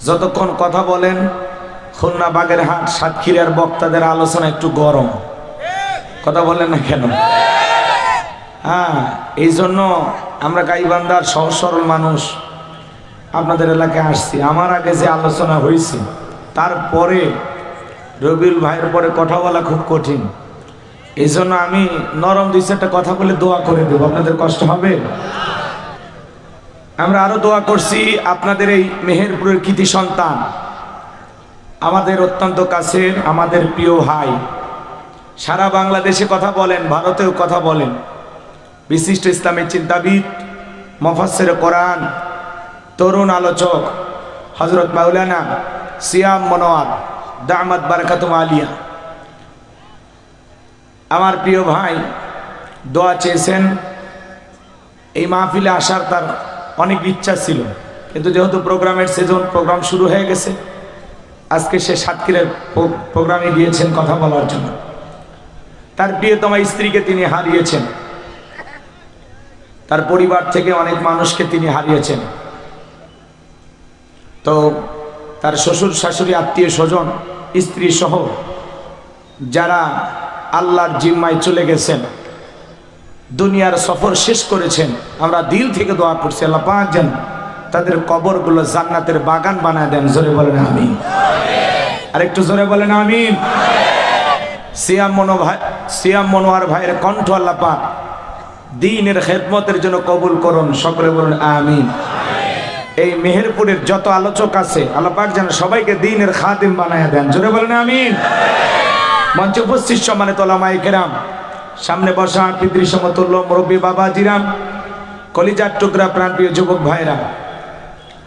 যতক্ষণ কথা বলেন খুলনা বাগেরহাট সাতক্ষীরার বক্তাদের আলোচনা একটু গরম, কথা বলেন না কেন? হ্যাঁ, এই জন্য আমরা গাইবান্ধার সহজ সরল মানুষ আপনাদের এলাকায় আসছি। আমার আগে যে আলোচনা হয়েছে তারপরে রবিউল ভাইয়ের পরে কথা বলা খুব কঠিন, এই জন্য আমি নরম দুই চারটা কথা বলে দোয়া করে দেব, আপনাদের কষ্ট হবে। আমরা আরো দোয়া করছি আপনাদের এই মেহেরপুরের কৃতি সন্তান, আমাদের অত্যন্ত কাছের, আমাদের প্রিয় ভাই, সারা বাংলাদেশে কথা বলেন, ভারতেও কথা বলেন, বিশিষ্ট ইসলামী চিন্তাবিদ, মুফাসসির কোরআন, তরুণ আলোচক হযরত মাওলানা সিয়াম মনোয়ার দামাত বারাকাতুম আলিয়া। আমার প্রিয় ভাই দোয়া চেয়েছেন, এই মাহফিলে আসার তার অনেক ইচ্ছা ছিল, কিন্তু যেহেতু প্রোগ্রামের সিজন, প্রোগ্রাম শুরু হয়ে গেছে, আজকে সে সাতক্ষীরার প্রোগ্রামে গিয়েছেন কথা বলার জন্য। তার প্রিয়তমা স্ত্রীকে তিনি হারিয়েছেন, তার পরিবার থেকে অনেক মানুষকে তিনি হারিয়েছেন। তো তার শ্বশুর শাশুড়ি, আত্মীয় স্বজন, স্ত্রী সহ যারা আল্লাহর জিম্মায় চলে গেছেন, দুনিয়ার সফর শেষ করেছেন, আমরা দিল থেকে দোয়া করছি আল্লাহ পাক যেন তাদের কবরগুলো জান্নাতের বাগান বানায় দেন। জোরে বলেন আমিন। আরেকটু জোরে বলেন আমিন। সিয়াম মনোয়ার ভাইয়ের কণ্ঠ আল্লাহ পাক দ্বীনের খেদমতের জন্য কবুল করুন, সকলে বলুন আমিন। এই মেহেরপুরের যত আলোচক আছে আল্লাহ পাক যেন সবাইকে দ্বীনের খাদিম বানায় দেন। জোরে বলেন আমিন। মঞ্চে উপস্থিত সম্মানিত ওলামায়ে কেরাম, সামনে বসা পিতৃ সমতুল্য মুরব্বী বাবাজিরাম, কলিজার টুকরা প্রাণপ্রিয় যুবক ভাইরা,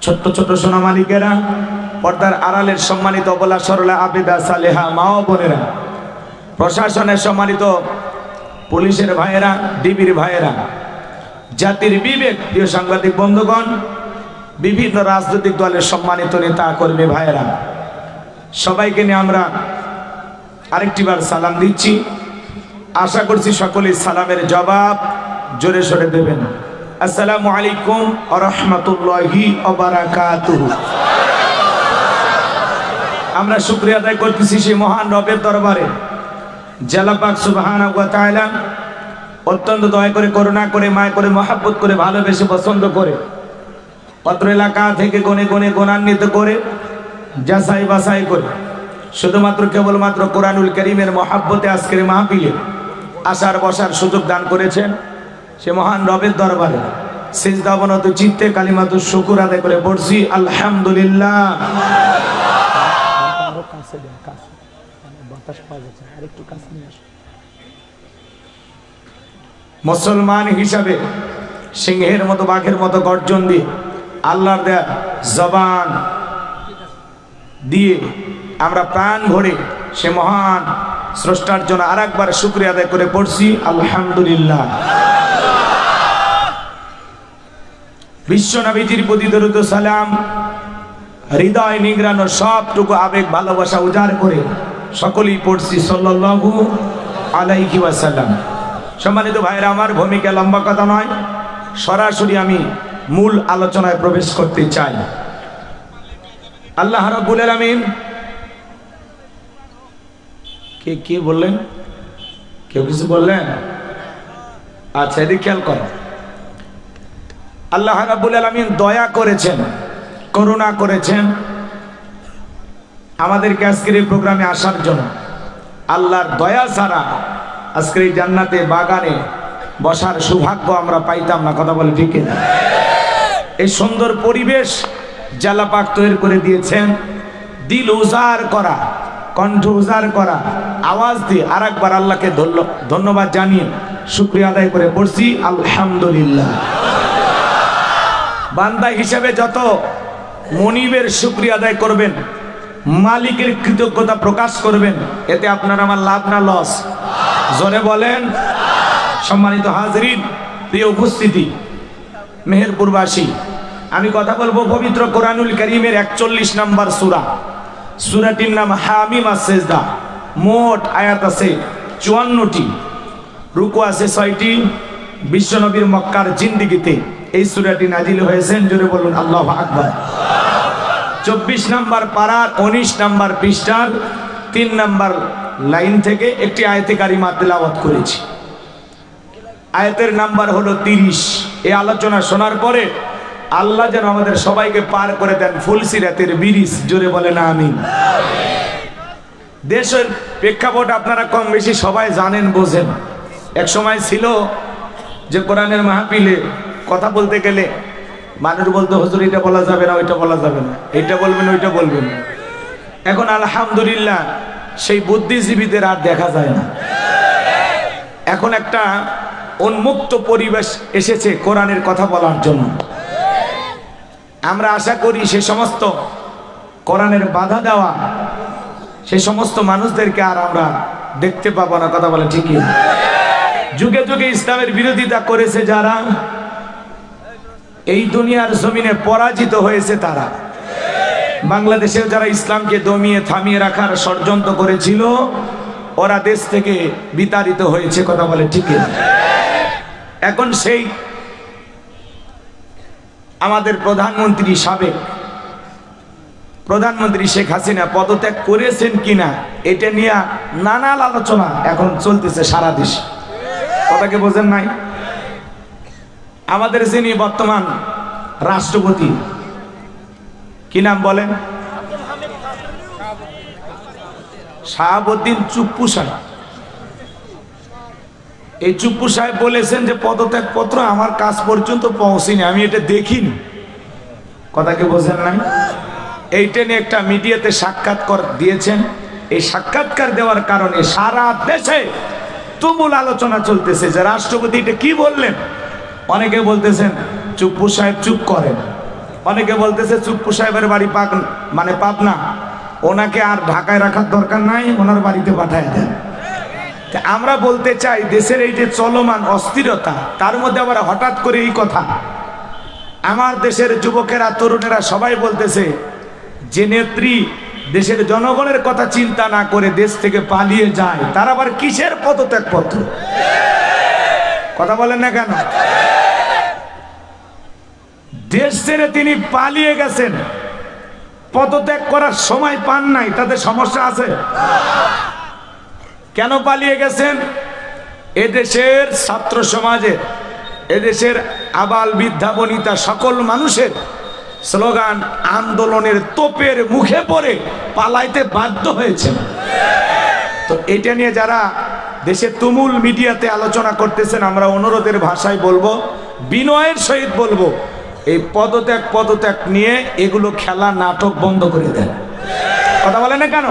ছোট্ট ছোট্ট সোনা মালিকেরা, পর্দার আড়ালের সম্মানিত অবলা সরলা আবেদা সালেহা মা ও বোনেরা, প্রশাসনের সম্মানিত পুলিশের ভাইয়েরা, ডিবির ভাইয়েরা, জাতির বিবেক প্রিয় সাংবাদিক বন্ধুগণ, বিভিন্ন রাজনৈতিক দলের সম্মানিত নেতা কর্মী ভাইয়েরা, সবাইকে নিয়ে আমরা আরেকটিবার সালাম দিচ্ছি। আশা করছি সকলেই সালামের জবাব জোরে সোরে দেবেন। আসসালামু আলাইকুম ওয়া রাহমাতুল্লাহি ওয়া বারাকাতুহু। আমরা শুকরিয়া আদায় করতেছি সেই মহান রবের দরবারে, আল্লাহ পাক সুবহানাহু ওয়া তাআলা অত্যন্ত দয়া করে, করুণা করে, মায়া করে, মহব্বত করে, ভালোবেসে, পছন্দ করে, অত্র এলাকা থেকে গনে গনে গুণান্বিত করে, যাচাই বাছাই করে, শুধুমাত্র কেবলমাত্র কোরআনুল কারীমের মহব্বতে আজকের মাহফিলে আসার বসার সুযোগ দান করেছেন। সে মহান রবের দরবারে সিজদা অবনত চিত্তে কালিমাতুশ শুকর আদায় করে পড়ছি আলহামদুলিল্লাহ। মুসলমান হিসাবে সিংহের মতো, বাঘের মতো গর্জন দিয়ে, আল্লাহর দেয়া জবান দিয়ে আমরা প্রাণ ভরে সে মহান স্রষ্টার জন্য আরেকবার শুকরিয়া আদায় করে পড়ছি আলহামদুলিল্লাহ। বিশ্ব নবীজির প্রতি দরুদ ও সালাম, হৃদয় নিংড়ানো সবটুকু আবেগ ভালোবাসা উজাড় করে সকলেই পড়ছি সাল্লাল্লাহু আলাইহি ওয়াসাল্লাম। সম্মানিত ভাইরা আমার, ভূমিকা লম্বা কথা নয়, সরাসরি আমি মূল আলোচনায় প্রবেশ করতে চাই। আল্লাহ রাব্বুল আলামিন, কে বললেন? কেউ কিছু বললেন? আচ্ছা, এদিকে খেয়াল করো। আল্লাহ রাব্বুল আলামিন দয়া করেছেন, করুণা করেছেন আমাদেরকে আজকের এই প্রোগ্রামে আসার জন্য। আল্লাহর দয়া ছাড়া আজকের এই জান্নাতে বাগানে বসার সৌভাগ্য আমরা পাইতাম না, কথা বলে ঠিক না? এই সুন্দর পরিবেশ আল্লাহ পাক তৈরি করে দিয়েছেন, দিল উজাড় করা, কণ্ঠ উজাড় করা, আওয়াজ দিয়ে আরেকবার আল্লাহকে ধন্যবাদ জানিয়ে শুকরিয়া আদায় করে পড়ছি আলহামদুলিল্লাহ। বান্দা হিসেবে যত মনিবের শুকরিয়া আদায় করবেন, মালিকের কৃতজ্ঞতা প্রকাশ করবেন, এতে আপনার আমার লাভ না লস? জোরে বলেন। সম্মানিত হাজরিন, প্রিয় উপস্থিতি, মেহেরপুরবাসী, আমি কথা বলবো পবিত্র কোরআনুল কারীমের 41 নম্বর সূরা, সূরাটির নাম হামিম আস-সিজদা। মোট আয়াত আছে 54টি, রুকু আছে 6টি। বিশ্বনবীর মক্কার জিন্দেগিতে এই সূরাটি নাজিল হয়েছেন, জোরে বলুন আল্লাহু আকবার। 24 নম্বর পারার 19 নম্বর পৃষ্ঠার 3 নম্বর লাইন থেকে একটি আয়াতে কারিমা তেলাওয়াত করেছি। আয়াতের নাম্বার হলো 30। এই আলোচনা শোনার পরে আল্লাহ যেন আমাদের সবাইকে পার করে দেন ফুলসিরাতের ব্রিজ। জোরে বলেন আমিন। দেশের প্রেক্ষাপট আপনারা কম বেশি সবাই জানেন, বোঝেন। এক সময় ছিল যে কোরআনের মাহফিলে কথা বলতে গেলে মানুষ বলতো, হুজুর এটা বলা যাবে না, ওইটা বলা যাবে না, এইটা বলবেন ওইটা বলবেন। এখন আলহামদুলিল্লাহ সেই বুদ্ধিজীবীদের আর দেখা যায় না। এখন একটা উন্মুক্ত পরিবেশ এসেছে কোরআনের কথা বলার জন্য। আমরা আশা করি সে সমস্ত কোরআনের বাধা দেওয়া সেই সমস্ত মানুষদেরকে আর আমরা দেখতে পাবো না। কথা বলে ঠিকই। যুগে যুগে ইসলামের বিরোধিতা করেছে যারা, এই দুনিয়ার জমিনে পরাজিত হয়েছে তারা। বাংলাদেশেও যারা ইসলামকে দমিয়ে থামিয়ে রাখার ষড়যন্ত্র করেছিল, ওরা দেশ থেকে বিতাড়িত হয়েছে। কথা বলে ঠিকই। এখন সেই আমাদের প্রধানমন্ত্রী, সাবেক প্রধানমন্ত্রী শেখ হাসিনা পদত্যাগ করেছেন কিনা এটা নিয়ে নানা আলোচনা এখন চলতেছে সারা দেশে। কথাকে বোঝেন নাই? আমাদের যিনি বর্তমান রাষ্ট্রপতি, কি নাম বলেন? শাহাবুদ্দিন চুপ্পু সাহেব। এই চুপ্পু সাহেব বলেছেন যে পদত্যাগ পত্র আমার কাছ পর্যন্ত পৌঁছেনি, আমি এটা দেখিনি। কথাকে বোঝেন নাই? এইটা নিয়ে একটা মিডিয়াতে সাক্ষাৎকার দিয়েছেন। এই সাক্ষাৎকার দেওয়ার কারণে সারা দেশে তুমুল আলোচনা চলতেছে যে রাষ্ট্রপতি এটা কি বললেন। অনেকে বলতেছেন চুপ্পু সাহেব চুপ করেন, অনেকে বলতেছে চুপ্পু সাহেবের বাড়ি পাবনা, ওনাকে আর ঢাকায় রাখার দরকার নাই, ওনার বাড়িতে পাঠায় দেন। আমরা বলতে চাই দেশের এই যে চলমান অস্থিরতা, তার মধ্যে আবার হঠাৎ করে এই কথা। আমার দেশের যুবকেরা, তরুণেরা সবাই বলতেছে যে নেত্রী দেশের জনগণের কথা চিন্তা না করে দেশ থেকে পালিয়ে যায়, তার আবার কিসের পদত্যাগ পত্র? কথা বলেন না কেন? দেশ ছেড়ে তিনি পালিয়ে গেছেন, পদত্যাগ করার সময় পান নাই, তাদের সমস্যা আছে? কেন পালিয়ে গেছেন? এদেশের ছাত্র সমাজের, এদেশের আবাল বৃদ্ধা বনিতা সকল মানুষের স্লোগান, আন্দোলনের তোপের মুখে পড়ে পালাইতে বাধ্য হয়েছে। তো এটা নিয়ে যারা দেশে তুমুল মিডিয়াতে আলোচনা করতেছেন, আমরা অনুরোধের ভাষায় বলবো, বিনয়ের সহিত বলবো, এই পদত্যাগ নিয়ে এগুলো খেলা নাটক বন্ধ করে দেন। কথা বলেন না কেন?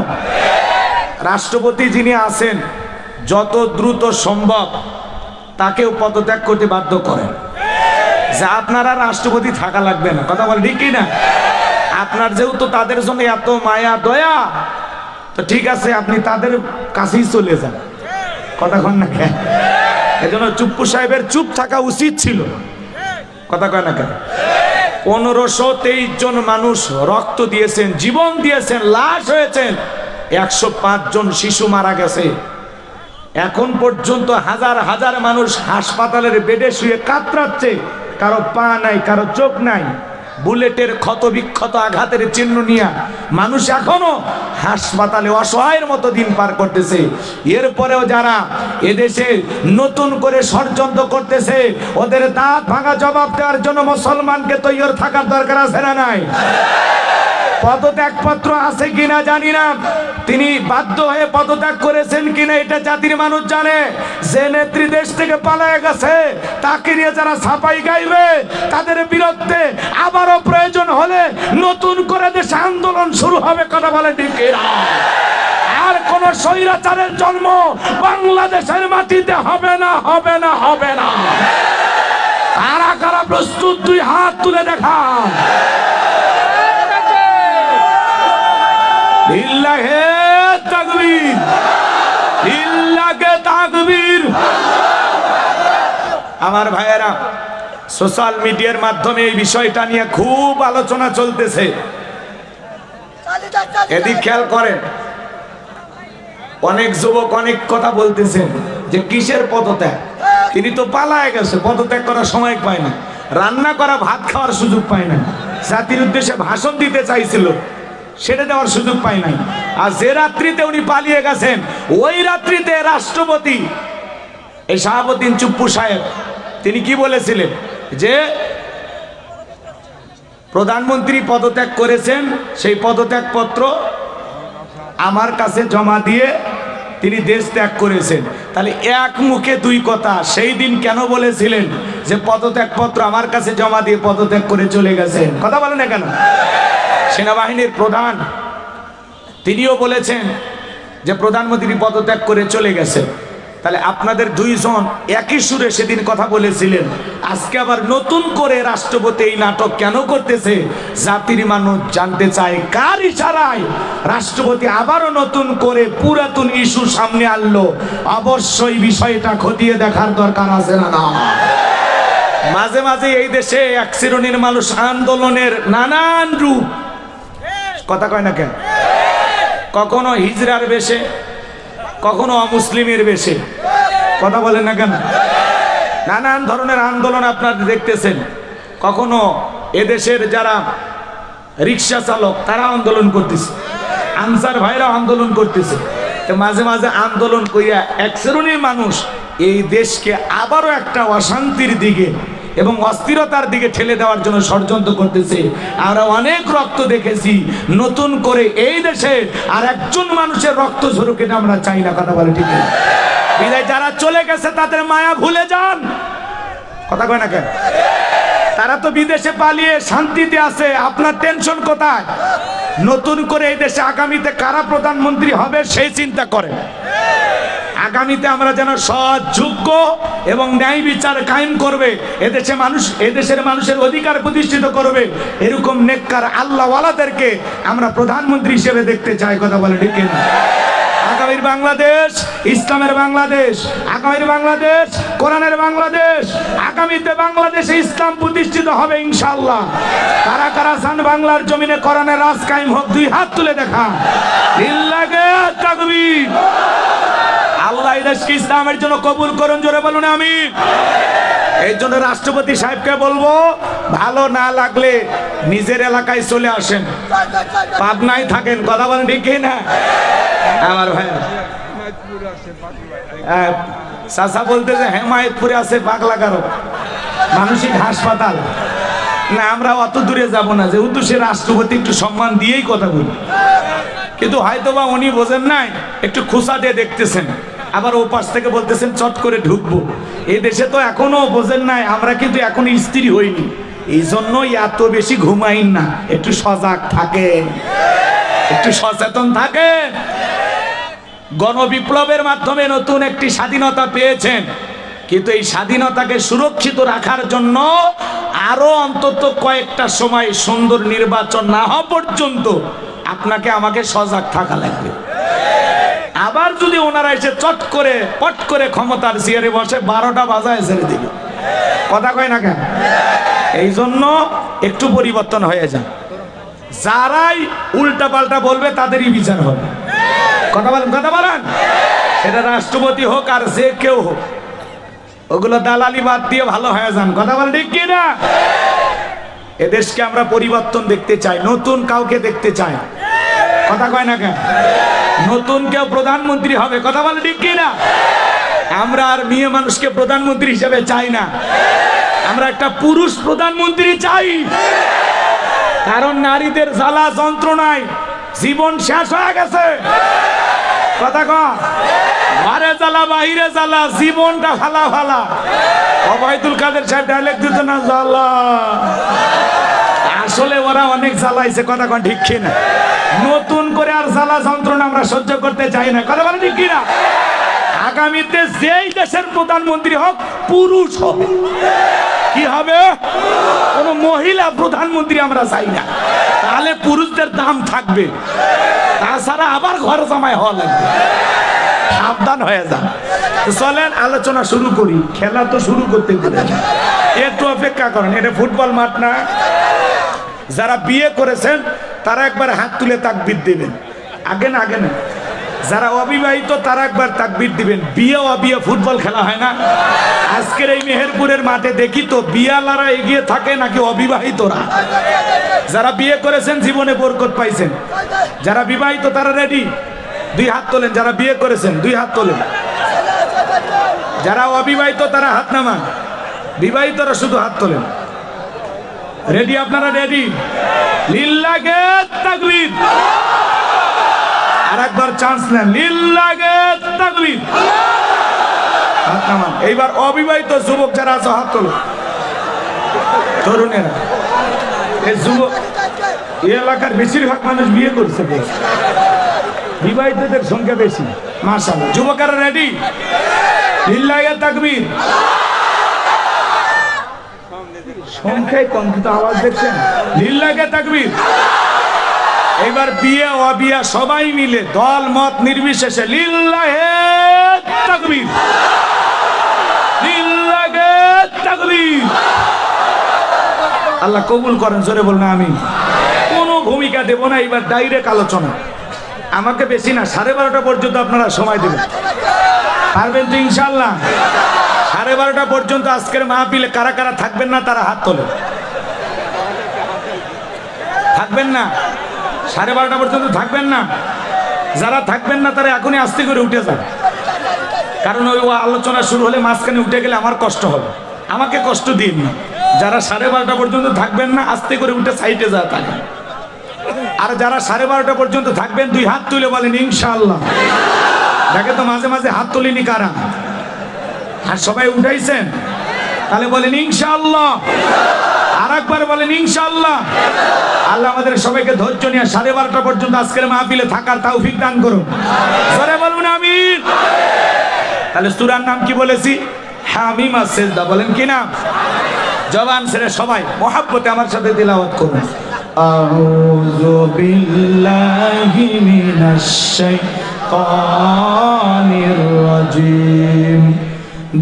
রাষ্ট্রপতি যিনি আছেন যত দ্রুত সম্ভব তাকেও পদত্যাগ করতে বাধ্য করেন, যে আপনারা রাষ্ট্রপতি থাকা লাগবে না। কথা বলে ঠিক না? আপনার যেহেতু তাদের সঙ্গে এত মায়া দয়া, তো ঠিক আছে আপনি তাদের কাছেই চলে যান। কথা কন না কেন? এজন্য চুপ্পু সাহেবের চুপ থাকা উচিত ছিল। কথা কয় না কেন? 1523 জন মানুষ রক্ত দিয়েছেন, জীবন দিয়েছেন, লাশ হয়েছেন, 105 জন শিশু মারা গেছে। এখন পর্যন্ত হাজার হাজার মানুষ হাসপাতালের বেডে শুয়ে কাতরাচ্ছে, কারো পা নাই, কারো চোখ নাই, বুলেটের ক্ষত বিক্ষত আঘাতের চিহ্ন নিয়ে মানুষ এখনো হাসপাতালে অসহায়ের মতো দিন পার করতেছে। এরপরেও যারা এদেশে নতুন করে ষড়যন্ত্র করতেছে, ওদের দাঁত ভাঙা জবাব দেওয়ার জন্য মুসলমানকে তৈরি থাকার দরকার আছে না নাই? পদত্যাগপত্র আছে কিনা জানি না, তিনি বাধ্য হয়ে পদত্যাগ করেছেন কিনা এটা জাতির মানুষ জানে। যে নেত্রী দেশ থেকে পালিয়ে গেছে, তাকে নিয়ে যারা ছাপাই গাইবে, তাদের বিরুদ্ধে আবারও প্রয়োজন হলে নতুন করে দেশে আন্দোলন শুরু হবে। কথা বলে ঠিক না? আর কোন স্বৈরাচারের জন্ম বাংলাদেশের মাটিতে হবে না, হবে না, হবে না। কারা কারা প্রস্তুত? দুই হাত তুলে দেখা। লিল্লাহে তাকবীর, লিল্লাহে তাকবীর। আমার ভাইয়েরা, সোশ্যাল মিডিয়ার মাধ্যমে এই বিষয়টা নিয়ে খুব আলোচনা চলতেছে। এদিক খেয়াল করেন, অনেক যুবক অনেক কথা বলতেছেন যে কিসের পদত্যাগ? তিনি তো পালায় গেছে, পদত্যাগ করার সময় পায় না, রান্না করা ভাত খাওয়ার সুযোগ পায় না। জাতির উদ্দেশ্যে ভাষণ দিতে চাইছিল, সেটা দেওয়ার সুযোগ পায় নাই। আর যে রাত্রিতে উনি পালিয়ে গেছেন, ওই রাত্রিতে রাষ্ট্রপতি এই শাহাবুদ্দিন চুপ্পু সাহেব তিনি কি বলেছিলেন যে প্রধানমন্ত্রী পদত্যাগ করেছেন, সেই পদত্যাগপত্র আমার কাছে জমা দিয়ে তিনি দেশ ত্যাগ করেছেন। তাহলে এক মুখে দুই কথা। সেই দিন কেন বলেছিলেন যে পদত্যাগপত্র আমার কাছে জমা দিয়ে পদত্যাগ করে চলে গেছেন? কথা বলেন না কেন? সেনাবাহিনীর প্রধান তিনিও বলেছেন যে প্রধানমন্ত্রী পদত্যাগ করে চলে গেছে। তাহলে আপনাদের দুইজন একই সুরে সেদিন কথা বলেছিলেন, আজকে আবার নতুন করে রাষ্ট্রপতি এই নাটক কেন করতেছে? জাতির মানুষ জানতে চায় কার ইশারায় রাষ্ট্রপতি আবারও নতুন করে পুরাতন ইস্যু সামনে আনলো। অবশ্যই বিষয়টা খতিয়ে দেখার দরকার আছে না? মাঝে মাঝে এই দেশে এক শ্রেণীর মানুষ আন্দোলনের নানান রূপ, কথা কয় না কেন, কখনো হিজরার বেশে, কখনো অমুসলিমের বেশে, কথা বলেন না কেন? নানান ধরনের আন্দোলন আপনারা দেখতেছেন। কখনো এদেশের যারা রিক্সা চালক তারা আন্দোলন করতেছে, আনসার ভাইরা আন্দোলন করতেছে। তো মাঝে মাঝে আন্দোলন করিয়া এক শ্রেণীর মানুষ এই দেশকে আবারও একটা অশান্তির দিকে এবং অস্থিরতার দিকে ঠেলে দেওয়ার জন্য ষড়যন্ত্র করতেছে। আমরা অনেক রক্ত দেখেছি, নতুন করে এই দেশে আর একজন মানুষের রক্ত ঝরুক এটা আমরা চাই না। কথা বলে ঠিক আছে? বিদায় যারা চলে গেছে তাদের মায়া ভুলে যান, কথা কয় না কেন? তারা তো বিদেশে পালিয়ে শান্তিতে আছে, আপনার টেনশন কোথায়? নতুন করে এই দেশে আগামীতে কারা প্রধানমন্ত্রী হবে সেই চিন্তা করেন। আগামীতে আমরা যেন সৎ, যোগ্য এবং ন্যায় বিচার কায়েম করবে, এদেশে মানুষ, এদেশের মানুষের অধিকার প্রতিষ্ঠিত করবে, এরকম নেককার আল্লাহওয়ালাদেরকে আমরা প্রধানমন্ত্রী হিসেবে দেখতে চাই। কথা বলে ঠিক না? আগামীর বাংলাদেশ ইসলামের বাংলাদেশ, আগামীর বাংলাদেশ কোরআনের বাংলাদেশ, আগামীতে বাংলাদেশে ইসলাম প্রতিষ্ঠিত হবে ইনশাআল্লাহ। কারা কারা চান বাংলার জমিনে কোরআনের রাজ কায়েম হোক? দুই হাত তুলে দেখা। লিল্লাহে তাকবীর। আল্লাহ এই দেশকে ইসলামের জন্য কবুল করুন, জোরে বলুন আমিন। এই জন্য রাষ্ট্রপতি সাহেবকে বলবো, ভালো না লাগলে নিজের এলাকায় চলে আসেন, পাবনায় থাকেন। কথা বলেন ঠিক না আমার ভাই? চাচা বলতেছে হেমায়তপুরে আছে পাগলাগারো মানসিক হাসপাতাল। না, আমরা অত দূরে যাব না, যেহেতু সে রাষ্ট্রপতি, একটু সম্মান দিয়েই কথা বলি। কিন্তু হয়তোবা উনি বোঝেন নাই, একটু খোঁচা দিয়ে দেখতেছেন, আবার ও পাশ থেকে বলতেছেন চট করে ঢুকবো। এই দেশে তো এখনো বোঝেন নাই, আমরা কিন্তু এখনো স্ত্রী হইনি, এই জন্যই এত বেশি ঘুমাইন না, একটু সজাগ থাকেন, একটু সচেতন থাকেন। গণবিপ্লবের মাধ্যমে নতুন একটি স্বাধীনতা পেয়েছেন, কিন্তু এই স্বাধীনতাকে সুরক্ষিত রাখার জন্য আরো অন্তত কয়েকটা সময় সুন্দর নির্বাচন না হওয়া পর্যন্ত আপনাকে আমাকে সজাগ থাকা লাগবে। আবার যদি ওনারা এসে চট করে পট করে ক্ষমতার চেয়ারে বসে 12টা বাজায় ছেড়ে দিবে, কথা কয় না কেন? এই জন্য একটু পরিবর্তন হয়ে যায়। যারাই উল্টা পাল্টা বলবে তাদেরই বিচার হবে। কথা বলেন, কথা বলেন। সেটা রাষ্ট্রপতি হোক আর যে কেউ হোক, ওগুলো দালালি বাদ দিয়ে ভালো হয়ে যান। কথা বলেন ঠিক কি না? এদেশকে আমরা পরিবর্তন দেখতে চাই, নতুন কাউকে দেখতে চাই। কথা কয় না কেন? নতুন কেউ প্রধানমন্ত্রী হবে। কথা বলেন ঠিক কি না? আমরা আর মেয়ে মানুষকে প্রধানমন্ত্রী হিসেবে চাই না, আমরা একটা পুরুষ প্রধানমন্ত্রী চাই। কারণ নারীদের জ্বালা যন্ত্রণায় জীবন শেষ হয়ে গেছে। কথা কয়, ঘরে জ্বালা বাহিরে জ্বালা, জীবনটা ফালা ফালা। ওবায়দুল কাদের সাহেব ডায়লগ দিত না, জ্বালা। আসলে ওরা অনেক জ্বালাইছে। কথা কয় ঠিক কিনা? নতুন করে আর জ্বালা যন্ত্রণা আমরা সহ্য করতে চাই না। কথা বলে ঠিক কিনা? আগামীতে যেই দেশের প্রধানমন্ত্রী হোক পুরুষ হবে। কি হবে? কোন মহিলা প্রধানমন্ত্রী আমরা চাই না, তাহলে পুরুষদের দাম থাকবে। তাছাড়া আবার ঘর জামাই হওয়া লাগবে। সাবধান হয়ে যান। চলেন আলোচনা শুরু করি। খেলা তো শুরু করতে পারে, একটু অপেক্ষা করেন। এটা ফুটবল মাঠ না। যারা বিয়ে করেছেন তারা একবার হাত তুলে তাকবীর দেবেন। আগে না, আগে না, যারা অবিবাহিত তারা একবার তাকবীর দিবেন। বিয়ে অবিয়ে ফুটবল খেলা হয় না? আজকের এই মেহেরপুরের মাঠে দেখি তো বিয়ালারা এগিয়ে থাকে নাকি অবিবাহিতরা? যারা বিয়ে করেছেন জীবনে বরকত পাইছেন, যারা বিবাহিত তারা রেডি, 2 হাত তোলেন। যারা বিয়ে করেছেন 2 হাত তোলেন। যারা অবিবাহিত তারা হাত নামান, বিবাহিতরা শুধু হাত তোলেন। রেডি? আপনারা রেডি? লিল্লাহে তাকবীর। আর একবার চান্স নেন, লিল্লাহে তাকবীর। হাত নামান। এইবার অবিবাহিত যুবক যারা আছে হাত তোলো। তরুণেরা, এই যুবক এই এলাকার বেশিরভাগ মানুষ বিয়ে করছে, বিবাহিতদের সংখ্যা বেশি মাশাআল্লাহ। যুবকেরা রেডি? লিল্লাহে তাকবীর। সংখ্যায় কম কিন্তু আওয়াজ দেখছেন? লিল্লাহে তাকবীর। এবার বিয়ে অবিয়া সবাই মিলে দল মত নির্বিশেষে লিল্লাহে তাকবীর, লিল্লাহে তাকবীর। আল্লাহ কবুল করেন, জোরে বলুন আমিন। কোনো ভূমিকা দেব না, এবার ডাইরেক্ট আলোচনা। আমাকে বেশি না, 12:30 পর্যন্ত আপনারা সময় দেবেন, পারবেন তো ইনশাআল্লাহ? 12:30 পর্যন্ত আজকের মাহফিলে কারা কারা থাকবেন না তারা হাত তোলে। থাকবেন না? 12:30 পর্যন্ত থাকবেন না? যারা থাকবেন না তারা এখনই আস্তে করে উঠে যান, কারণ ওই আলোচনা শুরু হলে মাঝখানে উঠে গেলে আমার কষ্ট হবে। আমাকে কষ্ট দিন না। যারা 12:30 পর্যন্ত থাকবেন না আস্তে করে উঠে সাইডে যা থাকে। আর যারা 12:30 পর্যন্ত থাকবেন 2 হাত তুলে বলেন ইনশাআল্লাহ। দেখে তো মাঝে মাঝে হাত তুলিনি কারা? আর সবাই উঠাইছেন, তাহলে বলেন ইনশাআল্লাহ। আর একবার বলেন ইনশাআল্লাহ। আল্লাহ আমাদের সবাইকে ধৈর্য নিয়ে 12:30 পর্যন্ত আজকের মাহফিলে থাকার তৌফিক দান করুন, জোরে বলুন আমিন। তাহলে সূরার নাম কি বলেছি? হামিম আস-সিজদা। বলেন কি নাম? জবান ছেড়ে সবাই মহব্বতে আমার সাথে তিলাওয়াত করুন। আউযু বিল্লাহি মিনাশ শাইতানির রাজিম।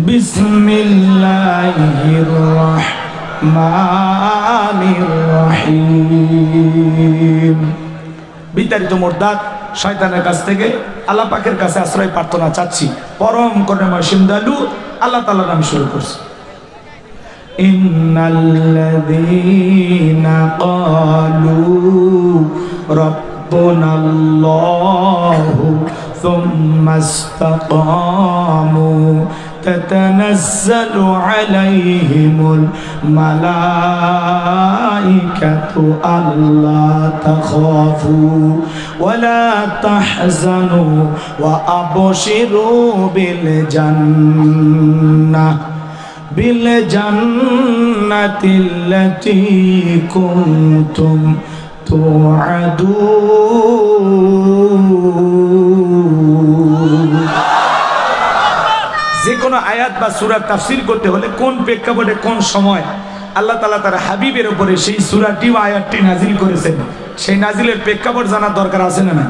বিসমিল্লাহির রাহমানির রহিম। বিতাড়িত মুরদাদ শয়তানের কাছ থেকে আল্লাহ পাকের কাছে আশ্রয় প্রার্থনা চাচ্ছি। পরম করুণাময় সিন্দালু আল্লাহ তাআলার নামে শুরু করছি। ইন্নাল্লাযীনা ক্বালু রাব্বুনাল্লাহু সুম্মা ইসতাকামু تتنزل عليهم الملائكة ألا تخافوا ولا تحزنوا وأبشروا بالجنة التي كنتم توعدون। যে কোনো আয়াত বা সূরার তাফসীর করতে হলে কোন প্রেক্ষাপটে কোন সময় আল্লাহ তাআলা তার হাবিবের উপরে সেই সূরাটি বা আয়াতটি নাজিল করেছেন, সেই নাজিলের প্রেক্ষাপট জানার দরকার আছে না? না।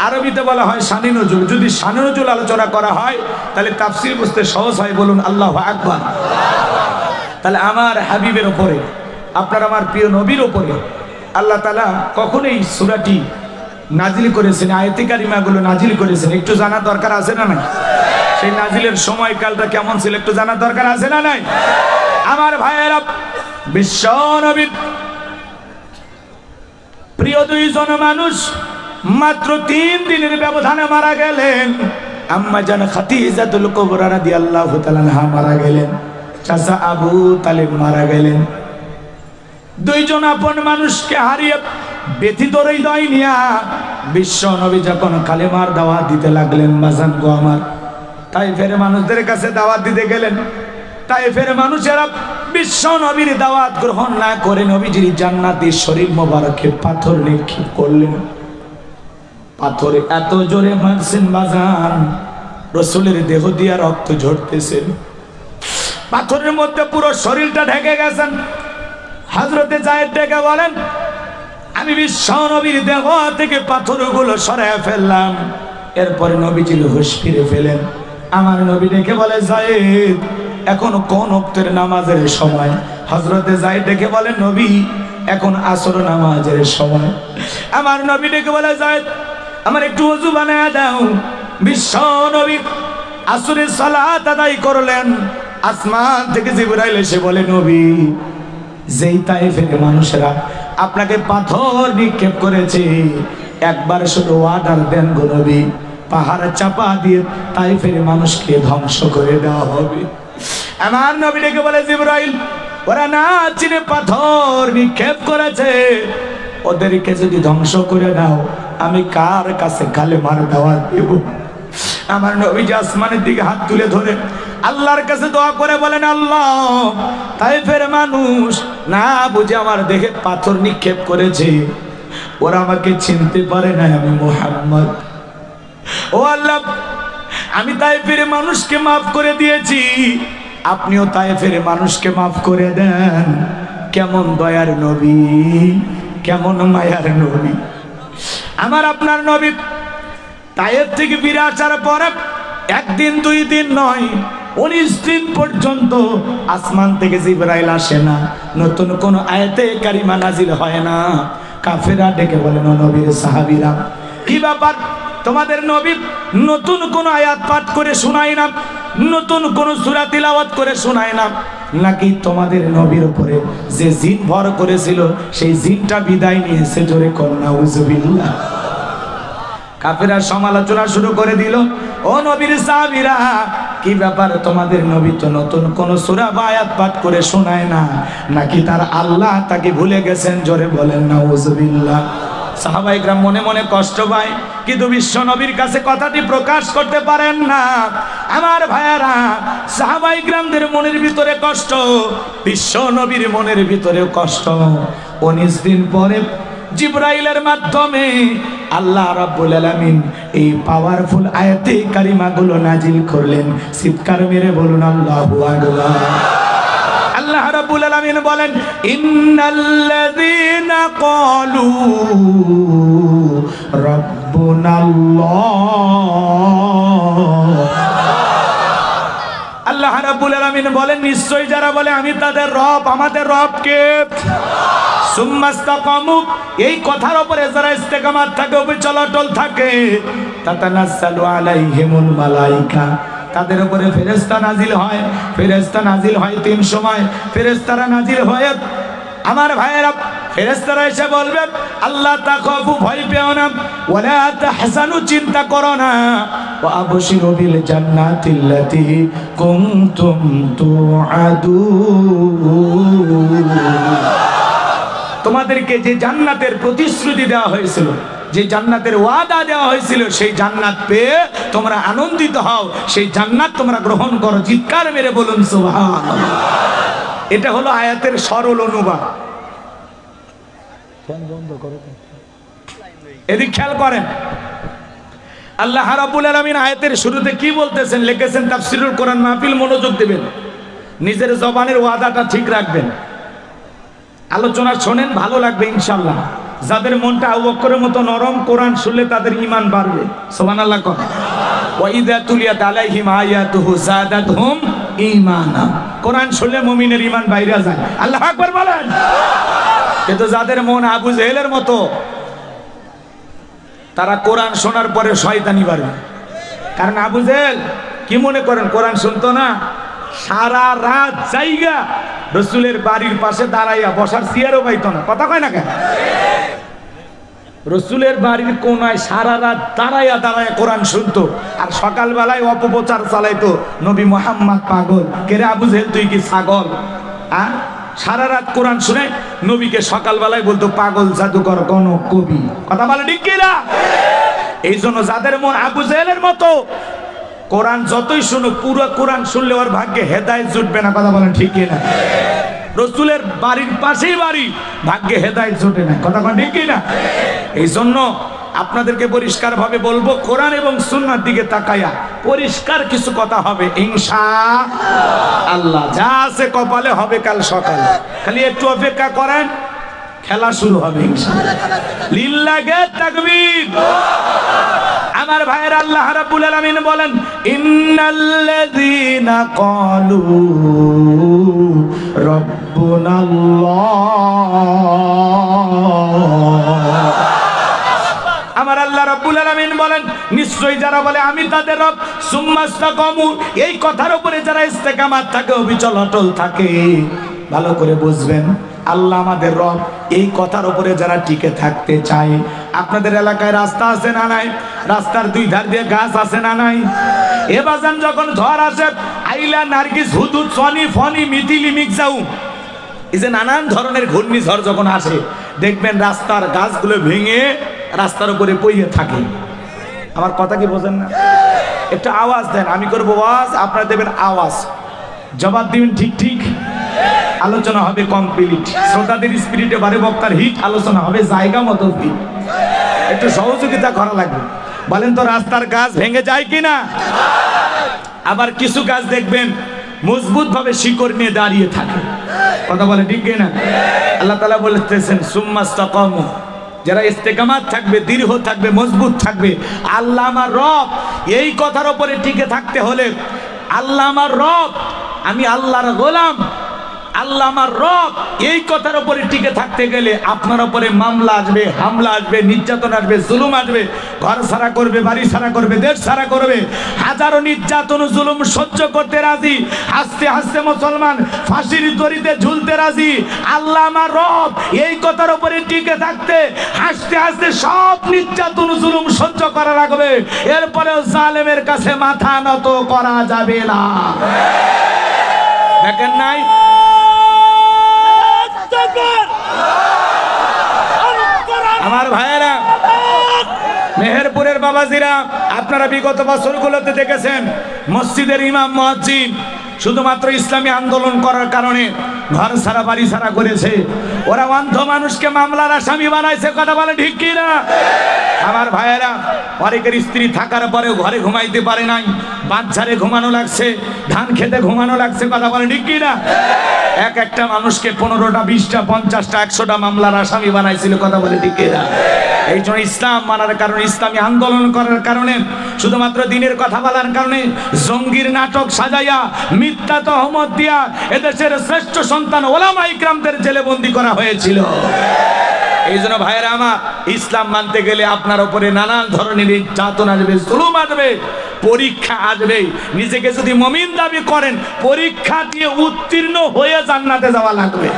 আরবিতে বলা হয় শানে নজুল। যদি শানে নজুল আলোচনা করা হয় তাহলে তাফসীর বুঝতে সহজ হয়। বলুন আল্লাহু আকবার। তাহলে আমার হাবিবের উপরে, আপনার আমার প্রিয় নবীর উপরে আল্লাহ তাআলা কখন এই সূরাটি নাজিল করেছেন, আয়াতে কারিমাগুলো নাজিল করেছেন, একটু জানার দরকার আছে না? না। সেই নাজিলের সময়কালটা কেমন ছিল একটু জানার দরকার আছে না? নাই। আমার ভাইয়েরা, বিশ্ব নবীর প্রিয় 2 জন মানুষ মাত্র 3 দিনের ব্যবধানে মারা গেলেন। আম্মা জান খাদিজাতুল কুবরা রাদিয়াল্লাহু তাআলা আনহা মারা গেলেন, চাচা আবু তালিব মারা গেলেন। 2 জন আপন মানুষকে হারিয়ে ব্যথিত হৃদয় নিয়া বিশ্ব নবী যখন কালেমার দাওয়াত দিতে লাগলেন, বাজান গো আমার, তাইফের মানুষদের কাছে দাওয়াত দিতে গেলেন। তাইফের মানুষেরা বিশ্ব নবীর দাওয়াত গ্রহণ না করে নবীজির জান্নাতি শরীর মোবারকে পাথর নিক্ষেপ করলেন। পাথরে এত জোরে মারছেন বাজান, রাসূলের দেহ দিয়া রক্ত ঝরতেছে। পাথরের মধ্যে পুরো শরীরটা ঢেকে গেছেন। হযরতে যায়েদ ডেকে বলেন, আমি বিশ্ব নবীর দেহ থেকে পাথরগুলো সরায় ফেললাম। এরপরে নবীজির হুঁশ ফিরে ফেলেন। আমার নবী ডেকে বলে, যায়েদ এখন কোন ওয়াক্তের নামাজের সময়? হযরতে যায়েদ ডেকে বলেন, নবী এখন আসর নামাজের সময়। আমার নবী ডেকে বলে, যায়েদ আমার একটু ওযু বানায়া দাও। বিশ্ব নবী আসরের সালাত আদায় করলেন। আসমান থেকে জিবরাইল এসে বলে, নবী, যেই তায়েফের মানুষেরা আপনাকে পাথর নিক্ষেপ করেছে, একবার শুধু অর্ডার দেন গো নবী, পাহাড় চাপা দিয়ে তায়েফের মানুষকে ধ্বংস করে দেওয়া হবে। আমার নবী ডেকে বলে, জিবরাইল, ওরা না চিনে পাথর নিক্ষেপ করেছে, ওদেরকে যদি ধ্বংস করে দাও, আমি কার কাছে কালেমার দাওয়াত দেব? আমার নবী আসমানের দিকে হাত তুলে ধরে আল্লাহর কাছে দোয়া করে বলেন, আল্লাহ, তায়েফের মানুষ না বুঝে আমার দেখে পাথর নিক্ষেপ করেছে, ওরা আমাকে চিনতে পারে না আমি মুহাম্মদ। ও আল্লাহ, আমি তায়েফের মানুষকে মাফ করে দিয়েছি, আপনিও তায়েফের মানুষকে মাফ করে দেন। কেমন দয়ার নবী, কেমন মায়ার নবী আমার আপনার নবী। তায়েফ থেকে ফিরে আসার পরে একদিন দুই দিন নয়, 19 দিন পর্যন্ত আসমান থেকে জিবরাইল আসে না, নতুন কোন আয়াতে কারিমা নাজিল হয় না। কাফেররা ডেকে বলেন, ও নবীর সাহাবীরা, কি ব্যাপার, তোমাদের নবী নতুন কোন আয়াত পাঠ করে শোনায় না, নতুন কোন সূরা তিলাওয়াত করে শোনায় না, নাকি তোমাদের নবীর উপরে যে জিন ভর করেছিল সেই জিনটা বিদায় নিয়েছে? জোরে কর নাউজুবিল্লাহ। কাফেররা সমালোচনা শুরু করে দিল, ও নবীর সাহাবীরা, কি ব্যাপার, তোমাদের নবী তো নতুন কোন সূরা বা আয়াত পাঠ করে শোনায় না, নাকি তার আল্লাহ তাকে ভুলে গেছেন? জোরে বলেন নাউজুবিল্লাহ। সাহাবায়ে কেরাম মনে মনে কষ্ট পায়, কিন্তু বিশ্ব নবীর কাছে কথাটি প্রকাশ করতে পারেন না। আমার ভাইয়ারা, সাহাবায়ে কেরামদের মনের ভিতরে কষ্ট, বিশ্ব নবীর মনের ভিতরেও কষ্ট। 19 দিন পরে জিবরাইলের মাধ্যমে আল্লাহ রাব্বুল আলামিন এই পাওয়ারফুল আয়াতে কারিমাগুলো নাজিল করলেন। চিৎকার মেরে বলুন আল্লাহু আকবার। আল্লাহ রাব্বুল আলামিন বলেন, ইন্নাল্লাযীনা ক্বালু রাব্বুনাল্লাহ। আল্লাহ রাব্বুল আলামিন বলেন, নিশ্চয়ই যারা বলে আমি তাদের রব, আমাদের রব কে? সুম্মাস্তাকামু, এই কথার উপরে যারা ইস্তেকামাত থাকে, অবিচল থাকে, তাতানাজ্জালু আলাইহিমুল মালাইকা, তাদের উপরে ফেরেশতা নাজিল হয়। ফেরেশতা নাজিল হয় 3 সময়। ফেরেশতারা নাজিল হয়, আমার ভাইয়েরা, ফেরেশতারা এসে বলবে, আল্লাহ তাখাফু, ভয় পেও না, ওয়ালা তাহজানু, চিন্তা করো না, ওয়া আবশিরু বিল জান্নাতিল্লাতী কুনতুম তুআদুন। তোমাদেরকে যে জান্নাতের প্রতিশ্রুতি দেওয়া হয়েছিল, যে জান্নাতের ওয়াদা দেওয়া হয়েছিল, সেই জান্নাত পেয়ে তোমরা আনন্দিত হও, সেই জান্নাত তোমরা গ্রহণ করো। চিৎকার মেরে বলুন সুবহানাল্লাহ। এটা হলো আয়াতের সরল অনুবাদ। এদিক খেয়াল করেন, আল্লাহ রাব্বুল আলামিন আয়াতের শুরুতে কি বলতেছেন, লিখেছেন তাফসীরুল কোরআন মাহফিল, মনোযোগ দিবেন, নিজের জবানের ওয়াদাটা ঠিক রাখবেন, আলোচনা শোনেন, ভালো লাগবে ইনশাআল্লাহ। যাদের মনটা আবু বকরের মতো নরম, কোরআন শুনলে তাদের ঈমান বাড়বে। সুবহানাল্লাহ। ওয়া ইযা তুলিয়াত আলাইহিম আয়াতুহু যাদাতহুম ঈমানা, কোরআন শুনলে মুমিনের ঈমান বাইরে যায়। আল্লাহু আকবার বলেন। কিন্তু যাদের মন আবু জেহেলের মতো, তারা কোরআন শোনার পরে শয়তানি বাড়বে। কারণ আবু জেহেল কি মনে করেন, কোরআন শুনতো না, সারা রাত জায়গা রসুলের বাড়ির পাশে দাঁড়াইয়া বসার চেয়ারও পাইতো না। কথা কয় না কেন? রসুলের বাড়ির কোনায় সারা রাত দাঁড়াইয়া দাঁড়াইয়া কোরআন শুনতো, আর সকালবেলায় অপপ্রচার চালাইতো, নবী মুহাম্মদ পাগল। কেরে আবু জেহেল, তুই কি ছাগল? সারা রাত কোরআন শুনে নবীকে সকালবেলায় বলতো পাগল, জাদুকর, গণক, কবি। কথা বলে ঠিক কিনা? এই জন্য যাদের মন আবু জেহেলের মতো, কোরআন যতই শুনুক, পুরো কোরআন শুনলে ওর ভাগ্যে হেদায়েত জুটবে না। কথা বলেন ঠিক কিনা? রসুলের বাড়ির পাশেই বাড়ি, ভাগ্যে হেদায়েত জুটে না। কথা বলেন ঠিক কিনা? এই জন্য আপনাদেরকে পরিষ্কার ভাবে বলবো, কোরআন এবং সুন্নাহর দিকে তাকায়া পরিষ্কার কিছু কথা হবে ইনশাআল্লাহ। যা আছে কপালে হবে কাল সকালে, খালি একটু অপেক্ষা করেন, খেলা শুরু হবে ইনশাআল্লাহ। লিল্লাহি তাকবীর। আমার ভাইয়ের, আল্লাহ রাব্বুল আলামিন বলেন, ইন্নাল্লাযীনা ক্বালু রাব্বুনাল্লাহ। আমার আল্লাহ রাব্বুল আলামিন বলেন নিশ্চয়ই যারা বলে আমি তাদের রব সুম্মাস্তাকামু, এই কথার উপরে যারা ইস্তেকামাত থাকে, অবিচল অটল থাকে, ভালো করে বুঝবেন আল্লাহ আমাদের রব, এই কথার উপরে যারা টিকে থাকতে চায়। আপনাদের এলাকায় রাস্তা আছে না নাই? রাস্তার দুই ধার দিয়ে গাছ আছে না নাই? এ বাজান যখন ঝড় আসে, আইলা, নার্গিস, হুদুদ, সনি, ফনি, মিথিলি, মিক্সাউ, এই যে নানান ধরনের ঘূর্ণিঝড় যখন আসে, দেখবেন রাস্তার গাছগুলো ভেঙে রাস্তার উপরে পড়ে থাকে। আমার কথা কি বোঝেন না? একটু আওয়াজ দেন, আমি করবো আওয়াজ, আপনারা দেবেন আওয়াজ, জবাব দিবেন ঠিক ঠিক। আলোচনা হবে কমপ্লিট, শ্রোতাদের স্পিরিটে বারে বক্তার হিট, আলোচনা হবে জায়গা মতো হিট। একটু সহযোগিতা করা লাগবে। বলেন তো রাস্তার গাছ ভেঙে যায় কিনা? আবার কিছু গাছ দেখবেন মজবুত ভাবে শিকড় নিয়ে দাঁড়িয়ে থাকে। কথা বলে ঠিক কিনা? আল্লাহ তাআলা বলতেছেন সুম্মাস্তাকামু, যারা ইস্তেকামাত থাকবে, দৃঢ় থাকবে, মজবুত থাকবে, আল্লাহ আমার রব, এই কথার উপরে টিকে থাকতে হলে, আল্লাহ আমার রব, আমি আল্লাহর গোলাম, আল্লাহ আমার রব, এই কথার উপরে টিকে থাকতে গেলে আপনার উপরে মামলা আসবে, হামলা আসবে, নির্যাতন আসবে, জুলুম আসবে, ঘর ছাড়া করবে, বাড়ি ছাড়া করবে, দেশ ছাড়া করবে, হাজারো নির্যাতন জুলুম সহ্য করতে রাজি, হাসতে হাসতে মুসলমান ফাঁসির দড়িতে ঝুলতে রাজি। আল্লাহ আমার রব, এই কথার উপরে টিকে থাকতে হাসতে হাসতে সব নির্যাতন জুলুম সহ্য করা লাগবে, এরপরেও জালেমের কাছে মাথা নত করা যাবে না। দেখেন নাই আমার ভাইয়েরা, মেহেরপুরের বাবাজিরা, আপনারা বিগত বছরগুলোতে দেখেছেন মসজিদের ইমাম মুয়াজ্জিন শুধুমাত্র ইসলামী আন্দোলন করার কারণে ঘর ছাড়া বাড়ি ছাড়া করেছে। ওরা অন্ধ মানুষকে মামলার আসামি বানাইছে। কথা বলে ঠিক কি না? আমার ভাইয়েরা, অনেকের স্ত্রী থাকার পরেও ঘরে ঘুমাইতে পারে নাই, বাচ্চারে ঘুমানো লাগছে, ধান খেতে ঘুমানো লাগছে। কথা বলে ঠিক কি না? এক একটা মানুষকে 15টা, 20টা, 50টা, 100টা মামলার আসামি বানাইছিল। কথা বলে ঠিক কি না? এই জন্য ইসলাম মানার কারণে, ইসলামী আন্দোলন করার কারণে, শুধুমাত্র দিনের কথা বলার কারণে জঙ্গির নাটক সাজাইয়া, মিথ্যা তহমত দিয়া এদেশের শ্রেষ্ঠ সন্তান ওলামা ইকরামদের জেলে বন্দী করা হয়েছিল। এই জন্য ভাইয়েরা আমার, ইসলাম মানতে গেলে আপনার উপরে নানান ধরনের নির্যাতন আসবে, জুলুম আসবে, পরীক্ষা আসবে। নিজেকে যদি মুমিন দাবি করেন, পরীক্ষা দিয়ে উত্তীর্ণ হয়ে জান্নাতে যাওয়া লাগবে।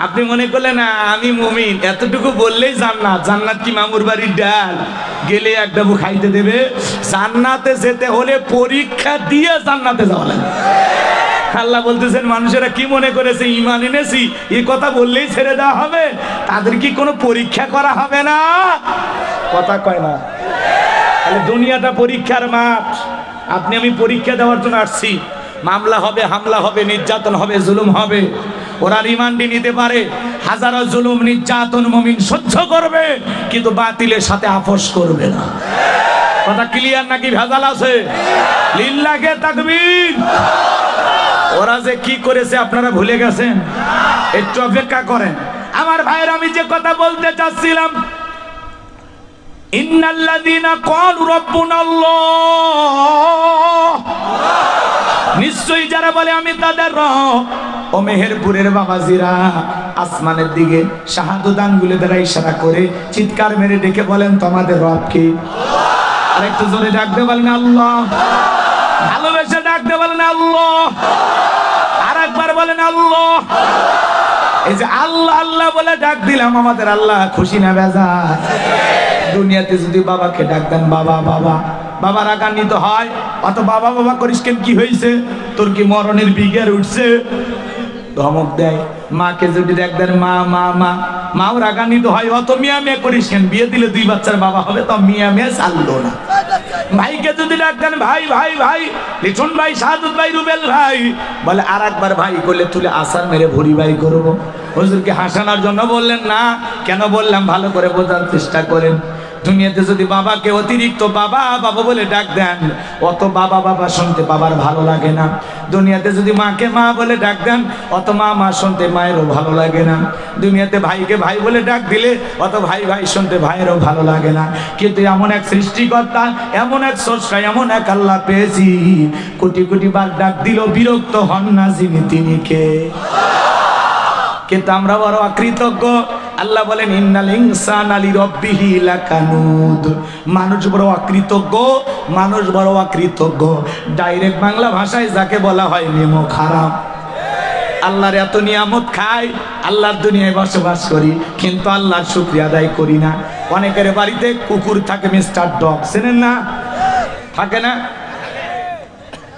আপনি মনে করলেন না আমি মুমিন, এতটুকু বললেই জান্নাত। জান্নাত কি মামুর বাড়ির ডাল? গেলে এক ডাবু খাইতে দেবে? জান্নাতে যেতে হলে পরীক্ষা দিয়ে জান্নাতে যাওয়া লাগবে। আল্লাহ বলতেছেন মানুষেরা কি মনে করেছে ঈমান এনেছি, এই কথা বললেই ছেড়ে দেওয়া হবে? তাদের কি কোনো পরীক্ষা করা হবে না? কথা কয় না। তাহলে দুনিয়াটা পরীক্ষার মাঠ। আপনি আমি পরীক্ষা দেওয়ার জন্য আসছি। মামলা হবে, হামলা হবে, নির্যাতন হবে, জুলুম হবে। ওরা রিমান্ডে নিতে পারে, হাজারো জুলুম নির্যাতন মুমিন সহ্য করবে, কিন্তু বাতিলের সাথে আপোষ করবে না। কথা ক্লিয়ার নাকি ভেজাল আছে? লিল্লাহে তাকবীর। ওরা যে কি করেছে আপনারা ভুলে গেছেন? একটু অপেক্ষা করেন আমার ভাইয়ের। আমি যে কথা বলতে চাচ্ছিলাম, ইন্নাল্লাযীনা ক্বালু রাব্বুনাল্লাহ, নিশ্চয়ই যারা বলে আমি তাদের রব। ও মেহেরপুরের বাবাজিরা, আসমানের দিকে শাহাদাত আঙ্গুলে দ্বারা ইশারা করে চিৎকার মেরে ডেকে বলেন তো আমাদের রব কে? আর একটু জোরে ডাকতে বলেন আল্লাহ। ভালোবেসে ডাকতে বলেন আল্লাহ। আর একবার বলেন আল্লাহ। এই যে আল্লাহ আল্লাহ বলে ডাক দিলাম, আমাদের আল্লাহ খুশি না বেজার? দুনিয়াতে যদি বাবাকে ডাক দেন বাবা বাবা, বাবা রাগান্বিত হয়। অত বাবা বাবা করিস কেন? কি হয়েছে? তোর কি মরণের বিঘের উঠছে? ধমক দেয়। মাকে যদি ডাক দেন মা মা মা, মাও রাগান্বিত হয়। অত মিয়া মিয়া করিস কেন? বিয়ে দিলে 2 বাচ্চার বাবা হবে, তো মিয়া মিয়া চাললো না। ভাইকে যদি ডাক দেন ভাই ভাই ভাই, লিটন ভাই, শাহাদত ভাই, রুবেল ভাই, বলে আর একবার ভাই করলে তুলে আসার মেরে ভরি ভাই করবো। হুজুরকে হাসানোর জন্য বললেন না, কেন বললাম ভালো করে বোঝার চেষ্টা করেন। দুনিয়াতে যদি বাবাকে অতিরিক্ত বাবা বাবা বলে ডাক দেন, অত বাবা বাবা শুনতে বাবার ভালো লাগে না। দুনিয়াতে যদি মাকে মা বলে ডাক দেন, অত মা মা শুনতে মায়েরও ভালো লাগে না। দুনিয়াতে ভাইকে ভাই বলে ডাক দিলে, অত ভাই ভাই শুনতে ভাইয়েরও ভালো লাগে না। কিন্তু এমন এক সৃষ্টিকর্তা, এমন এক স্রষ্টা, এমন এক আল্লাহ পেয়েছি, কোটি কোটি বার ডাক দিল বিরক্ত হন না যিনি, তিনি কে? কিন্তু আমরা বড় অকৃতজ্ঞ। আল্লাহ বলেন ইন্নাল ইনসানা লিরাব্বিহি লাকানুদ, মানুষ বড় অকৃতজ্ঞ, মানুষ বড় অকৃতজ্ঞ। ডাইরেক্ট বাংলা ভাষায় যাকে বলা হয় নেমো খারাপ। আল্লাহর এত নিয়ামত খাই, আল্লাহর দুনিয়ায় বসবাস করি, কিন্তু আল্লাহর শুকরিয়া আদায় করি না। অনেকের বাড়িতে কুকুর থাকে, মিস্টার ডগ, চেনেন না? থাকে না?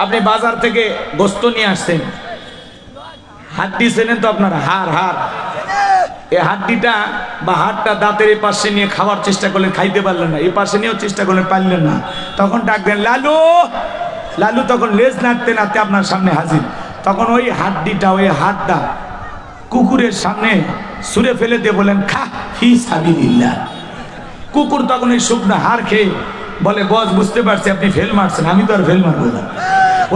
আপনি বাজার থেকে গোস্ত নিয়ে আসছেন, হাড্ডি চেনেন তো আপনারা? হাড়, এই হাড্ডিটা বা হাড়টা দাঁতের এই পাশে নিয়ে খাওয়ার চেষ্টা করলেন, খাইতে পারলেন না, এই পাশে নিয়েও চেষ্টা করলেন, পারলেন না, তখন ডাক দেন লালু। লালু তখন লেজ নাড়তে নাড়তে আপনার সামনে হাজির। তখন ওই হাড্ডিটা, ওই হাড়টা কুকুরের সামনে ছুঁড়ে ফেলে দিয়ে বলেন খা ফি সাবিলিল্লাহ। কুকুর তখন ওই শুকনো হাড় খেয়ে বলে বস বুঝতে পারছি আপনি ফেল মারছেন, আমি তো আর ফেল মারবো না।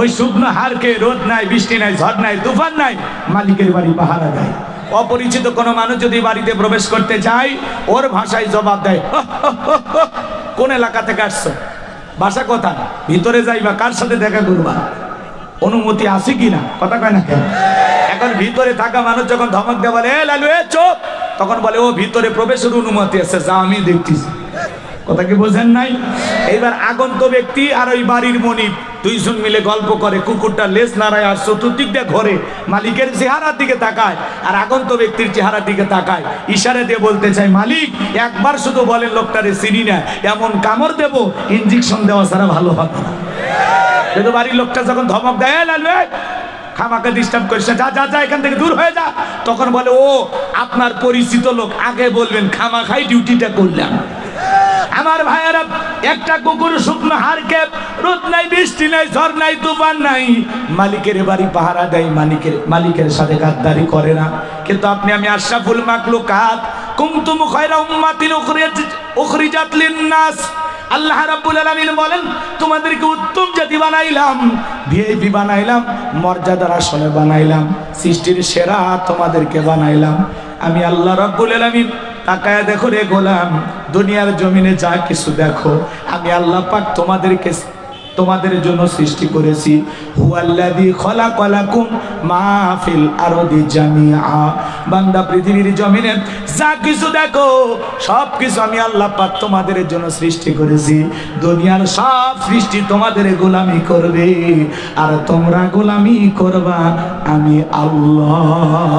ওই শুকনো হাড় খেয়ে রোদ নাই, বৃষ্টি নাই, ঝড় নাই, তুফান নাই, মালিকের বাড়ি পাহারা দেয়। অপরিচিত কোনো মানুষ যদি বাড়িতে প্রবেশ করতে চায়, ওর ভাষায় জবাব দেয় কোন এলাকা থেকে আসছো, ভাষা কথা, ভিতরে যাইবা, কার সাথে দেখা করবা, অনুমতি আছে কিনা, কথা কয় না কেন? এখন ভিতরে থাকা মানুষ যখন ধমক দেয় বলে এ লালু এ চুপ, তখন বলে ও ভিতরে প্রবেশের অনুমতি আছে, যা আমি দেখতেছি। কথা কি বোঝেন নাই? এইবার আগন্ত ব্যক্তি আর ওই বাড়ির মনিব দুইজন মিলে গল্প করে, কুকুরটা লেজ নাড়ায় আর চতুর্দিক দিয়ে ঘরে মালিকের চেহারার দিকে তাকায় আর আগন্ত ব্যক্তির চেহারার দিকে তাকায়, ইশারা দিয়ে বলতে চাই মালিক একবার শুধু বলেন লোকটারে চিনি না, এমন কামড় দেব ইনজেকশন দেওয়া ছাড়া ভালো হবে না। কিন্তু বাড়ির লোকটা যখন ধমক দেয় লালু খামাকে ডিস্টার্ব করিস না, যা যা যা এখান থেকে দূর হয়ে যা, তখন বলে ও আপনার পরিচিত লোক, আগে বলবেন খামাখাই ডিউটিটা করলাম। আমার ভাইয়েরা, একটা কুকুর শুকনো হাড়কে রোদ নাই, বৃষ্টি নাই, ঝড় নাই, তুফান নাই, মালিকের বাড়ি পাহারা দেয়, মালিকের সাথে গাদ্দারি করে না। কিন্তু আপনি আমি আশরাফুল মাখলুকাত কুনতুম খায়রা উম্মাতিন উখরিজাত লিন-নাস, আল্লাহ রাব্বুল আলামিন বলেন তোমাদেরকে উত্তম জাতি বানাইলাম, ভিআইপি বানাইলাম, মর্যাদার আসনে বানাইলাম, সৃষ্টির সেরা তোমাদেরকে বানাইলাম। আমি আল্লাহ রাব্বুল আলামিন তাকায়া দেখো রে গোলাম, দুনিয়ার জমিনে যা কিছু দেখো আমি আল্লাহ পাক তোমাদের জন্য সৃষ্টি করেছি। হুয়াল্লাযী খলাকালাকুম মা ফিল আরদি জামিআ, বান্দা পৃথিবীর জমিনে যা কিছু দেখো সব কিছু আমি আল্লাহ পাক তোমাদের জন্য সৃষ্টি করেছি। দুনিয়ার সব সৃষ্টি তোমাদের গোলামি করবে আর তোমরা গোলামি করবা আমি আল্লাহ।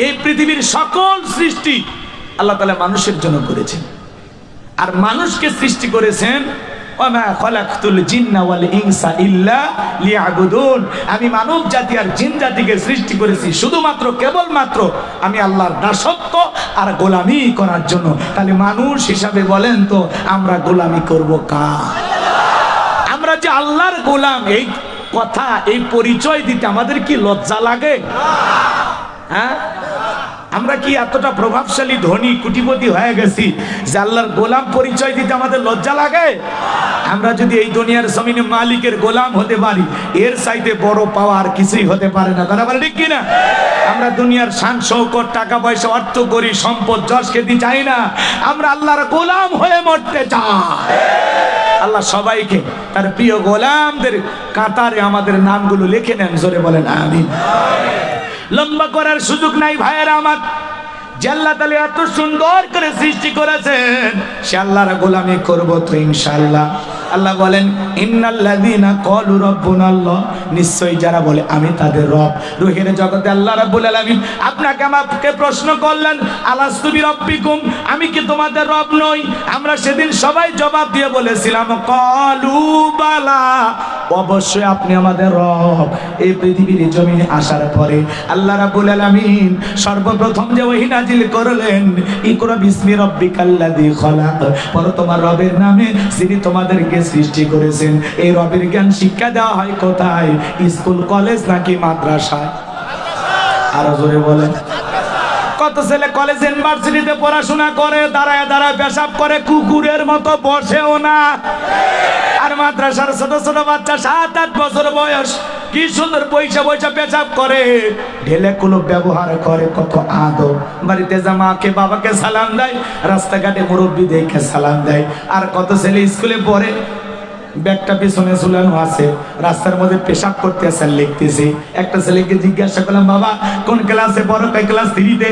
এই পৃথিবীর সকল সৃষ্টি আল্লাহ তাআলা মানুষের জন্য করেছেন, আর মানুষকে সৃষ্টি করেছেন ওয়ামা খালাকতুল জিন্না ওয়াল ইনসা ইল্লা লিয়াবুদুন, আমি মানব জাতি আর জিন জাতিকে সৃষ্টি করেছি শুধুমাত্র কেবলমাত্র আমি আল্লাহর দাসত্ব আর গোলামি করার জন্য। তাহলে মানুষ হিসাবে বলেন তো আমরা গোলামি করব কার? আমরা যে আল্লাহর গোলাম, এই কথা এই পরিচয় দিতে আমাদের কি লজ্জা লাগে? হ্যাঁ, আমরা কি এতটা প্রভাবশালী ধনী কোটিপতি হয়ে গেছি যে আল্লাহর গোলাম পরিচয় দিতে আমাদের লজ্জা লাগে? আমরা যদি এই দুনিয়ার জমিনে মালিকের গোলাম হতে পারি, এর চাইতে বড় পাওয়া আর কিছুই হতে পারে না, কথা বলে ঠিক কিনা? আমরা দুনিয়ার শান শৌকত, টাকা পয়সা, অর্থ করি, সম্পদ, যশ খ্যাতি চাই না, আমরা আল্লাহর গোলাম হয়ে মরতে চাই। আল্লাহ সবাইকে তার প্রিয় গোলামদের কাতারে আমাদের নামগুলো লিখে নেন, জোরে বলেন আমিন। লম্বা করার সুযোগ নাই ভাইয়েরা আমার, যে আল্লাহ তাআলা এত সুন্দর করে সৃষ্টি করেছেন সে আল্লাহর গোলামি করব তো ইনশাআল্লাহ। আল্লাহ বলেন ইন্নাল্লাযীনা ক্বালু রাব্বুনাল্লাহ, নিশ্চয়ই যারা বলে আমি তাদের রব। রূহের জগতে আল্লাহ রাব্বুল আলামিন আপনাকে আমাকে প্রশ্ন করলেন আলাস্তু বিরাব্বিকুম, আমি কি তোমাদের রব নই? আমরা সেদিন সবাই জবাব দিয়ে বলেছিলাম ক্বালু বালা, অবশ্যই আপনি আমাদের রব। এই পৃথিবীর জমিনে আসার পরে আল্লাহ রাব্বুল আলামিন সর্বপ্রথম যে ওহী নাজিল করলেন ইকরা বিসমি রাব্বিকাল্লাযী খালাক, পর তোমার রবের নামে যিনি তোমাদেরকে সৃষ্টি করেছেন। এই রবের জ্ঞান শিক্ষা দেওয়া হয় কোথায়? স্কুল, কলেজ নাকি মাদ্রাসায়? আরো জোরে বলেন। কত ছেলে কলেজ ইউনিভার্সিটিতে পড়াশোনা করে, দাঁড়ায় দাঁড়ায় পেশাব করে, কুকুরের মতো বসেও না। আর মাদ্রাসার ছোট ছোট বাচ্চা 7-8 বছর বয়স কি সুন্দর বৈশা বৈশা পেশাব করে, ঢেলে কুলো ব্যবহার করে, কত আদব। বাড়িতে যা মাকে বাবাকে সালাম দেয়, রাস্তাঘাটে মুরব্বী দেখে সালাম দেয়। আর কত ছেলে স্কুলে পড়ে ব্যাগটা পিছনে ঝুলানো আছে, রাস্তার মধ্যে পেশাব করতে আসেন, লিখতেছি। একটা ছেলেকে জিজ্ঞাসা করলাম, বাবা কোন ক্লাসে পড়ো? ক্লাস 3-তে।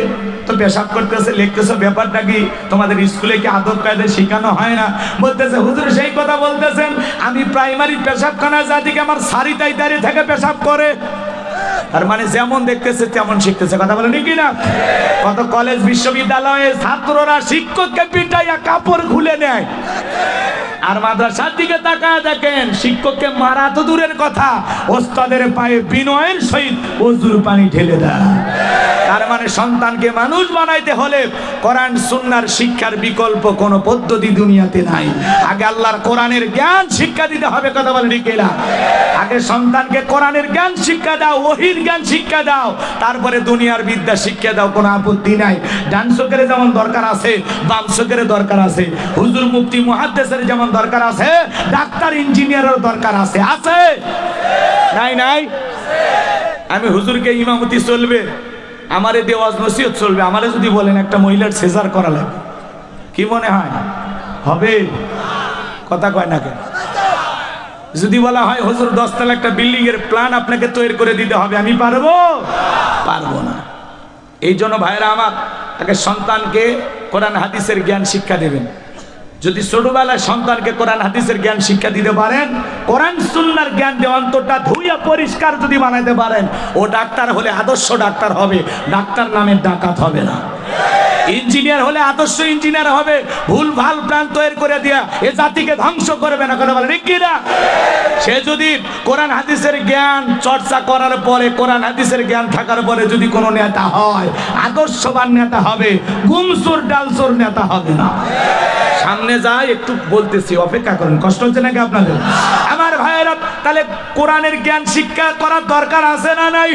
তো পেশাব করতেছে, লিখতেছো, ব্যাপারটা কি? তোমাদের স্কুলে কি আদব কায়দা শেখানো হয় না? বলতেছে, হুজুর সেই কথা বলতেছেন, আমি প্রাইমারি পেশাবখানা জাতিকে আমার সারিতাই দাঁড়িয়ে থেকে পেশাব করে। আর মানে যেমন দেখতেছে তেমন শিখতেছে, কথা বলেন কি না? কত কলেজ বিশ্ববিদ্যালয়ে ছাত্ররা শিক্ষককে পিটাইয়া কাপড় খুলে নেয়, আর মাদ্রাসার দিকে তাকায় দেখেন শিক্ষককে মারা তো দূরের কথা, ওস্তাদের পায়ে বিনয়ের সহিত ওযুর পানি ঢেলে দেয়। তার মানে সন্তানকে মানুষ বানাইতে হলে কোরআন সুন্নাহর শিক্ষার বিকল্প কোনো পদ্ধতি দুনিয়াতে নাই। আগে আল্লাহর কোরআনের জ্ঞান শিক্ষা দিতে হবে, কথা বলেন ঠিক না? আগে সন্তানকে কোরআনের জ্ঞান শিক্ষা দাও, ওহীর জ্ঞান শিক্ষা দাও, তারপরে দুনিয়ার বিদ্যা শিক্ষা দাও, কোনো আপত্তি নাই। ডান চোখের যেমন দরকার আছে, বাম চোখের দরকার আছে, হুজুর মুফতি মুহাদ্দিসের যেমন দরকার আছে, ডাক্তার ইঞ্জিনিয়ারের দরকার আছে, আছে নাই? নাই। আমি হুজুরকে ইমামতি চলবে, আমারে দেওয়াজ নসিহত চলবে, আমারে যদি বলেন একটা মহিলার সিজার করা লাগবে, কি মনে হয় হবে? কথা কয় না কেন? যদি বলা হয় হুজুর 10 তলা একটা বিল্ডিং এর প্ল্যান আপনাকে তৈরি করে দিতে হবে, আমি পারবো? পারবো না। এই জন্য ভাইরা আমার, তাকে সন্তানকে কোরআন হাদিসের জ্ঞান শিক্ষা দেবেন। যদি ছোটবেলায় সন্তানকে কোরআন হাদিসের জ্ঞান শিক্ষা দিতে পারেন, কোরআন সুন্নাহর জ্ঞান দিয়ে অন্তরটা ধুইয়া পরিষ্কার যদি বানাইতে পারেন, ও ডাক্তার হলে আদর্শ ডাক্তার হবে, ডাক্তার নামের ডাকাত হবে না। ইঞ্জিনিয়ার হলে আদর্শ ইঞ্জিনিয়ার হবে, ভুল ভাল প্ল্যান তৈরি করে দিয়া এ জাতিকে ধ্বংস করবে না, কথা বলে ঠিক কিনা? সে যদি কোরআন হাদিসের জ্ঞান চর্চা করার পরে, কোরআন হাদিসের জ্ঞান থাকার পরে যদি কোনো নেতা হয়, আদর্শবান নেতা হবে, গুমসুর ডালসুর নেতা হবে না। সামনে যায় একটু বলতেছি, অপেক্ষা করেন, কষ্ট হচ্ছে নাকি আপনাদের? আমার ভাইয়েরা, তাহলে কোরআনের জ্ঞান শিক্ষা করার দরকার আছে না নাই?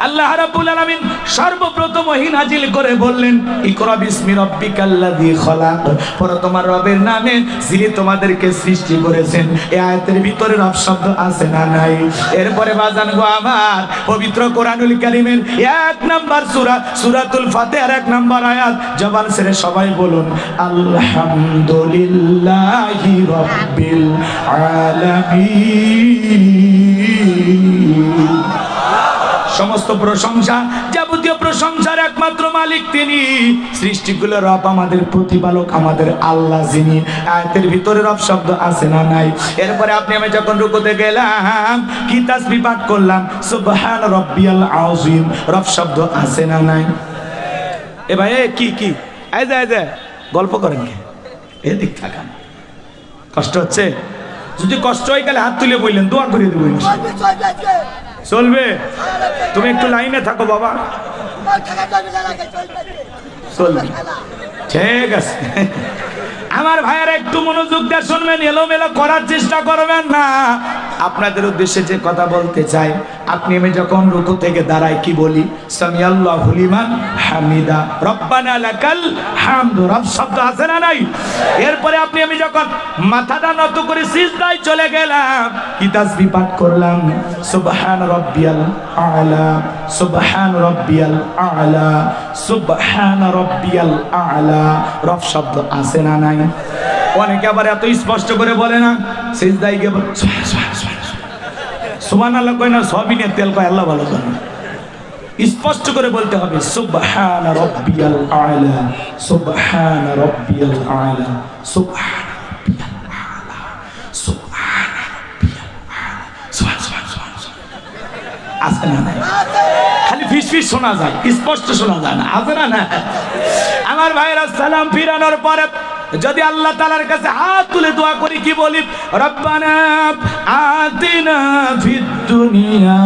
আল্লাহ রাব্বুল আলামিন সর্বপ্রথম ওহী নাজিল করে বললেন, ইকরা বিসমি রাব্বিকাল্লাযী খলাক, পড়ো তোমার রবের নামে যিনি তোমাদেরকে সৃষ্টি করেছেন। এই আয়াতের ভিতরে রব শব্দ আছে না নাই? এরপরে বাজান গো আমার, পবিত্র কোরআনুল কারীমের 1 নাম্বার সূরা, সূরাতুল ফাতিহার 1 নাম্বার আয়াত, জবান ছেড়ে সবাই বলুন, আলহামদুলিল্লাহি রাব্বিল আলামিন। সমস্ত প্রশংসা, যাবতীয় প্রশংসার একমাত্র মালিক তিনি, সৃষ্টিগুলোর রব, আমাদের প্রতিপালক, আমাদের আল্লাহ যিনি। আয়াতের ভিতরে রব শব্দ আছে না নাই? এরপরে আপনি আমি যখন রুকুতে গেলাম, কি তাসবিহ পাঠ করলাম, সুবহান রাব্বিয়াল আযীম, রব শব্দ আছে না নাই? এ ভাই কি কি এই যে গল্প করেন কে? এদিক থাকান, কষ্ট হচ্ছে? যদি কষ্ট হয় তাহলে হাত তুলে বললেন, দোয়া করে দেবো। চলবে? তুমি একটু লাইনে থাকো বাবা, চলবে, ঠিক আছে। আমার ভাইয়েরা একটু মনোযোগ দিয়ে শুনবেন, এলোমেলো করার চেষ্টা করবেন না। আপনাদের উদ্দেশ্যে যে কথা বলতে চাই, আপনি আমি যখন রুকু থেকে দাঁড়াই কি বলি? সামিআল্লাহু লিমান হামিদা, রব্বানা লাকাল হামদু, রব শব্দ আছে না নাই? এরপরে আপনি আমি যখন মাথাটা নত করে সিজদায় চলে গেলাম, কি তাসবিহ পাঠ করলাম, সুবহান রাব্বিয়াল আ'লা, সুবহান রাব্বিয়াল আ'লা, সুবহান রাব্বিয়াল আ'লা, রব শব্দ আছে না নাই? অনেকে আবার এত স্পষ্ট করে বলে না, সিজদায় গিয়ে সুবহানাল্লাহ কয় না, সবিনে তেল কয়, আল্লাহ ভালো জানে। স্পষ্ট করে বলতে হবে, সুবহান রাব্বিয়াল আ'লা, সুবহান রাব্বিয়াল আ'লা, সুবহান রাব্বিয়াল আ'লা, সুবহান রাব্বিয়াল আ'লা, সুবহান। আছে না নাই? খালি ফিসফিস শোনা যায়, স্পষ্ট শোনা যায় না, আছে না না? আমার ভাইরা, সালাম ফিরানোর পরে যদি আল্লাহ তাআলার কাছে হাত তুলে দোয়া করি, কি বলি? রব্বানা আতিনা ফিদ দুনিয়া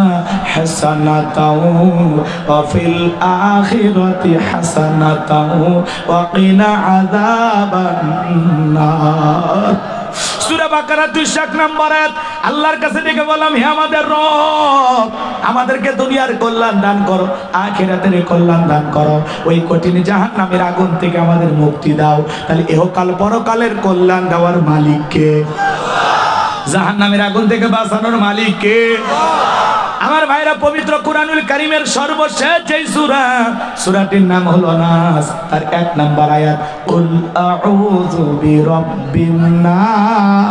হাসানাতাও ওয়া ফিল আখিরাতি হাসানাতাও ওয়া কিনা আযাবান নার। সূরা বাকারা 201 নম্বর আয়াত। আল্লাহর কাছে ডেকে বললাম, হে আমাদের রব, আমাদেরকে দুনিয়ার কল্যাণ দান করো, আখিরাতের কল্যাণ দান করো, ওই কঠিন জাহান্নামের আগুন থেকে আমাদের মুক্তি দাও। তাহলে ইহকাল পরকালের কল্যাণ দেওয়ার মালিক কে? জাহান্নামের আগুন থেকে বাঁচানোর মালিক কে? আমার ভাইরা পবিত্র কুরআনুল কারীমের সর্বশেষ যেই সূরা, সূরাটির নাম হলো নাস, তার 1 নাম্বার আয়াত, কুল আউযু বিরাব্বিন নাস।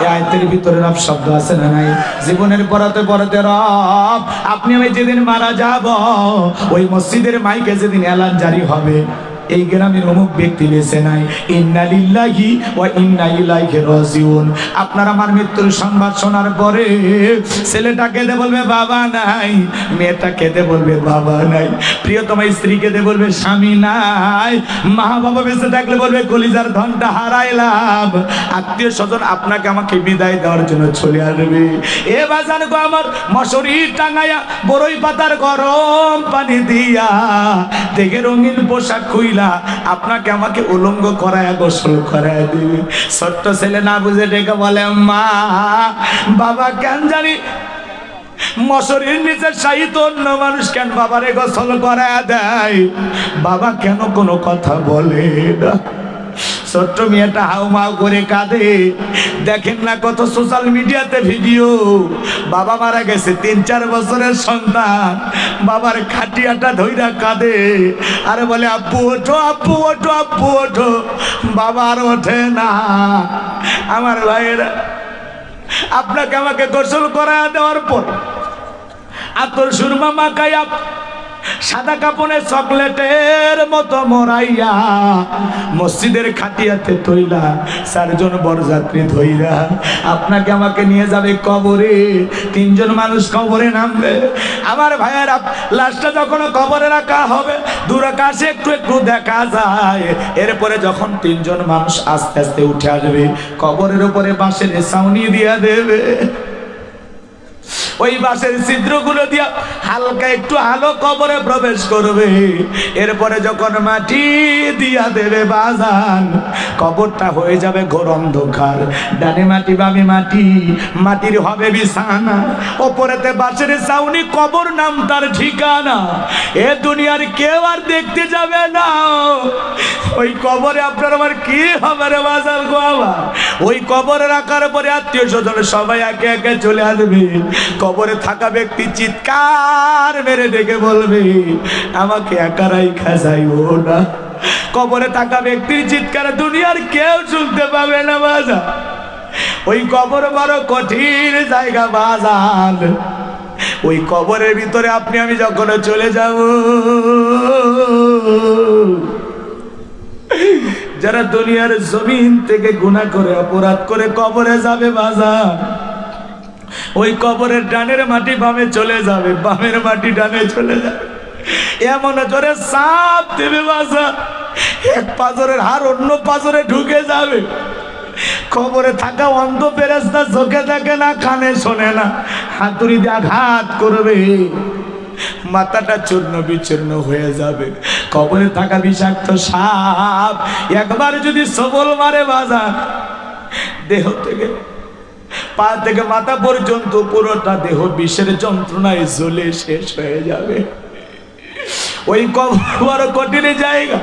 এই আয়াতের ভিতরে রব শব্দ আছে না নাই? জীবনের পরতে পরতে রব, আপনি আমি যেদিন মারা যাব, ওই মসজিদের মাইকে যেদিন এলান জারি হবে, এই গ্রামের অমুক ব্যক্তি বেঁচে নাই, ইন্না লিল্লাহি ওয়া ইন্না ইলাইহি রাজিউন। আপনার আমার মৃত্যুর সংবাদ শোনার পরে ছেলেটা কেঁদে বলবে বাবা নাই, মেয়েটা কেঁদে বলবে বাবা নাই, প্রিয়তমা স্ত্রী কেঁদে বলবে স্বামী নাই, মা বাবা বেঁচে থাকলে বলবে কলিজার ধনটা হারাইলাম, আত্মীয় স্বজন আপনাকে আমাকে বিদায় দেওয়ার জন্য চলে আসবে। এ বাজান গো আমার, মশারি টাঙায়া বড়ই পাতার গরম পানি দিয়া দেখে রঙিন পোশাক খুইলা আপনাকে আমাকে উলঙ্গ করায় গোসল করায় দিবে। ছোট্ট ছেলে না বুঝে ডেকে বলে মা বাবা কেন জানি মশারির নিচে শায়িত অন্য মানুষ কেন বাবারে গোসল করায় দেয়, বাবা কেন কোনো কথা বলে না? ছোট্ট মেয়েটা হাউমাউ করে কাঁদে। দেখেন না কত সোশ্যাল মিডিয়াতে ভিডিও, বাবা মারা গেছে 3-4 বছরের সন্তান, বাবার খাটিয়াটা ধইরা কাঁদে, আরে বলে আব্বু ওঠো আব্বু ওঠো আব্বু ওঠো, বাবা আর ওঠে না। আমার ভাইয়েরা, আপনাকে আমাকে গোসল করায় দেওয়ার পর আতর সুরমা মাখাইয়া সাদা কাপড়ে চকলেটের মতো মরাইয়া মসজিদের খাটিয়াতে তৈলা 4 জন বরযাত্রী ধইরা আপনাকে আমাকে নিয়ে যাবে কবরে। 3 জন মানুষ কবরে নামবে। আমার ভাইয়েরা, লাশটা যখন কবরে রাখা হবে দূর আকাশে একটু একটু দেখা যায়। এরপরে যখন 3 জন মানুষ আস্তে আস্তে উঠে আসবে, কবরের উপরে বাঁশের ছাউনি দিয়া দেবে। ওই বাঁশের ছিদ্রগুলো দিয়া হালকা একটু আলো কবরে প্রবেশ করবে। এরপরে যখন মাটি দিয়া দেবে বাজান, কবরটা হয়ে যাবে ঘোর অন্ধকার। ডানে মাটি বামে মাটি, মাটির হবে বিছানা, ওপরেতে বাঁশের ছাউনি, কবর নাম তার ঠিকানা। এ দুনিয়ার কেউ আর দেখতে যাবে না। ওই কবরে আপনার আমার কি হবে রে বাজার গো আমার? ওই কবরে রাখার পরে আত্মীয় স্বজন সবাই একে একে চলে আসবে। কবরে থাকা ব্যক্তি চিৎকার মেরে ডেকে বলবে আমাকে একা রাইখা যাইও না। কবরে থাকা ব্যক্তির চিৎকার দুনিয়ার কেউ শুনতে পাবে না বাজার। ওই কবর বড় কঠিন জায়গা বাজার। ওই কবরের ভিতরে আপনি আমি যখন চলে যাব, যারা দুনিয়ার জমিন থেকে গুনাহ করে অপরাধ করে কবরে যাবে বাজার, ওই কবরের ডানের মাটি বামে চলে যাবে, বামের মাটি ডানে চলে যাবে। এমন জোরে চাপ দেবে বাজার, এক পাজরের হাড় অন্য পাজরে ঢুকে যাবে। কবরে থাকা অন্ধ ফেরেশতা চোখে দেখে না, কানে শোনে না, হাতুড়ি দিয়ে আঘাত করবে, মাথাটা চূর্ণ বিচূর্ণ হয়ে যাবে। কবরে থাকা বিষাক্ত সাপ একবার যদি সবল মারে বাজার, দেহ থেকে পা থেকে মাথা পর্যন্ত পুরোটা দেহ বিষের যন্ত্রণায় জ্বলে শেষ হয়ে যাবে। ওই কবর বড় কঠিন জায়গা।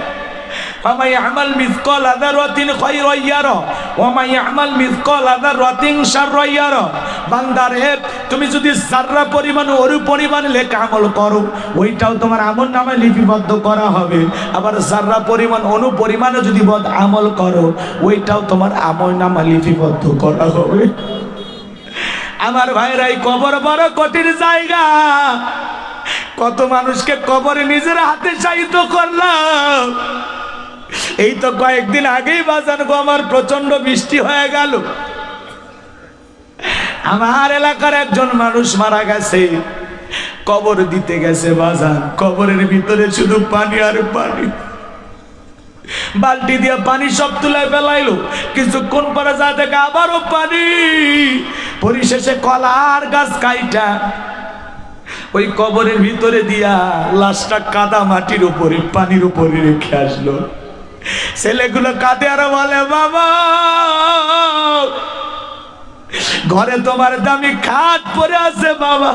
ফামাই আমাল মিসকাল যারাতিন খায়রান ইয়ারা ওয়া মাই আমাল মিসকাল যারাতিন শাররান ইয়ারা। বান্দারে, তুমি যদি যারা পরিমাণ ওর পরিমাণ লেখা আমল করো, ওইটাও তোমার আমলনামায় লিপিবদ্ধ করা হবে। আবার যারা পরিমাণ অনু পরিমাণও যদি বদ আমল করো, ওইটাও তোমার আমলনামায় লিপিবদ্ধ করা হবে। আমার ভাইরা, এই কবর বড় কঠিন জায়গা। কত মানুষকে কবরে নিজের হাতে শায়িত করলাম। এই তো কয়েকদিন আগেই বাজান গো আমার প্রচন্ড বৃষ্টি হয়ে গেল। আমার এলাকার একজন মানুষ মারা গেছে, কবর দিতে গেছে বাজান। কবরের ভিতরে শুধু পানি আর পানি, বালতি দিয়ে পানি সব তুলায় ফেলাইলো। কিছুক্ষণ পরে যা দেখে আবারও পানি। পরিশেষে কলার গাছ কাইটা ওই কবরের ভিতরে দিয়া লাশটা কাদা মাটির উপরে পানির উপরে রেখে আসলো। ছেলেগুলো কাঁদে আর বলে বাবা, ঘরে তোমার দামি খাট পরে আছে বাবা,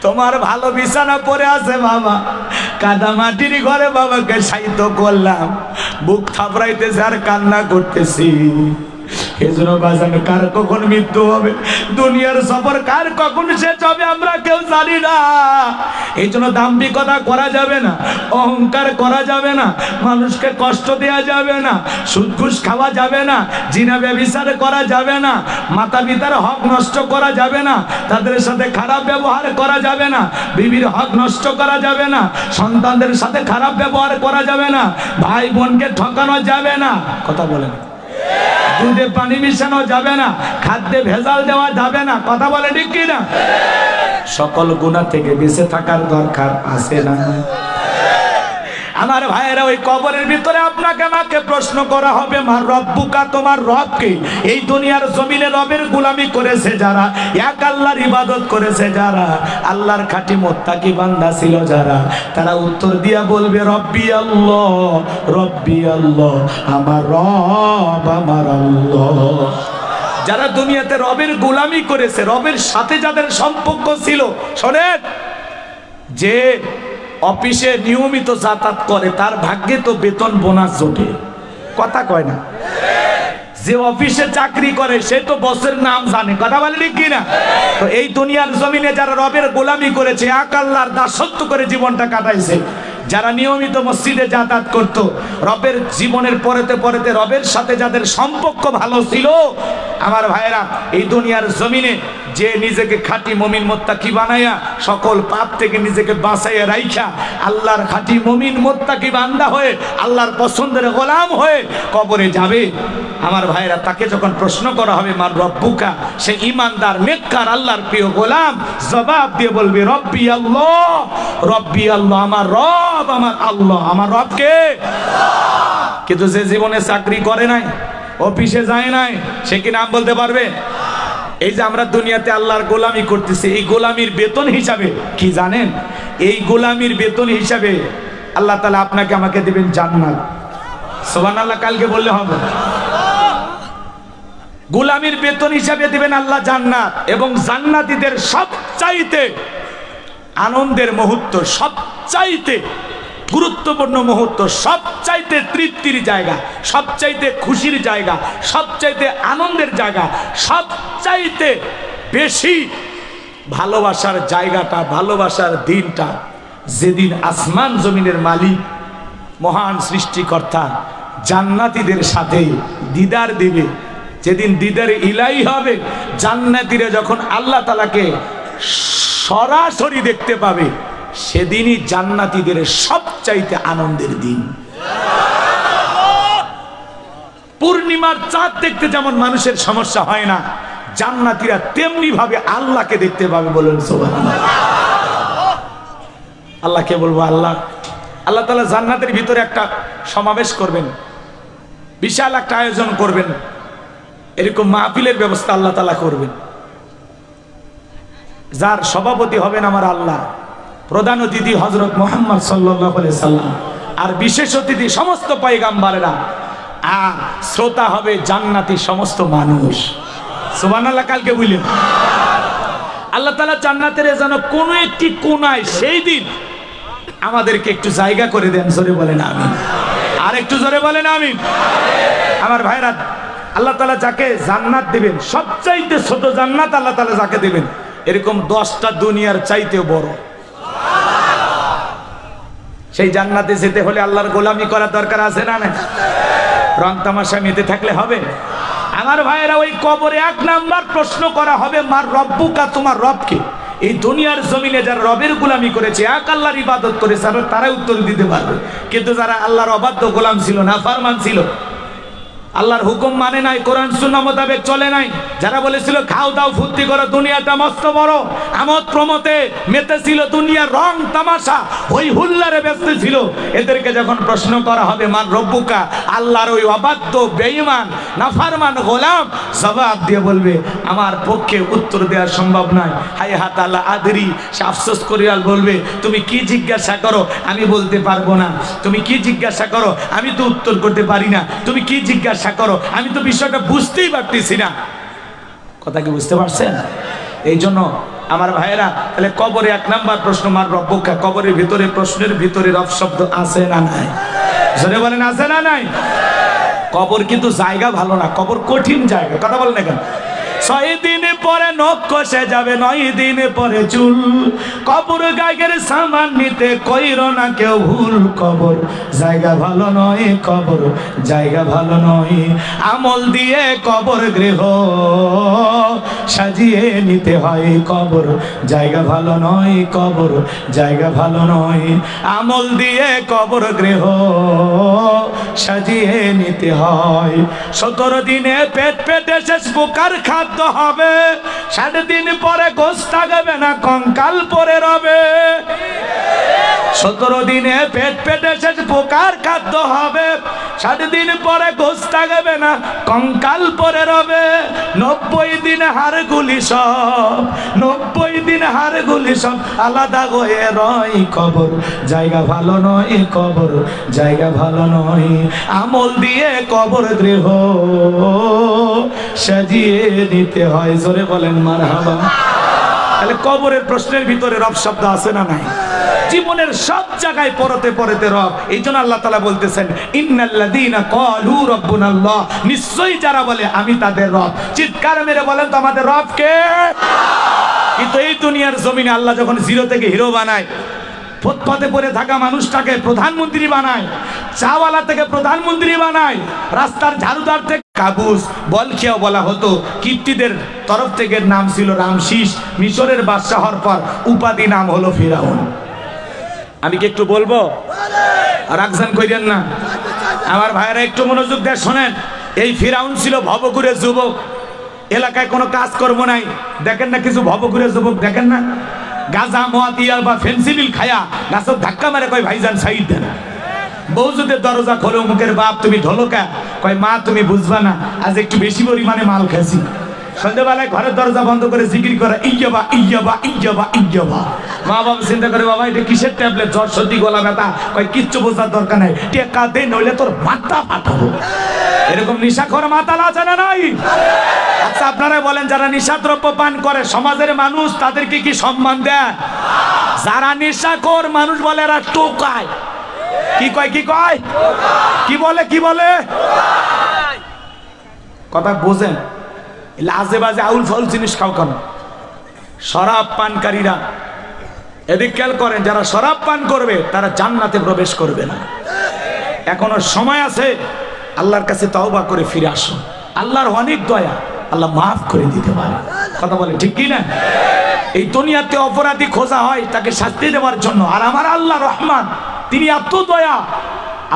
তোমার ভালো বিছানা পরে আছে বাবা, কাদা মাটির ঘরে বাবাকে শায়িত করলাম। বুক থাপড়াইতেছে আর কান্না করতেছি। এজন্য বাজান কার কখন মৃত্যু হবে, দুনিয়ার সফর কার কখন শেষ হবে আমরা কেউ জানি না। এই জন্য দাম্ভিকতা করা যাবে না, অহংকার করা যাবে না, মানুষকে কষ্ট দেওয়া যাবে না, সুদ ঘুষ খাওয়া যাবে না, জিনা ব্যভিচার করা যাবে না, মাতা পিতার হক নষ্ট করা যাবে না, তাদের সাথে খারাপ ব্যবহার করা যাবে না, বিবির হক নষ্ট করা যাবে না, সন্তানদের সাথে খারাপ ব্যবহার করা যাবে না, ভাই বোনকে ঠকানো যাবে না। কথা বলেন। দুধে পানি মিশানো যাবে না, খাদ্যে ভেজাল দেওয়া যাবে না। কথা বলে ঠিক কি না? সকল গুনাহ থেকে বেঁচে থাকার দরকার আছে না? আমার ভাইয়েরা, ওই কবরের ভিতরে আপনাকে আমাকে প্রশ্ন করা হবে, মা রব্বুকা, তোমার রবকে? এই দুনিয়ার জমিনে রবের গোলামি করেছে যারা, এক আল্লাহর ইবাদত করেছে যারা, আল্লাহর খাঁটি মুত্তাকি বান্দা ছিল যারা, তারা উত্তর দিয়া বলবে রব্বি আল্লাহ, রব্বি আল্লাহ, আমার রব আমার আল্লাহ। যারা দুনিয়াতে রবের গোলামি করেছে, রবের সাথে যাদের সম্পর্ক ছিল, শোনেন, যে অফিসে নিয়মিত যাতায়াত করে তার ভাগ্যে তো বেতন বোনাস জোটে। কথা কয় না? যে অফিসে চাকরি করে সে তো বসের নাম জানে। কথা বলেন কি না? তো এই দুনিয়ার জমিনে যারা রবের গোলামি করেছে, এক আল্লাহর দাসত্ব করে জীবনটা কাটাইছে, যারা নিয়মিত মসজিদে যাতায়াত করত, রবের জীবনের পরেতে পরেতে রবের সাথে যাদের সম্পর্ক ভালো ছিল, আমার ভাইয়েরা, এই দুনিয়ার জমিনে যে নিজেকে খাঁটি মুমিন মুত্তাকি বানায়া সকল পাপ থেকে নিজেকে বাঁচাইয়া রাইখা আল্লাহর খাঁটি মুমিন মুত্তাকি বান্দা হয়ে আল্লাহর পছন্দের গোলাম হয়ে কবরে যাবে, আমার ভাইয়েরা, তাকে যখন প্রশ্ন করা হবে মান রব্বুকা, সে ইমানদার নেককার আল্লাহর প্রিয় গোলাম জবাব দিয়ে বলবে রব্বি আল্লাহ, রব্বি আল্লাহ, আমার রব আমার আল্লাহ, আমার রবকে। কিন্তু যে জীবনে চাকরি করে নাই, অফিসে যায় নাই, সে কি নাম বলতে পারবে? এই যে আমরা দুনিয়াতে আল্লাহর গোলামি করতেছি, এই গোলামির বেতন হিসাবে কি জানেন? এই গোলামির বেতন হিসাবে আল্লাহ তাআলা আপনাকে আমাকে দিবেন জান্নাত। সুবহানাল্লাহ, কালকে বললে হবে। গোলামির বেতন হিসাবে দিবেন আল্লাহ জান্নাত, এবং জান্নাতীদের সবচাইতে আনন্দের মুহূর্ত, সবচাইতে গুরুত্বপূর্ণ মুহূর্ত, সবচাইতে তৃপ্তির জায়গা, সবচাইতে খুশির জায়গা, সবচাইতে আনন্দের জায়গা, সবচাইতে বেশি ভালোবাসার জায়গাটা, ভালোবাসার দিনটা, যেদিন আসমান জমিনের মালিক মহান সৃষ্টিকর্তা জান্নাতীদের সাথে দিদার দিবে, যেদিন দিদার ইলাহি হবে, জান্নাতীরা যখন আল্লাহ তাআলাকে সরাসরি দেখতে পাবে, সেদিনই জান্নাতীদের সবচাইতে আনন্দের দিন। পূর্ণিমার চাঁদ দেখতে যেমন মানুষের সমস্যা হয় না, জান্নাতীরা তেমনি ভাবে আল্লাহকে দেখতে পাবে। বলুন সুবহানাল্লাহ। আল্লাহকে বলবো আল্লাহ, আল্লাহ তাআলা জান্নাতের ভিতরে একটা সমাবেশ করবেন, বিশাল একটা আয়োজন করবেন, এরকম মাহফিলের ব্যবস্থা আল্লাহ তাআলা করবেন, যার সভাপতি হবেন আমার আল্লাহ, প্রধান অতিথি হযরত মুহাম্মদ সাল্লাল্লাহু আলাইহি সাল্লাম, আর বিশেষ অতিথি সমস্ত পয়গম্বরেরা, আর শ্রোতা হবে জান্নাতি সমস্ত মানুষ। সুবহানাল্লাহ, কালকে বললেন আল্লাহ তাআলা জান্নাতের যেন কোনো একটি কোণায় সেই দিন আমাদেরকে একটু জায়গা করে দেন। জোরে বলেন আমিন। আর একটু জোরে বলেন আমিন। আমার ভাইরা, আল্লাহ তাআলা যাকে জান্নাত দিবেন, সবচাইতে ছোট জান্নাত আল্লাহ তাআলা যাকে দিবেন, এরকম 10টা দুনিয়ার চাইতেও বড়। সেই জান্নাতে যেতে হলে আল্লাহর গোলামি করার দরকার আছে না? না, রং তামাশা মেতে থাকলে হবে? আমার ভাইয়েরা, ওই কবরে 1 নাম্বার প্রশ্ন করা হবে মার রব্বুকা, তোমার রবকে? এই দুনিয়ার জমিনে যারা রবের গোলামি করেছে, এক আল্লাহর ইবাদত করেছে, তারাই উত্তর দিতে পারবে। কিন্তু যারা আল্লাহর অবাধ্য গোলাম ছিল, নাফরমান ছিল, আল্লাহর হুকুম মানে নাই, কোরআন সুন্নাহ মোতাবেক চলে নাই, যারা বলেছিল খাও দাও ফুর্তি করো, দুনিয়াটা মস্ত বড়, আমোদ প্রমোদে মেতেছিল, দুনিয়ার রং তামাশা ওই হুল্লারে ব্যস্ত ছিল, এদেরকে যখন প্রশ্ন করা হবে মান রব্বুকা, আল্লাহর ওই অবাধ্য বেঈমান নাফরমান গোলাম জবাব দিয়ে বলবে আমার পক্ষে উত্তর দেওয়া সম্ভব নয়। হায় হাত আল্লাহ আদরি, সে আফসোস করিয়া বলবে তুমি কি জিজ্ঞাসা করো আমি বলতে পারবো না, তুমি কি জিজ্ঞাসা করো আমি তো উত্তর করতে পারি না, তুমি কি জিজ্ঞাসা করো আমি তো বিষয়টা বুঝতেই পারতেছি না। কথা কি বুঝতে পারছেন? এই জন্য আমার ভাইয়েরা, তাহলে কবরে 1 নাম্বার প্রশ্ন মার রব্বুকা, কবরের ভিতরে প্রশ্নের ভিতরে রব শব্দ আছে না নাই? জোরে বলেন আছে না নাই? কবর কিন্তু জায়গা ভালো না, কবর কঠিন জায়গা। কথা বলেন না কেন? 6 দিন পরে নখ কষে যাবে, 9 দিন পরে চুল। কবর গায়ের সামান নিতে কইরো না কেউ ভুল। কবর জায়গা ভালো নয়, কবর জায়গা ভালো নয়। আমল দিয়ে কবর গৃহ সাজিয়ে নিতে হয়। কবর জায়গা ভালো নয়, কবর জায়গা ভালো নয়। আমল দিয়ে কবর গৃহ সাজিয়ে নিতে হয়। 17 দিনে পেট পেটে শেষ পোকার খাদ্য হবে। 60 দিন পরে গোশত থাকবে না, কঙ্কাল পরে রবে। 17 দিনে পেট পেটে শেষ পোকার খাদ্য হবে। 60 দিন পরে গোশত থাকবে না, কঙ্কাল পরে রবে। 90 দিন হাড়গুলি সব, 90 দিন হাড়গুলি সব আলাদা হয়ে রয়। কবর জায়গা ভালো নয়, কবর জায়গা ভালো নয়। আমল দিয়ে কবর গৃহ সাজিয়ে নিতে হয়। জোরে বলেন মারহাবা। তাহলে কবরের প্রশ্নের ভিতরে রব শব্দ আছে না নাই? জীবনের সব জায়গায় পরতে পরতে রব। এই জন্য আল্লাহ তাআলা বলতেছেন ইন্নাল্লাযীনা ক্বালু রাব্বুনাল্লাহ, নিশ্চয়ই যারা বলে আমি তাদের রব। চিৎকার মেরে বলেন তো আমাদের রব কে? কিন্তু এই দুনিয়ার জমিনে আল্লাহ যখন জিরো থেকে হিরো বানায়, ফুটপাতে পড়ে থাকা মানুষটাকে প্রধানমন্ত্রী বানায়, চাওয়ালা থেকে প্রধানমন্ত্রী বানায়, রাস্তার ঝাড়ুদার থেকে কাবুস বলখিয়া বলা হতো। কিপ্তিদের তরফ থেকে নাম ছিল রামশিস। মিশরের বাদশাহ হওয়ার পর উপাধি নাম হলো ফিরাউন। আমি কি একটু বলবো? আর আকজান কইরেন না আমার ভাইয়েরা, একটু মনোযোগ দিয়ে শোনেন। এই ফিরাউন ছিল ভবঘুরে যুবক, এলাকায় কোনো কাজকর্ম নাই। দেখেন না কিছু ভবঘুরে যুবক, দেখেন না গাজা মোয়াতিয়ার বা ফেন্সিডিল খায়া গাছের ধাক্কা মারে কয় ভাইজান সাইড দেন। বউ যদি দরজা খোলো, মুখের বাপ তুমি ঢোলকা, কয় মা তুমি বুঝবা না, আজ একটু বেশি পরিমাণে মাল খেয়েছি। সন্ধ্যাবেলায় ঘরের দরজা বন্ধ করে জিকির করে ইয়বা ইয়বা ইয়বা ইয়বা। মা বাবা চিন্তা করে বাবা এটা কিসের ট্যাবলেট, জ্বর সর্দি গলা ব্যথা? কয় কিচ্ছু বোঝার দরকার নাই, টেকা দে নইলে তোর মাথা ফাটাবো। এরকম নিশাখোর মাতাল আছে না নাই? আচ্ছা আপনারা বলেন, যারা নিশাদ্রব্য পান করে সমাজের মানুষ তাদেরকে কি সম্মান দেয়? যারা নিশাখোর মানুষ বলে এরা টোকায়। কি কয়? কি কয়? কি বলে? কি বলে? কথা বোঝেন? লাজে বাজে আউল ফাউল জিনিস খাও কেন? শরাব পানকারীরা এদিক খেয়াল করেন, যারা শরাব পান করবে তারা জান্নাতে প্রবেশ করবে না। এখনো সময় আছে, আল্লাহর কাছে তওবা করে ফিরে আসো। আল্লাহর অনেক দয়া, আল্লাহ মাফ করে দিতে পারে। কথা বলে ঠিক কি না? এই দুনিয়াতে অপরাধী খোঁজা হয় তাকে শাস্তি দেওয়ার জন্য, আর আমার আল্লাহ রহমান, তিনি এত দয়া,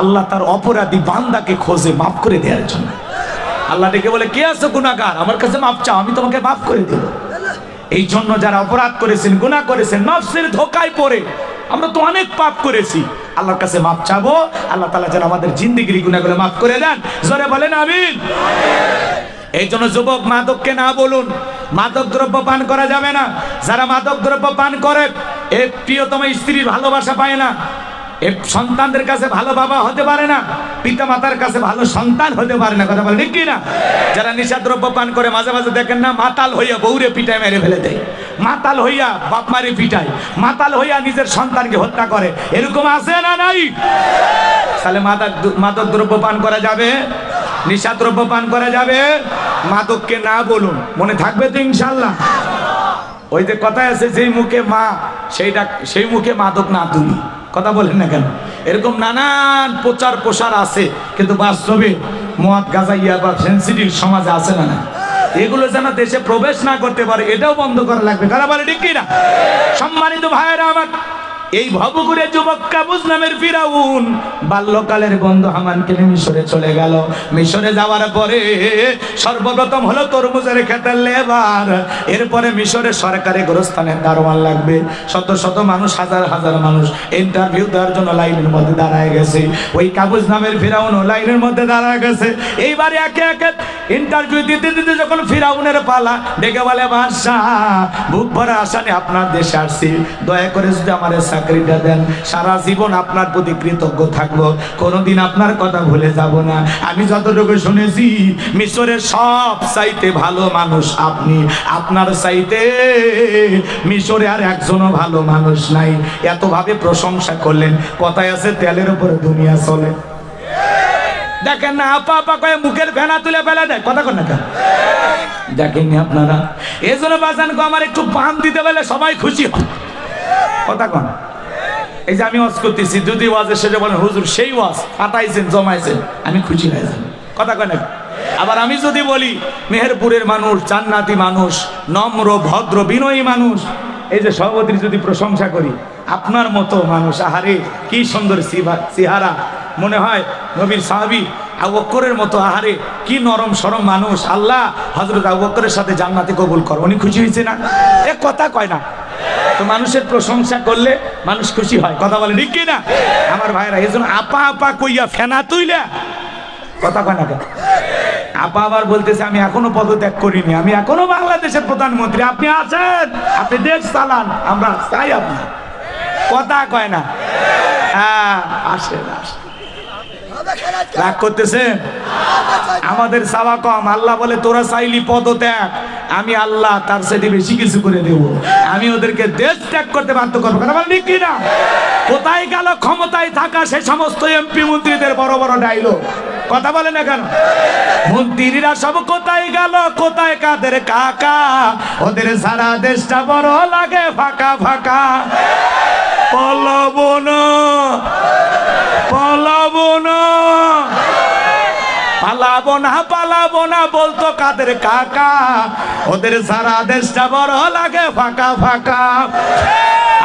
আল্লাহ তার অপরাধী বান্দাকে খোঁজে মাফ করে দেওয়ার জন্য। আল্লাহ ডেকে বলে কে আছো গুনাহগার, আমার কাছে মাফ চাও, আমি তোমাকে মাফ করে দেব। এই জন্য যারা অপরাধ করেছেন, গুনাহ করেছেন, নফসের ধোকায় পড়ে, আমরা তো অনেক পাপ করেছি, আল্লাহর কাছে মাফ চাবো। আল্লাহ তাআলা যেন আমাদের জিন্দেগির গুনাহগুলো মাফ করে দেন। জোরে বলেন আমিন। এই জন্য যুবক মাদককে না বলুন, মাদক দ্রব্য পান করা যাবে না। যারা মাদক দ্রব্য পান করে এ প্রিয়তম স্ত্রীর ভালোবাসা পায় না, এ সন্তানদের কাছে ভালো বাবা হতে পারে না, পিতা মাতার কাছে ভালো সন্তান হতে পারে না। কথা বলেন ঠিক কি না? যারা নিশাদ্রব্য পান করে মাঝে মাঝে দেখেন না, মাতাল হইয়া বউরে পিটায় মেরে ফেলে দেয়, মাতাল হইয়া বাপ মারে পিটায়, মাতাল হইয়া নিজের সন্তানকে হত্যা করে, এরকম আছে না নাই? তাহলে মাদক দ্রব্য পান করা যাবে? নিশাদ্রব্য পান করা যাবে? মাদককে না বলুন, মনে থাকবে তো ইনশাল্লাহ? ওই যে কথায় আছে, যেই মুখে মা সেই মুখে মাদক না তুমি। কথা বলেন না কেন? এরকম নানান প্রচার প্রসার আছে, কিন্তু বাস্তবে মদ গাঁজা ইয়া বা ফেন্সিডিল সমাজে আছে না? এগুলো যেন দেশে প্রবেশ না করতে পারে, এটাও বন্ধ করা লাগবে। কারা বলে ঠিক কিনা? সম্মানিত ভাইয়েরা আমার, এই ভবঘুরে যুবক কাবুস নামের ফিরাউন বাল্যকালের বন্ধু হামানকে মিশরে চলে গেল। মিশরে যাওয়ার পরে সর্বপ্রথম হলো তরমুজের ক্ষেতের লেবার, এরপরে মিশরে সরকারি গোরস্থানের দারোয়ান লাগবে। শত শত মানুষ, হাজার হাজার মানুষ ইন্টারভিউ দেওয়ার জন্য লাইনের মধ্যে দাঁড়ায় গেছে। ওই কাবুস নামের ফিরাউন লাইনের মধ্যে দাঁড়ায় গেছে। এইবারে একে একে ইন্টারভিউ দিতে দিতে যখন ফিরাউনের পালা, ডেকে বলে বাদশাহ, বুক ভরা আশা নিয়ে আপনার দেশে আসছি, দয়া করে যদি আমার চাকরিটা দেন, সারা জীবন আপনার প্রতি কৃতজ্ঞ থাকবো, কোনোদিন আপনার কথা ভুলে যাব না। আমি যতটুকু শুনেছি মিশরের সব চাইতে ভালো মানুষ আপনি, আপনার চাইতে মিশরে আর একজনও ভালো মানুষ নাই। এতভাবে প্রশংসা করলেন। কথায় আছে তেলের উপরে দুনিয়া চলে। দেখেন না আপা আপা কয়ে মুখের ফেনা তুলে ফেলে দেয়, কথা কন না কেন? দেখেননি আপনারা? এই জন্য বাজানকে আমার একটু পান দিতে পারলে সবাই খুশি হয়, কথা কন। এই যে আমি ওয়াজ করতেছি, যদি ওয়াজের শেষে বলেন হুজুর সেই ওয়াজ ফাটাইছেন জমাইছেন, আমি খুশি হয়ে যাব, কথা কয় না? আবার আমি যদি বলি মেহেরপুরের মানুষ জান্নাতি মানুষ, নম্র ভদ্র বিনয়ী মানুষ, এই যে সভাপতির যদি প্রশংসা করি, আপনার মতো মানুষ, আহারে কি সুন্দর চেহারা, মনে হয় নবীর সাহাবী আবু বকরের মতো, আহারে কি নরম সরম মানুষ, আল্লাহ হযরত আবু বকরের সাথে জান্নাতে কবুল কর। উনি খুশি হয়েছে না? এ কথা কয় না তো, মানুষের প্রশংসা করলে মানুষ খুশি হয়, কথা বলে ঠিক কি না আমার ভাইরা? এই জন্য আপা আপা কইয়া ফেনা তুইলা, কথা কয় না কেন? আপা আবার বলতেছে আমি এখনো পদত্যাগ করিনি, আমি এখনো বাংলাদেশের প্রধানমন্ত্রী, আপনি আছেন, আপনি দেশ চালান, আমরা চাই আপনার, কথা কয় না? হ্যাঁ আসেন আসেন, রাগ করতেছে? আমাদের চাওয়া কম, আল্লাহ বলে তোরা চাইলি পদত্যাগ, আমি আল্লাহ তার সাথে বেশি কিছু করে দেব, আমি ওদেরকে দেশ ত্যাগ করতে বাধ্য করবো, কথা বল ঠিক কিনা? কোথায় গেল ক্ষমতায় থাকা সে সমস্ত এমপি মন্ত্রীদের বড় বড় ডায়লগ, কথা বলে না কেন? মন্ত্রীরা সব কোথায় গেল, কোথায় কাদের কাকা, ওদের সারা দেশটা বড় লাগে ফাঁকা ফাঁকা, পালাবো না পালাবো না পালাবো না পালাবো না বলতো কাদের কাকা, ওদের সারা দেশটা বড় লাগে ফাঁকা ফাঁকা।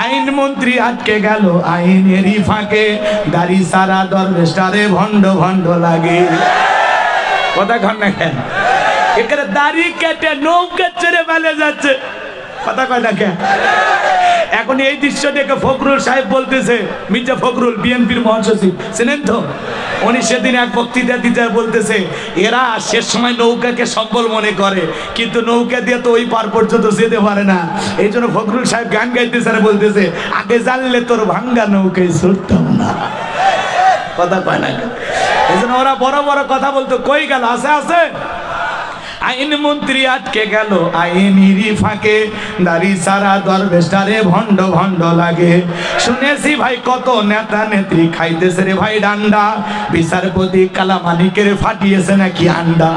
আইন মন্ত্রী আটকে গেল আইনেরই ফাঁকে, দাড়ি সারা দরবেশটারে ভণ্ড ভণ্ড লাগে, কথা কন না কেন? এখানে দাড়ি কেটে নৌকা ছেড়ে বেলে যাচ্ছে, কথা কয় না কেন? এখন এই দৃশ্য দেখে ফখরুল সাহেব বলতেছে, মির্জা ফখরুল বিএনপির মহাসচিব ছিলেন তো, উনি সেদিন এক বক্তৃতা দিতে বলতেছে এরা শেষ সময় নৌকাকে সম্বল মনে করে, কিন্তু নৌকা দিয়ে তো ওই পার পর্যন্ত যেতে পারে না। এই জন্য ফখরুল সাহেব গান গাইতেছে আর বলতেছে আগে জানলে তোর ভাঙ্গা নৌকায় ছুটতাম না, কথা কয় না? এই জন্য ওরা বড় বড় কথা বলতো, কই গেল? আছে আছে। আইন মন্ত্রী আটকে গেল আইনেরই ফাঁকে, দাড়ি সারা দরবেশটারে ভণ্ড ভণ্ড লাগে। শুনেছি ভাই কত নেতা নেত্রী খাইতেছে রে ভাই ডান্ডা, বিচারপতি কালামানিকের ফাটিয়েছে নাকি আন্ডা।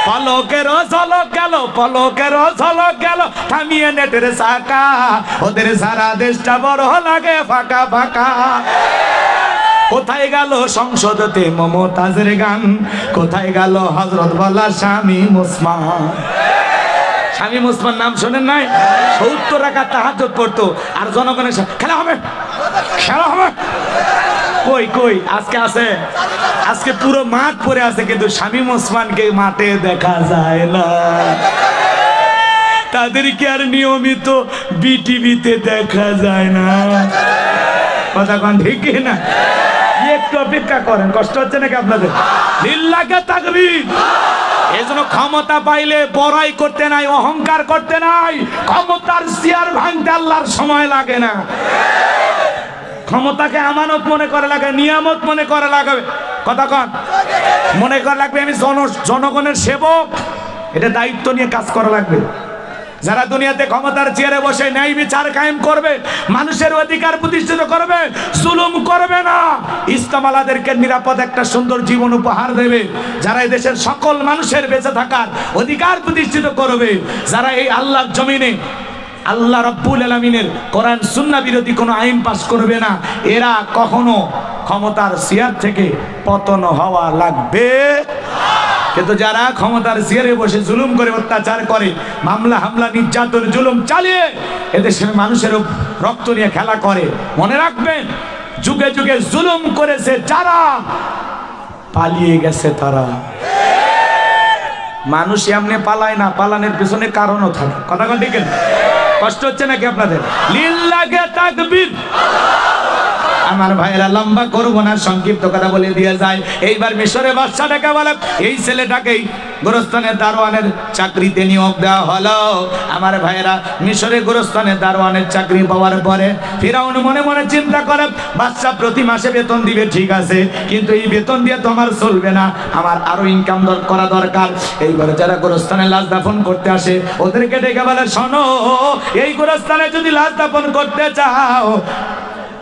পলকের ঝলক গেল পলকের ঝলক গেল, থামিয়ে নেটের চাকা, ওদের সারা দেশটা বড় লাগে ফাঁকা ফাঁকা। কোথায় গেল সংসদতে মমতাজের গান, কোথায় গেল হযরত বলা শামীম ওসমান? শামীম ওসমান নাম শোনেন নাই? 70 রাকাত তাহাজ্জুদ পড়তো আর জনগণের খেলা হবে খেলা হবে, কই কই আজকে আছে? আজকে পুরো মাঠ পড়ে আছে, কিন্তু শামীম ওসমানকে মাঠে দেখা যায় না, তাদেরকে আর নিয়মিত বিটিভিতে দেখা যায় না, কথা কোন ঠিক না? একটু অপেক্ষা করেন, কষ্ট হচ্ছে নাকি আপনাদের? লিল্লাহে তাকবীর। এজন্য ক্ষমতা পাইলে বড়াই করতে নাই, অহংকার করতে নাই, ক্ষমতার চেয়ার ভাঙতে আল্লাহর সময় লাগে না। ক্ষমতাকে আমানত মনে করে লাগে, নিয়ামত মনে করে লাগবে, কথা কন? মনে করে লাগবে আমি জনগণের সেবক, এটা দায়িত্ব নিয়ে কাজ করা লাগবে। যারা দুনিয়াতে ক্ষমতার চেয়ারে বসে ন্যায় বিচার কায়েম করবে, মানুষের অধিকার প্রতিষ্ঠিত করবে, জুলুম করবে না, ইসলাম আলাদেরকে নিরাপদ একটা সুন্দর জীবন উপহার দেবে, যারা এই দেশের সকল মানুষের বেঁচে থাকার অধিকার প্রতিষ্ঠিত করবে, যারা এই আল্লাহর জমিনে আল্লাহ রাব্বুল আলামিনের কোরআন সুন্নাহ বিরোধী কোনো আইন পাস করবে না, এরা কখনো ক্ষমতার চেয়ার থেকে পতন হওয়া লাগবে। কিন্তু যারা ক্ষমতার চেয়ারে বসে জুলুম করে, অত্যাচার করে, মামলা হামলা নির্যাতন জুলুম চালিয়ে এদেশের মানুষের রক্ত নিয়ে খেলা করে, মনে রাখবেন যুগে যুগে জুলুম করেছে যারা, পালিয়ে গেছে তারা। মানুষ এমনি পালায় না, পালানোর পিছনে কারণও থাকে, কথা কোন ঠিক না? কষ্ট হচ্ছে নাকি আপনাদের? লিল্লাহে তাকবীর। আমার ভাইরা লম্বা করবো না, সংক্ষিপ্ত কথা বলে দিয়ে যায়। এইবার মিশরে বাদশাটাকে বলে, এই ছেলেটাকেই গোরস্থানের দারোয়ানের চাকরিতে নিয়োগ দেওয়া হলো। আমার ভাইরা মিশরে গোরস্থানের দারোয়ানের চাকরি পাওয়ার পরে ফিরাউন মনে মনে চিন্তা করে, বাদশা প্রতি মাসে বেতন দিবে ঠিক আছে, কিন্তু এই বেতন দিয়ে তো আমার চলবে না, আমার আরো ইনকাম করা দরকার। এইবারে যারা গোরস্থানে লাশ দাফন করতে আসে ওদেরকে ডেকে বলে, শোনো, এই গোরস্থানে যদি লাশ দাফন করতে চাও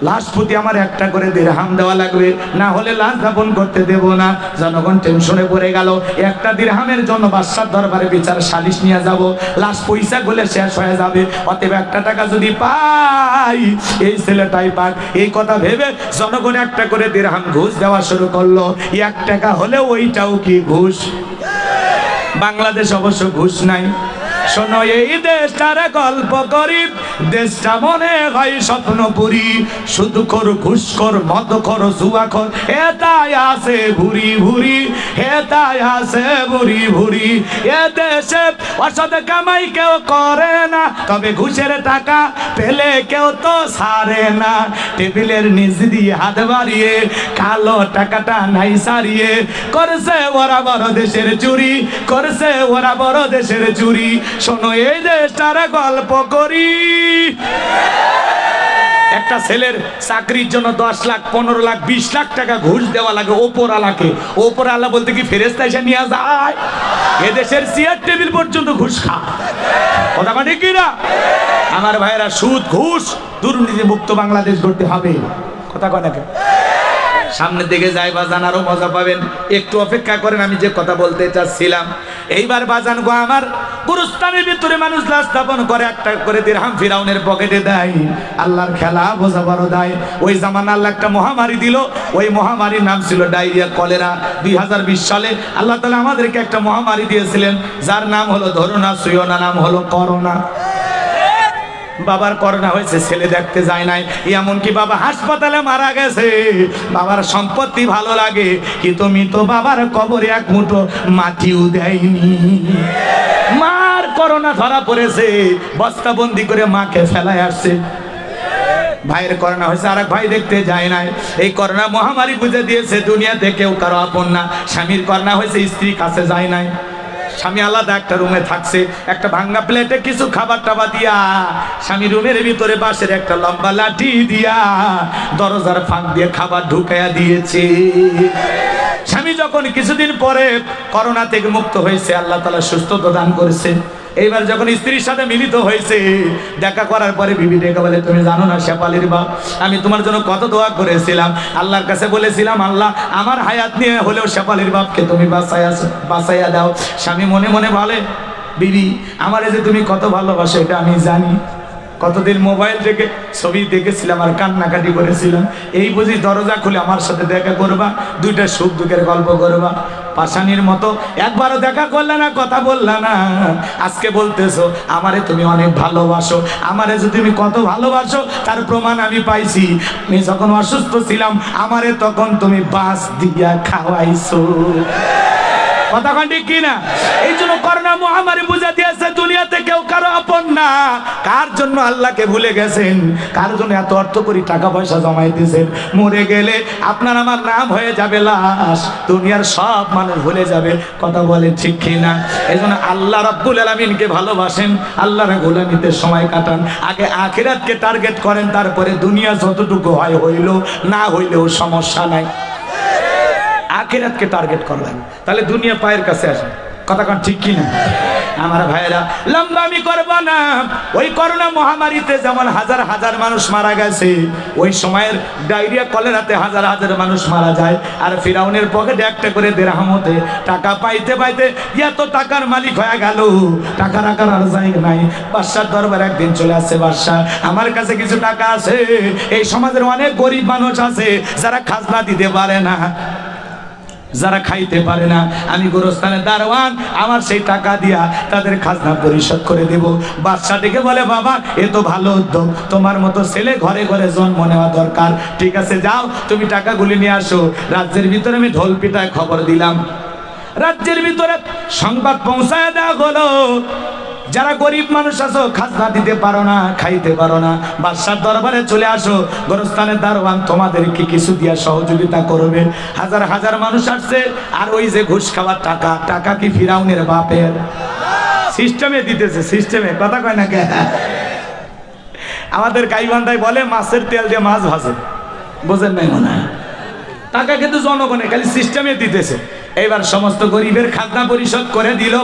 লাশ প্রতি আমার একটা করে দিরহাম দেওয়া লাগবে, না হলে লাশ দাফন করতে দেব না। জনগণ টেনশনে পড়ে গেল, একটা দিরহামের জন্য বাদশার দরবারে বিচার সালিশ নিয়ে যাব, লাশ পয়সা গলে শেষ হয়ে যাবে, অতএব একটা টাকা যদি পাই এই ছেলেটাই পাক। এই কথা ভেবে জনগণ একটা করে দিরহাম ঘুষ দেওয়া শুরু করলো। 1 টাকা হলে ওইটাও কি ঘুষ? বাংলাদেশ অবশ্য ঘুষ নাই। শোনো এই দেশটার গল্প করি, দেশটা মনে হয় স্বপ্নপুরী, শুধু কর ঘুষ কর মদ কর জুয়া কর, এটাই আছে ভুরি ভুরি, এটাই আছে ভুরি ভুরি। এ দেশে অসৎ কামাই কেউ করে না, তবে ঘুষের টাকা পেলে কেউ তো ছাড়ে না। টেবিলের নিচ দিয়ে হাত বাড়িয়ে কালো টাকাটা নাই সারিয়ে করছে ওরা বড় দেশের চুরি, করছে ওরা বড় দেশের চুরি। শোনো এই দেশটার গল্প করি, একটা ছেলের চাকরির জন্য 10 লাখ 15 লাখ 20 লাখ টাকা ঘুষ দেওয়া লাগে ওপরওয়ালাকে। ওপরওয়ালা বলতে কি ফেরেশতা এসে নিয়ে যায়? এদেশের চেয়ার টেবিল পর্যন্ত ঘুষ খা, কথা মানে কি না? আমার ভাইয়েরা, সুদ ঘুষ দুর্নীতি মুক্ত বাংলাদেশ গড়তে হবে, কথা কয় নাকি? সামনের দিকে যাই বাজান, আরো মজা পাবেন, একটু অপেক্ষা করেন, আমি যে কথা বলতে চাচ্ছিলাম। এইবার বাজান গো আমার, গুরুস্থানের ভিতরে মানুষ লাশ স্থাপন করে, একটা করে দিরহাম ফিরাউনের পকেটে দেয়। আল্লাহর খেলা বোঝা বড় দেয়। ওই জামানা আল্লাহ একটা মহামারী দিল, ওই মহামারীর নাম ছিল ডায়রিয়া, কলেরা। 2020 সালে আল্লাহ তাআলা আমাদেরকে একটা মহামারী দিয়েছিলেন, যার নাম হলো ধরো না ছুঁয়ো না, নাম হলো করোনা। বাবার করোনা হয়েছে, ছেলে দেখতে যায় নাই, এমনকি বাবা হাসপাতালে মারা গেছে। বাবার সম্পত্তি ভালো লাগে, কিন্তু মৃত বাবার কবরে এক মুঠো মাটিও দেয়নি। মার করোনা ধরা পড়েছে, বস্তাবন্দি করে মাকে ফেলায় আসছে। ভাইয়ের করোনা হয়েছে, আর এক ভাই দেখতে যায় নাই। এই করোনা মহামারী বুঝে দিয়েছে দুনিয়াতে কেউ কারো আপন না। স্বামীর করোনা হয়েছে, স্ত্রী কাছে যায় নাই, স্বামী আলাদা একটা রুমে থাকছে, একটা ভাঙ্গা প্লেটে কিছু খাবার টাবার দিয়া স্বামী রুমের ভিতরে বাঁশের একটা লম্বা লাঠি দিয়া দরজার ফাঁক দিয়ে খাবার ঢুকাইয়া দিয়েছে। স্বামী যখন কিছুদিন পরে করোনা থেকে মুক্ত হয়েছে, আল্লাহ তাআলা সুস্থতা দান করেছে। এইবার যখন স্ত্রীর সাথে মিলিত হয়েছে, দেখা করার পরে বিবি ডেকে বলে, তুমি জানো না শেফালির বাপ, আমি তোমার জন্য কত দোয়া করেছিলাম, আল্লাহর কাছে বলেছিলাম, আল্লাহ আমার হায়াত নিয়ে হলেও শেফালির বাপকে তুমি বাঁচাইয়া দাও। স্বামী মনে মনে বলে, বিবি আমারে যে তুমি কত ভালোবাসো এটা আমি জানি, কতদিন মোবাইল থেকে ছবি দেখেছিলাম আর কান্নাকাটি করেছিলাম, এই বুঝি দরজা খুলে আমার সাথে দেখা করবা, দুইটা সুখ দুঃখের গল্প করবা। পাশানির মতো একবারও দেখা করলে না, কথা বললা না, আজকে বলতেছো আমারে তুমি অনেক ভালোবাসো। আমারে যে তুমি কত ভালোবাসো তার প্রমাণ আমি পাইছি। আমি যখন অসুস্থ ছিলাম আমারে তখন তুমি বাস দিয়া খাওয়াইছো, কথা ঠিক কিনা? এই জন্য করোনা মহামারী বুঝা দিয়েছে দুনিয়াতে কেউ কারো আপন না। কার জন্য আল্লাহকে ভুলে গেছেন, কার জন্য এত অর্থ করি টাকা পয়সা জমাইতেছেন, মরে গেলে আপনার আমার নাম হয়ে যাবে লাশ, দুনিয়ার সব মানুষ ভুলে যাবে, কথা বলে ঠিক কিনা? এই জন্য আল্লাহ রাব্বুল আলামিনকে ভালোবাসেন, আল্লাহর গোলামিতে সময় কাটান, আগে আখিরাতকে টার্গেট করেন, তারপরে দুনিয়া যতটুকু হয় হইল, না হইলেও সমস্যা নাই। আখিরাতকে টার্গেট করবেন, তাহলে দুনিয়া পায়ের কাছে আসে, কথা কোন ঠিক কিনা? আমার ভাইয়েরা, লম্বামি করবা না। ওই করোনা মহামারীতে যেমন হাজার হাজার মানুষ মারা গেছে, ওই সময়ের ডায়রিয়া কলেরাতে হাজার হাজার মানুষ মারা যায়। আর ফিরাউনের পকেটে একটা করে দিরহামতে টাকা পাইতে পাইতে এত টাকার মালিক হয়ে গেল, টাকা রাখার আর জায়গা নাই। বাদশার দরবারে একদিন চলে আসছে, বাদশা আমার কাছে কিছু টাকা আছে, এই সমাজের অনেক গরিব মানুষ আছে যারা খাজনা দিতে পারে না, যারা খাইতে পারে না, আমি গোরস্থানের দারোয়ান, আমার সেই টাকা দিয়া তাদের খাজনা পরিশোধ করে দেব। বাদশা ডেকে বলে, বাবা এ তো ভালো উদ্যোগ, তোমার মতো ছেলে ঘরে ঘরে জন্ম নেওয়া দরকার, ঠিক আছে যাও তুমি টাকাগুলি নিয়ে আসো। রাজ্যের ভিতরে আমি ঢোল পিটায় খবর দিলাম, রাজ্যের ভিতরে সংবাদ পৌঁছায় দেওয়া হলো, যারা গরিব মানুষ আছো, খাজনা দিতে পারো না, খাইতে পারো না, বাদশার দরবারে চলে আসো, গোরস্থানের দারোয়ান তোমাদেরকে কিছু দিয়া সহযোগিতা করবে। হাজার হাজার মানুষ আসছে, আর ওই যে ঘুষ খাওয়ার টাকা, টাকা কি ফিরাউনের বাপের? সিস্টেমে দিতেছে, সিস্টেমে, কথা কয় না কে? আমাদের গাইবান্ধায় বলে মাছের তেল দিয়ে মাছ ভাজে, বোঝেন নাই মনে হয়? টাকা কিন্তু জনগণের, খালি সিস্টেমে দিতেছে। এইবার সমস্ত গরিবের খাজনা পরিশোধ করে দিল।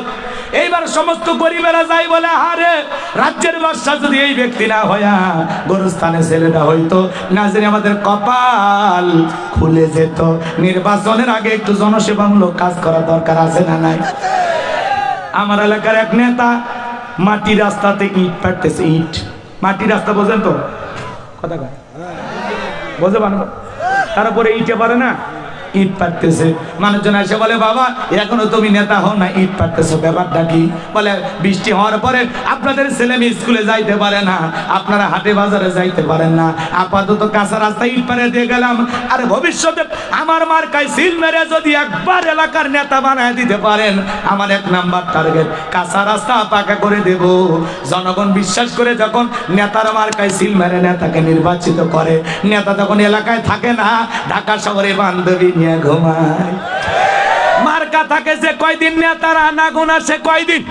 এইবার সমস্ত গরিবেরা যাই বলে আরে রাজ্যের বাদশা যদি এই ব্যক্তি না হইয়া গোরস্থানে ছেলেটা হইতো না জানি আমাদের কপাল খুলে যেত। নির্বাচনের আগে একটু জনসেবামূলক কাজ করা দরকার আছে না নাই? আমার এলাকার এক নেতা মাটি রাস্তাতে ইট পাড়তেছে, ইট মাটি রাস্তা বোঝেন তো কথা কয় বোঝে বানো, তারপরে ইটে পারে না ইট পাড়তেছে। মানুষজন এসে বলে বাবা এখনো তুমি নেতা হও না ইট পাড়তেছো, ব্যাপারটা কি? বলে বৃষ্টি হওয়ার পরে আপনাদের ছেলে মেয়ে স্কুলে যাইতে পারে না, আপনারা হাটে বাজারে যাইতে পারেন না, আপাতত কাঁচা রাস্তায় ইট পাড়ে দিয়ে গেলাম। আর ভবিষ্যতে আমার মার্কায় সিল মেরে যদি একবার এলাকার নেতা বানায় দিতে পারেন আমার 1 নাম্বার টার্গেট কাঁচা রাস্তা পাকা করে দেব। জনগণ বিশ্বাস করে যখন নেতার মার্কায় সিল মেরে নেতাকে নির্বাচিত করে, নেতা যখন এলাকায় থাকে না ঢাকা শহরে বান্ধবী নিয়ে ঘুমায়। মার্কা থাকে যে কয়দিন নেতার আনাগোনা সে কয়দিন।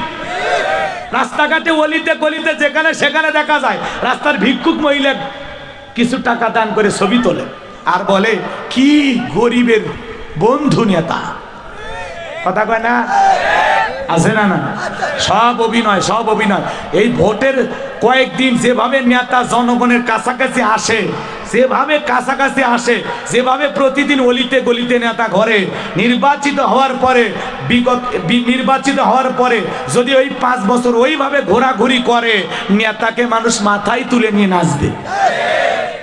রাস্তাঘাটে অলিতে গলিতে যেখানে সেখানে দেখা যায় রাস্তার ভিক্ষুক মহিলা কিছু টাকা দান করে ছবি তোলে আর বলে কি গরিবের বন্ধু নেতা, কথা কয় না? আছে না? না, সব অভিনয়, সব অভিনয়। এই ভোটের কয়েকদিন যেভাবে নেতা জনগণের কাছাকাছি আসে, যেভাবে কাছাকাছি আসে, যেভাবে প্রতিদিন অলিতে গলিতে নেতা ঘরে নির্বাচিত হওয়ার পরে নির্বাচিত হওয়ার পরে যদি ওই 5 বছর ওইভাবে ঘোরাঘুরি করে নেতাকে মানুষ মাথায় তুলে নিয়ে নাচবে।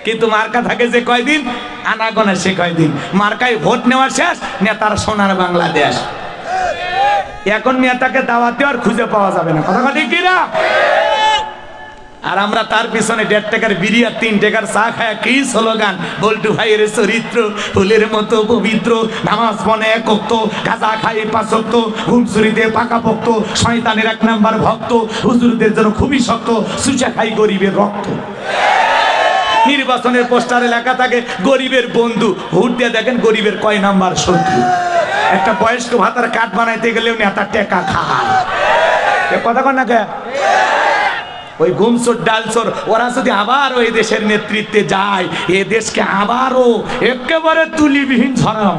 কিন্তু মার্কা থাকে যে কয়দিন আনাগোনা সে কয়দিন। মার্কায় ভোট নেওয়া শেষ, নেতার সোনার বাংলাদেশ। এখন নেতাকে দাওয়াতে আর খুঁজে পাওয়া যাবে না, কথা ঠিক কিনা? আর আমরা তার পিছনে 1.5 টাকার বিড়ি আর 3 টাকার চা খায় কি স্লোগান, বল্টু ভাইয়ের চরিত্র ফুলের মতো পবিত্র, নামাজ পড়ে 1 ওয়াক্ত, গাঁজা খায় 5 ওয়াক্ত, ঘুমচুরিতে পাকাপোক্ত, শয়তানের 1 নাম্বার ভক্ত, হুজুরদের জন্য খুবই শক্ত, সুচা খাই গরিবের রক্ত। নির্বাচনের পোস্টারে লেখা থাকে গরিবের বন্ধু, ভোট দিয়ে দেখেন গরিবের কয় নাম্বার শত্রু। একটা বয়স্ক ভাতার কার্ড বানাইতে গেলেও নেতা টেকা খায়, কথা কন না কে? ওই ঘুমচোর ডালচোর ওরা যদি আবার ওই দেশের নেতৃত্বে যায় এ দেশকে আবারও একেবারে তুলিবিহীন ছড়ানো।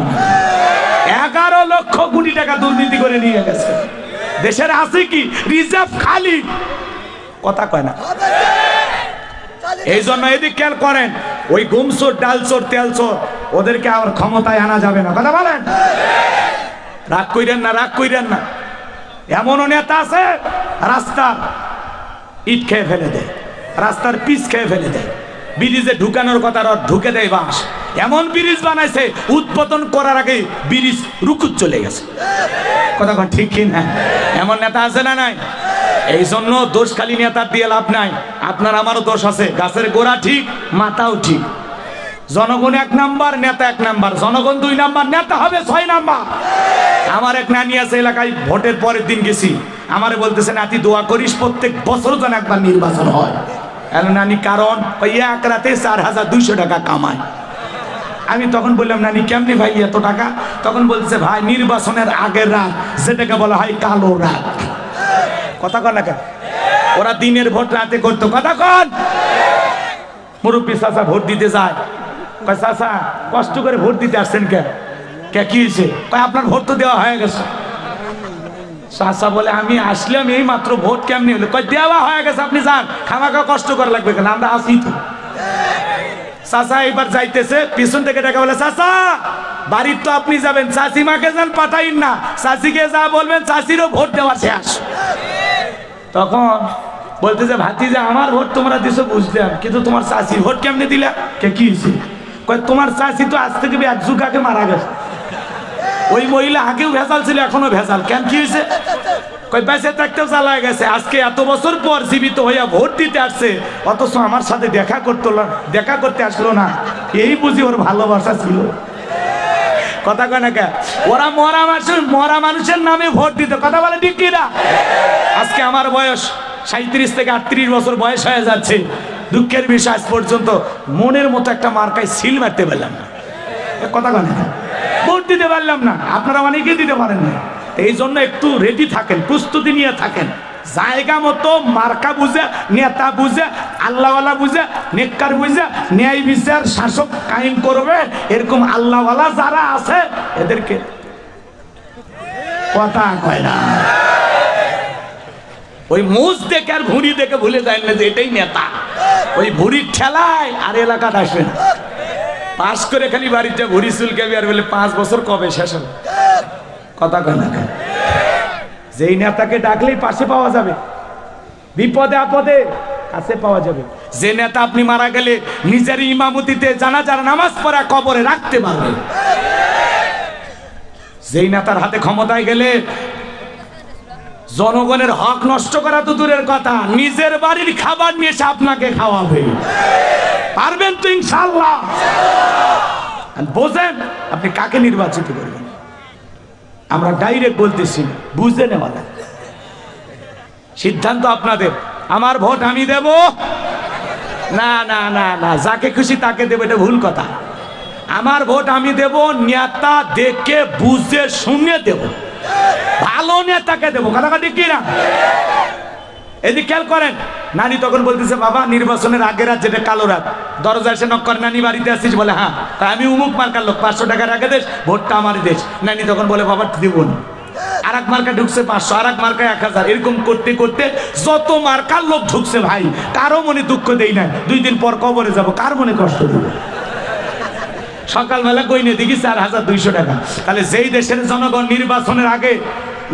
11 লক্ষ কোটি টাকা দুর্নীতি করে নিয়ে গেছে। দেশের আছে কি রিজার্ভ খালি, কথা কয় না? এই জন্য এদিক খেয়াল করেন, ওই ঘুমচোর ডালচোর তেলচোর ওদেরকে আবার ক্ষমতায় আনা যাবে না, কথা বলেন? রাগ কইরেন না, রাগ কইরেন না। এমনও নেতা আছে রাস্তা ইট খেয়ে ফেলে দেয়, রাস্তার পিচ খেয়ে ফেলে দেয়, ব্রিজে ঢুকানোর কথা ঢুকে দেয় বাঁশ। এমন ব্রিজ বানাইছে উৎপাদন করার আগে ব্রিজ রুকুত চলে গেছে, কথা ঠিক কি না? এমন নেতা আছে না নাই? এই জন্য দোষ খালি নেতার দিয়ে লাভ নাই, আপনার আমারও দোষ আছে। গাছের গোড়া ঠিক, মাথাও ঠিক। জনগণ 1 নাম্বার, নেতা 1 নাম্বার। জনগণ 2 নাম্বার, নেতা হবে 6 নাম্বার। আমার এক নানি আছে এলাকায়, ভোটের পরের দিন গেছি, আমারে বলতেছে নাতি দোয়া করিস প্রত্যেক বছর যেন একবার নির্বাচন হয়। নানি কারণ এক রাতে 4200 টাকা কামায়। আমি তখন বললাম নানি কেমনি ভাই এত টাকা? তখন বলছে ভাই নির্বাচনের আগের রাত যেটাকে বলা হয় কালো রাত, কথা কন না? ওরা দিনের ভোট রাতে করতো, কথা কন? মুরব্বী চাচা ভোট দিতে যায়, কয় চাচা কষ্ট করে ভোট দিতে আসছেন কে? কি হয়েছে? কয় আপনার ভোট তো দেওয়া হয়ে গেছে। চাচা বলে আমি আসলাম এই মাত্র, ভোট কেমনি হলো? কয় দেওয়া হয়ে গেছে, আপনি যান, খামাখা কষ্ট করা লাগবে কেন, আমরা আসি তো। চাচা এবার যাইতেছে, পিছন থেকে ডেকে বলে চাচা বাড়ির তো আপনি যাবেন, চাচিমাকে যান পাঠাইন না, চাচিকে যা বলবেন চাচিরও ভোট দেওয়া শেষ। তখন বলতেছে ভাতিজা আমার ভোট তোমরা দিছো বুঝলাম, কিন্তু তোমার চাচির ভোট কেমনে দিলা? কি হয়েছে? কয় তোমার চাচি তো আজ থেকে 1 যুগ আগে মারা গেছে। ওই মহিলা আগেও ভেজাল ছিল, এখনো ভেজাল। কেন কি হয়েছে? কই বেঁচে থাকতেও জ্বালায় গেছে, আজকে এত বছর পর জীবিত হইয়া ভোট দিতে আসছে, অথচ আমার সাথে দেখা করতে আসলো না। এই বুঝি ওর ভালোবাসা ছিল, কথা কয় না কে? ওরা মরা মানুষের নামে ভোট দিত, কথা বলে ঠিক কিনা? আজকে আমার বয়স 37 থেকে 38 বছর বয়স হয়ে যাচ্ছে, দুঃখের বিষয় আজ পর্যন্ত মনের মতো একটা মার্কায় সিল মারতে পারলাম না, কথা কয় না? ভোট দিতে পারলাম না, আপনারা অনেকে দিতে পারেন না। এই জন্য একটু রেডি থাকেন, প্রস্তুতি নিয়ে থাকেন। জায়গা মতো মার্কা বুঝে, নেতা বুঝে, আল্লাহওয়ালা বুঝে, নেককার বুঝে ন্যায় বিচার শাসক কায়েম করবে, এরকম আল্লাহওয়ালা যারা আছে এদেরকে, কথা কয় না? ওই মোজ দেখে আর ভুঁড়ি দেখে ভুলে যায় না যে এটাই নেতা। ওই ভুঁড়ির ঠেলায় আর এলাকাটা আসবে না। পাস করে খালি বাড়িতে ভুঁড়ি চুলকাবি আর বলে 5 বছর কবে শেষ হবে। কথা কয় না? যেই নেতাকে ডাকলেই পাশে পাওয়া যাবে, বিপদে আপদে কাছে পাওয়া যাবে। যে নেতা আপনি মারা গেলে নিজের ইমামতিতে জানাজার নামাজ পড়া কবরে রাখতে পারবে। যেই নেতার হাতে ক্ষমতায় গেলে জনগণের হক নষ্ট করা তো দূরের কথা, নিজের বাড়ির খাবার নিয়ে এসে আপনাকে খাওয়াবে। পারবেন তো ইনশাআল্লাহ? বোঝেন আপনি কাকে নির্বাচিত করবেন। আমরা ডাইরেক্ট বলতেছি, বুঝে নেওয়া যায়। সিদ্ধান্ত আপনাদের। আমার ভোট আমি দেব না, না না না, যাকে খুশি তাকে দেব, এটা ভুল কথা। আমার ভোট আমি দেব, নেতা দেখে বুঝে শুনে দেব, ভালো নেতাকে দেব। কথা ঠিক না? এদিকে খেয়াল করেন। নানি তখন বলতেছে, বাবা নির্বাচনের আগের রাত, যেটা কালো রাত, দরজা এসে নক করে, নানি বাড়িতে আসিস? বলে হ্যাঁ। তাই আমি উমুক মার্কার লোক, 500 টাকা রেখে দেশ, ভোটটা আমারই দেশ। নানি তখন বলে, বাবা দিব না। আর এক মার্কা ঢুকছে 500, আর এক মার্কা 1000, এরকম করতে করতে যত মার্কার লোক ঢুকছে ভাই, কারো মনে দুঃখ দেই না। 2 দিন পর কবরে যাব, কার মনে কষ্ট দেবো? সকালবেলা কইনে দেখি 4200 টাকা। তাহলে যেই দেশের জনগণ নির্বাচনের আগে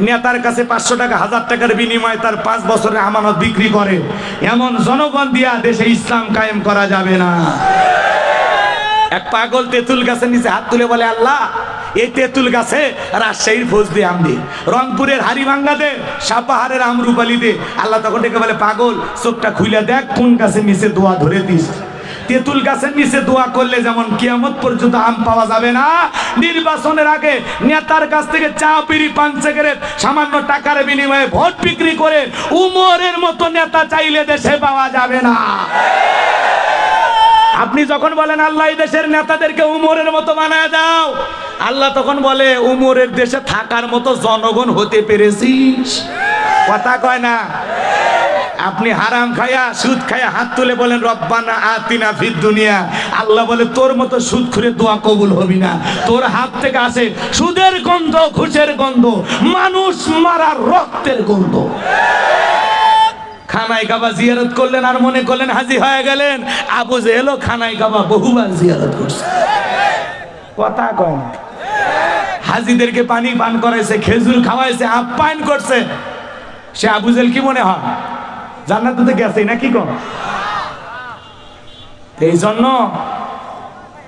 নেতার কাছে 500 টাকা, 1000 টাকার বিনিময়ে তার 5 বছরের আমানত বিক্রি করে, এমন জনগণ দিয়া দেশে ইসলাম কায়েম করা যাবে না। এক পাগল তেঁতুল গাছের নিচে হাত তুলে বলে, আল্লাহ এই তেঁতুল গাছে রাজশাহীর ফজলি আম দে, রংপুরের হাড়িভাঙ্গা দে, সাপাহারের আমরুপালি দে। আল্লাহ তখন ডেকে বলে, পাগল চোখটা খুলে দেখ কোন গাছের নিচে দোয়া ধরে দিস। তেঁতুল গাছের নিচে দোয়া করলে যেমন কিয়ামত পর্যন্ত আম পাওয়া যাবে না, নির্বাচনের আগে নেতার কাছ থেকে চা বিড়ি পান সিগারেট সামান্য টাকার বিনিময়ে ভোট বিক্রি করে উমরের মতো নেতা চাইলে দেশে পাওয়া যাবে না। আপনি যখন বলেন আল্লাহ এই দেশের নেতাদেরকে উমরের মতো বানায় দাও, আল্লাহ তখন বলে, উমরের দেশে থাকার মতো জনগণ হতে পেরেছিস? কথা কয় না? আপনি হারাম খায়া সুদ খায়া হাত তুলে বলেন রব্বানা আতিনা ফিদ দুনিয়া, আল্লাহ বলে তোর মতো সুদ খুরে দোয়া কবুল হবি না। তোর হাত থেকে আসে সুদের গন্ধ, ঘুষের গন্ধ, মানুষ মারার রক্তের গন্ধ। খানায় কাবা জিয়ারত করলেন আর মনে করলেন হাজি হয়ে গেলেন। আবু জেহেলও খানায় কাবা বহুবার জিয়ারত করছে। কথা কয় না? হাজিদেরকে পানি পান করাইছে, খেজুর খাওয়াইছে, আপ্যায়ন করছে। সে আবু জেহেল কি মনে হয় জান্নাতে গেছে নাকি? কম এই জন্য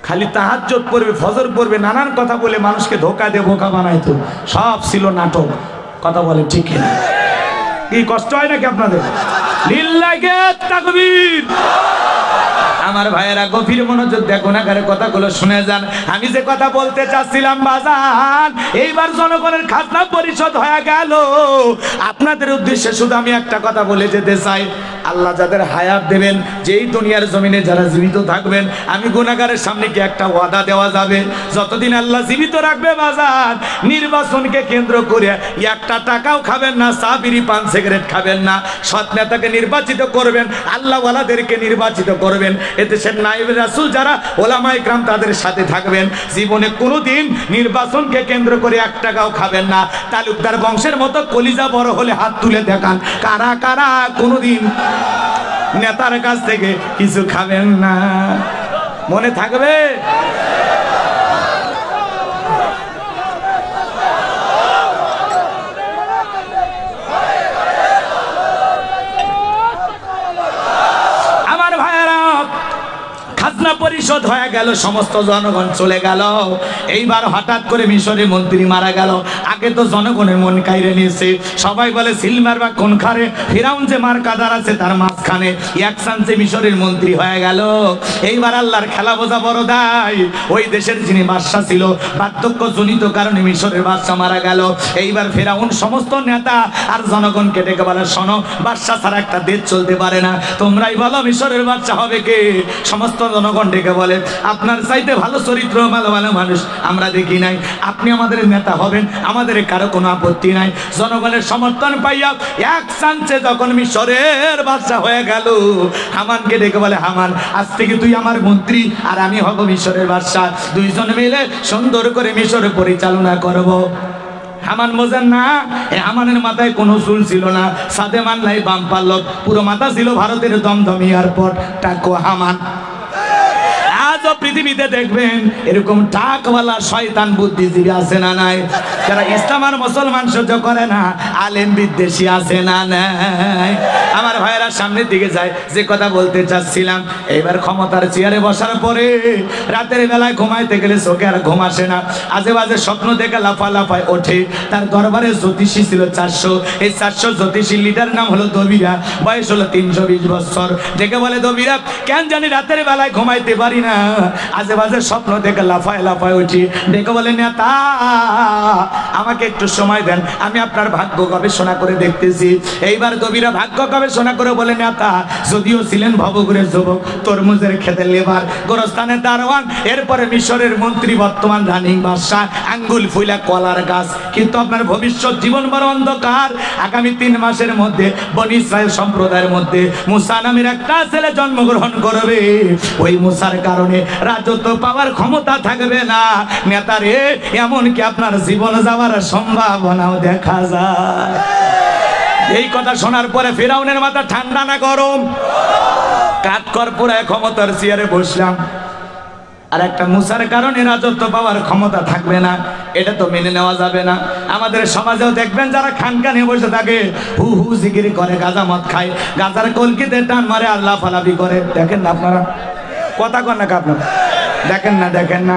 খালি তাহাজ্জুদ পড়বে, ফজর পড়বে, নানান কথা বলে মানুষকে ধোকা দিয়ে বোকা বানাইতো। সব ছিল নাটক। কথা বলে ঠিক না? কি কষ্ট হয় নাকি আপনাদের? লিল্লাহি তাকবীর। আমার ভাইয়েরা গভীর মনোযোগ দেখো না, কথাগুলো শুনে যান। আমি যে কথা বলতে চাচ্ছিলাম বাজান, এইবার জনগণের খাজনা পরিশোধ হয়ে গেল। আপনাদের উদ্দেশ্যে শুধু আমি একটা কথা বলে যেতে চাই, আল্লাহ যাদের হায়াত দেবেন, যেই দুনিয়ার জমিনে যারা জীবিত থাকবেন, আমি গুনাহগারের সামনে কি একটা ওয়াদা দেওয়া যাবে? যতদিন আল্লাহ জীবিত রাখবে বাজান, নির্বাচনকে কেন্দ্র করে একটা টাকাও খাবেন না, চা বিড়ি পান সিগারেট খাবেন না। সৎ নেতাকে নির্বাচিত করবেন, আল্লাহওয়ালাদেরকে নির্বাচিত করবেন। এদেশের নায়েব রাসূল যারা ওলামায়ে কেরাম তাদের সাথে থাকবেন। জীবনে কোনোদিন নির্বাচনকে কেন্দ্র করে 1 টাকাও খাবেন না। তালুকদার বংশের মতো কলিজা বড় হলে হাত তুলে দেখান, কারা কারা কোনোদিন নেতার কাছ থেকে কিছু খাবেন না? মনে থাকবে? খাজনা পরিশোধ হয়ে গেল, সমস্ত জনগণ চলে গেল। এইবার হঠাৎ করে মিশরের মন্ত্রী মারা গেল। আগে তো জনগণের মন কাইরে নিয়েছে, সবাই বলে সিলমার বা কোন খারে, ফিরাউন যে মার কাদার আছে তার মাঝখানে এক চান্সে মিশরের মন্ত্রী হয়ে গেল। এইবার আল্লাহর খেলা বোঝা বড় দায়। ওই দেশের যিনি বাদশা ছিল, বার্ধক্য জনিত কারণে মিশরের বাদশা মারা গেল। এইবার ফিরাউন সমস্ত নেতা আর জনগণকে ডেকে বলে, শোনো, বাদশা ছাড়া একটা দেশ চলতে পারে না, তোমরাই বলো মিশরের বাদশা হবে কে? সমস্ত জনগণ ডেকে বলে, আপনার চাইতে ভালো চরিত্র, ভালো ভালো মানুষ আমরা দেখি নাই, আপনি আমাদের নেতা হবেন, আমাদের কারো কোনো আপত্তি নাই। জনগণের সমর্থন পাইয়া এক চান্সে যখন মিশরের বাদশা হয়ে গেল, হামানকে ডেকে বলে, হামান, আজ থেকে তুই আমার মন্ত্রী আর আমি হব মিশরের বাদশা, দুইজন মিলে সুন্দর করে মিশর পরিচালনা করব। হামান বোঝেন না? এই হামানের মাথায় কোনো চুল ছিল না, সাদে মানলাই বাম পাল্লক, পুরো মাথা ছিল ভারতের দমদম এয়ারপোর্ট, টাকো হামান। আজও পৃথিবীতে দেখবেন এরকম টাকওয়ালা শয়তান বুদ্ধিজীবী আছে না নাই? যারা ইসলাম আর মুসলমান সহ্য করে না, আলেম বিদ্বেষী আছে না নাই? আমার ভাইয়েরা সামনের দিকে যায়, যে কথা বলতে চাচ্ছিলাম, এইবার ক্ষমতার চেয়ারে বসার পরে রাতের বেলায় ঘুমাইতে গেলে চোখে আর ঘুম আসে না, আজে বাজে স্বপ্ন দেখে লাফালাফায় ওঠে। তার দরবারে জ্যোতিষী ছিল 400, এই 400 জ্যোতিষী লিডার নাম হলো দবিরা, বয়স হলো 320 বছর। দেখে বলে দবিরা, কেন জানি রাতের বেলায় ঘুমাইতে পারি না, আজে বাজে স্বপ্ন দেখে লাফায় লাফায় উঠি। দেখে বলে, নেতা আমাকে একটু সময় দেন, আমি আপনার ভাগ্য গবেষণা করে দেখতেছি। এইবার দবিরা ভাগ্য গবেষণা করে বলে, নেতা যদিও ছিলেন ভবঘুরের যুবক, তরমুজের খেতে লেবার, গোরস্থানের দারোয়ান, এরপরে মিশরের মন্ত্রী, বর্তমান রানিং বাদশাহ, আঙ্গুল ফুইলা কলার গাছ, কিন্তু আপনার ভবিষ্যৎ জীবন বড় অন্ধকার। আগামী 3 মাসের মধ্যে বনি ইসরায়েল সম্প্রদায়ের মধ্যে মুসা নামের একটা ছেলে জন্মগ্রহণ করবে। ওই মুসার কারণে রাজত্ব পাওয়ার ক্ষমতা থাকবে না। নেতারে, এমনকি আপনার জীবন যাওয়ার সম্ভাবনাও দেখা যায়। এই কথা শোনার পরে ফিরাউনের মাথা ঠান্ডা না গরম? কাঠকর পুরায় ক্ষমতার চেয়ারে বসলাম, আর একটা মুসার কারণে রাজত্ব পাওয়ার ক্ষমতা থাকবে না, এটা তো মেনে নেওয়া যাবে না। আমাদের সমাজেও দেখবেন যারা খানকা নিয়ে বসে থাকে, হু হু জিকির করে, গাঁজা মদ খায়, গাঁজার কলকিতে টান মারে, আল্লাহ ফালাবি করে। দেখেন না আপনারা? কথা কন না আপনারা? দেখেন না? দেখেন না?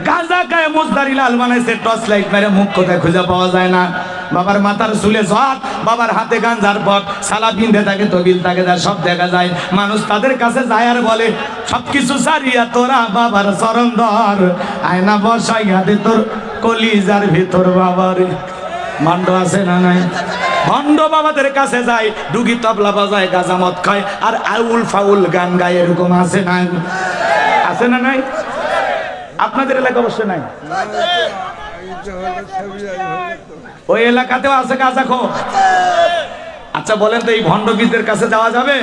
গাঁজা খায় মুজদারি লাল বানাইছে, টর্চ লাইট মেরে, মুখ কোথায় খুঁজে পাওয়া যায় না। বাবার মাথার চুলে ঝট, বাবার হাতে গাঞ্জার পট, সালা পিন্ধে থাকে, তবিল থাকে, সব দেখা যায়। মানুষ তাদের কাছে যায় আর বলে, সবকিছু সারিয়া তোরা বাবার চরণ ধর, আয়না বসাইয়া দে তোর কলিজার ভিতর বাবারে। ভণ্ড আছে না নাই? ভণ্ড বাবাদের কাছে যায়, ডুগি তবলা বাজায়, গাঁজা মদ খায়, আর আউল ফাউল গান গায়, এরকম আছে নাই? আছে না নাই? আপনাদের এলাকা অবশ্য নাই, ওই এলাকাতেও আছে গাঁজা খো। আচ্ছা বলেন তো, এই ভণ্ডবীরদের কাছে যাওয়া যাবে?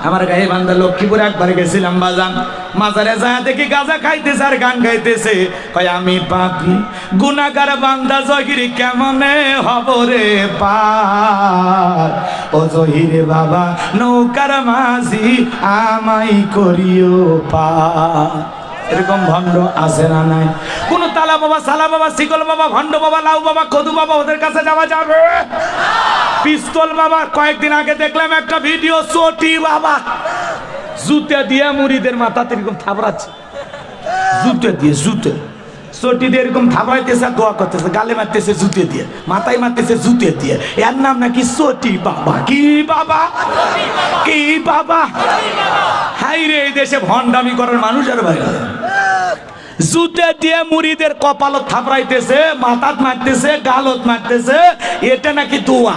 আমার গায়ে বান্ধা লক্ষ্মীপুরে একবার গেছিলাম বাজান, মাজারে যায় দেখি গাঁজা খাইতেছে আর গান গাইতেছে, কয় আমি পাপী গুনাহগার বান্দা জহির কেমনে হব রে পার, ও জহির বাবা নৌকার মাঝি আমাই করিও পার। এরকম ভণ্ড আছে না নাই? কোন তালা বাবা, সালা বাবা, শিকল বাবা, ভণ্ড বাবা, লাউ বাবা, কদু বাবা, ওদের কাছে যাওয়া যাবে? পিস্তল বাবা, কয়েকদিন আগে দেখলাম একটা ভিডিও, চটি বাবা জুতে দিয়ে মুড়িদের মাথাতে এরকম থাবড়াচ্ছে, জুতে দিয়ে, জুতে চটি দিয়ে এরকম থাবড়াইতেছে, দোয়া করতেছে, গালে মারতেছে জুতে দিয়ে, মাথায় মারতেছে জুতে দিয়ে। এর নাম নাকি চটি বাবা। কি বাবা? কি বাবা? হাই রে, এই দেশে ভণ্ডামি করার মানুষ আর বাইরে। জুতে দিয়ে মুড়িদের কপালত থাপড়াইতেছে, মাথাত মারতেছে, গালত মারতেছে, এটা নাকি দোয়া।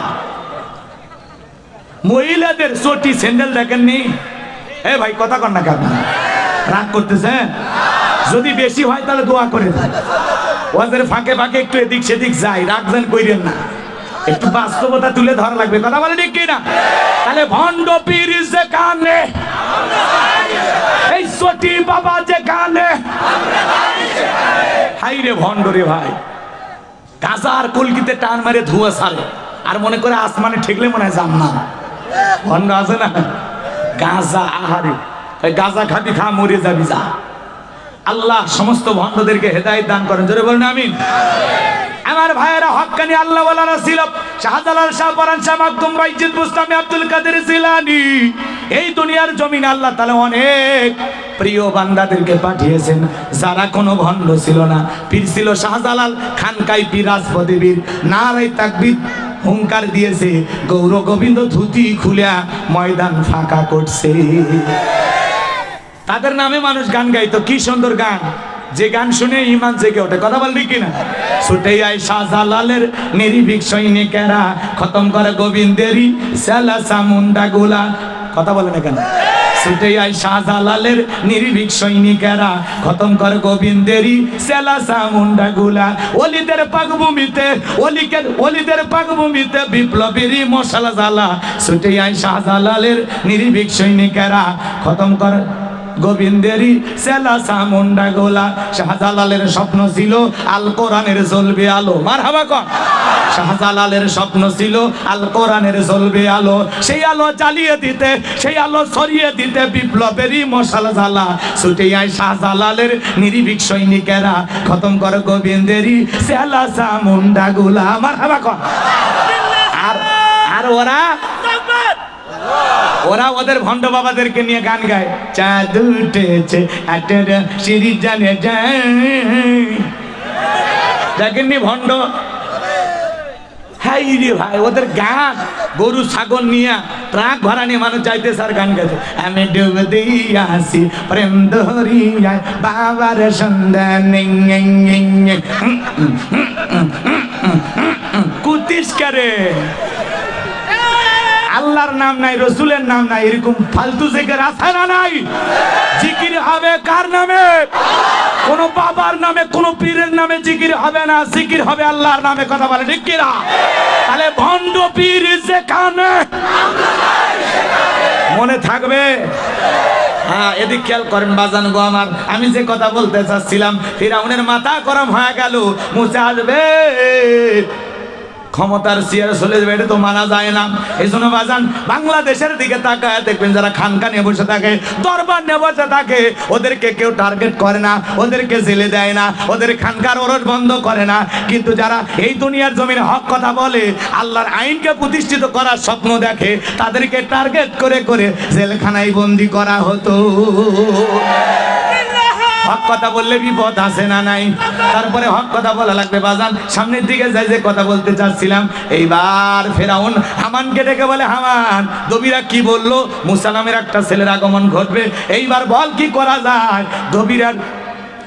মহিলাদের চটি স্যান্ডেল দেখেননি? এ ভাই কথা কন না, কেন রাগ করতেছেন? যদি বেশি হয় তাহলে দোয়া করে দেন, ওদের ফাঁকে ফাঁকে একটু এদিক সেদিক যায়, রাখবেন কইরেন না, একটু বাস্তবতা তুলে ধরা লাগবে। কথা বলে ঠিক কিনা? তাহলে ভণ্ড পীর যে কানে, এই চটি বাবা যে কানে, হাই রে ভণ্ড রে ভাই, গাঁজা আর কলকিতে টান মারে ধুয়া ছাড়ে, আর মনে করে আসমানে ঠেকলে মনে হয় জান্নাত। ভণ্ড আছে না? গাঁজা, আহারে গাঁজা খাবি, খা মরে যাবি যা। আল্লাহ সমস্ত ভণ্ডদেরকে হেদায়েত দান করেন, জোরে বলেন আমিন। আমার ভাইয়েরা, হক্কানি আল্লাহ ওয়ালারা ছিল শাহজালাল, শাহ পরান, শাহ মাকদুম, বাইজিদ বুস্তামি, আব্দুল কাদের জিলানী। এই দুনিয়ার জমিনে আল্লাহ তাআলা অনেক প্রিয় বান্দাদেরকে পাঠিয়েছেন যারা কোনো ভণ্ড ছিল না। পীর ছিল শাহজালাল, খানকাই পীর, রাজপথে বীর, নারায়ে তাকবীর হুঙ্কার দিয়েছে, গৌর গোবিন্দ ধুতি খুলিয়া ময়দান ফাঁকা করছে। তাদের নামে মানুষ গান গাইতো, কি সুন্দর গান, যে গান শুনে ইমান জেগে ওঠে। কথা বলবি কিনা? ছুটে আয় শাহজালালের নির্ভীক সৈনিকেরা, খতম করে গোবিন্দেরই সেলা চামুন্ডা গুলা। কথা বলে না কেন? ছুটে আয় শাহজালালের নির্ভীক সৈনিকেরা, খতম করে গোবিন্দেরই সেলা চামুন্ডা গুলা। অলিদের পাকভূমিতে, অলিদের পাকভূমিতে বিপ্লবীরই মশালা জ্বালা। ছুটে আয় শাহজালালের নির্ভীক সৈনিকেরা, খতম করে গোবিন্দেরই সেলা সামুন্ডা গোলা। শাহজালালের স্বপ্ন ছিল আল কোরআনের জ্বলবে আলো। মারহাবা কর। শাহজালালের স্বপ্ন ছিল আল কোরআনের জ্বলবে আলো, সেই আলো জ্বালিয়ে দিতে, সেই আলো ছড়িয়ে দিতে বিপ্লবেরই মশাল জ্বালা। ছুটে আয় শাহজালালের নির্ভীক সৈনিকেরা, খতম কর গোবিন্দেরই সেলা সামুন্ডা গোলা। মারহাবা কর। আর ওরা ওদের ভণ্ড বাবাদেরকে নিয়ে গান গায়, চাঁদ উঠেছে একটা সিঁড়ি জানে যায়। দেখেননি ভণ্ড? হাই রে ভাই, ওদের গান গরু ছাগল নিয়ে ট্রাক ভাড়া নিয়ে মানুষ যাইতেছে আর গান গাইছে। আমি ডুব দিয়ে আসি প্রেম ধরিয়া বাবার সন্ধান। কুতিস করে আল্লাহর নাম নাই, রসুলের নাম নাই, এরকম ফালতু জিকির আছে না নাই? জিকির হবে কার নামে? কোন বাবার নামে, কোন পীরের নামে জিকির হবে না, জিকির হবে আল্লাহর নামে। কথা বলে ঠিক কিনা? তাহলে ভণ্ড পীর যেখানে মনে থাকবে। হ্যাঁ, এদিক খেয়াল করেন বাজান গো আমার, আমি যে কথা বলতে চাচ্ছিলাম, ফিরাউনের মাথা গরম হয়ে গেল। মুসা আসবে, ক্ষমতার চেয়ারে চলে যাবে, এটা তো মানা যায় না। এই জন্য বাজান বাংলাদেশের দিকে তাকায় দেখবেন, যারা খানকা নিয়ে বসে থাকে, দরবার নিয়ে বসে থাকে, ওদেরকে কেউ টার্গেট করে না, ওদেরকে জেলে দেয় না, ওদের খানকার ওরস বন্ধ করে না। কিন্তু যারা এই দুনিয়ার জমিনে হক কথা বলে, আল্লাহর আইনকে প্রতিষ্ঠিত করার স্বপ্ন দেখে, তাদেরকে টার্গেট করে করে জেলখানায় বন্দি করা হতো। হক কথা বললে বিপদ আছে না নাই? তারপরে হক কথা বলা লাগবে বাজান। সামনের দিকে যাই, যে কথা বলতে চাচ্ছিলাম, এইবার ফেরাউন হামানকে ডেকে বলে, হামান, দবিরা কি বললো? মুসা নামের একটা ছেলের আগমন ঘটবে, এইবার বল কি করা যায়? দবিরার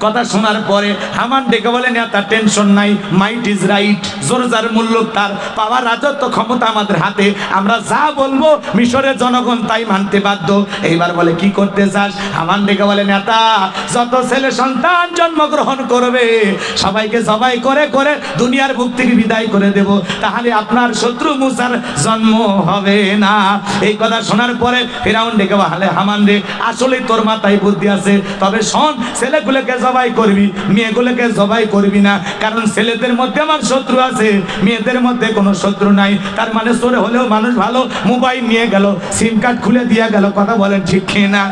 কথা শোনার পরে হামান ডেকে বলে, নেতা টেনশন নাই, মাইট ইজ রাইট, জোর যার মূল্য তার, পাওয়ার রাজত্ব ক্ষমতা আমাদের হাতে, আমরা যা বলবো মিশরের জনগণ তাই মানতে বাধ্য। এইবার বলে কি করতে চাস? হামান ডেকে বলে, নেতা, যত ছেলে সন্তান জন্মগ্রহণ করবে সবাইকে জবাই করে করে দুনিয়ার বুক থেকে বিদায় করে দেব, তাহলে আপনার শত্রু মুসার জন্ম হবে না। এই কথা শোনার পরে ফিরাউন ডেকে বলে, হামান রে, আসলে তোর মাথায় বুদ্ধি আছে, তবে শোন, ছেলেগুলোকে জবাই করবি, মেয়েগুলোকে জবাই করবি না, কারণ ছেলেদের মধ্যে আমার শত্রু আছে, মেয়েদের মধ্যে কোনো শত্রু নাই। তার মানে চোরে হলেও মানুষ ভালো, মোবাইল নিয়ে গেল, সিম কার্ড খুলে দিয়ে গেল। কথা বলেন ঠিক কিনা?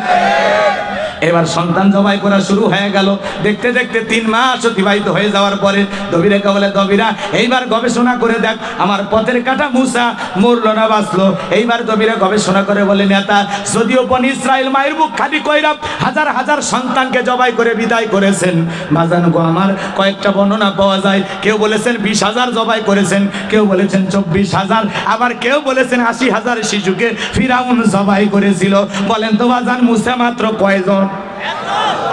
এবার সন্তান জবাই করা শুরু হয়ে গেল। দেখতে দেখতে 3 মাস অতিবাহিত হয়ে যাওয়ার পরে দবিরাকে বলে, দবিরা, এইবার গবেষণা করে দেখ, আমার পথের কাটা মুসা মরলো না বাঁচলো। এইবার দবিরা গবেষণা করে বলে, নেতা, যদিও বনি ইসরাইল মায়ের বুক খালি কইরা হাজার হাজার সন্তানকে জবাই করে বিদায় করেছেন, বাজান গো আমার, কয়েকটা বর্ণনা পাওয়া যায়। কেউ বলেছেন 20,000 জবাই করেছেন, কেউ বলেছেন 24,000, আবার কেউ বলেছেন 80,000 শিশুকে ফিরাউন জবাই করেছিল। বলেন তো বাজান, মুসা মাত্র কয়জন?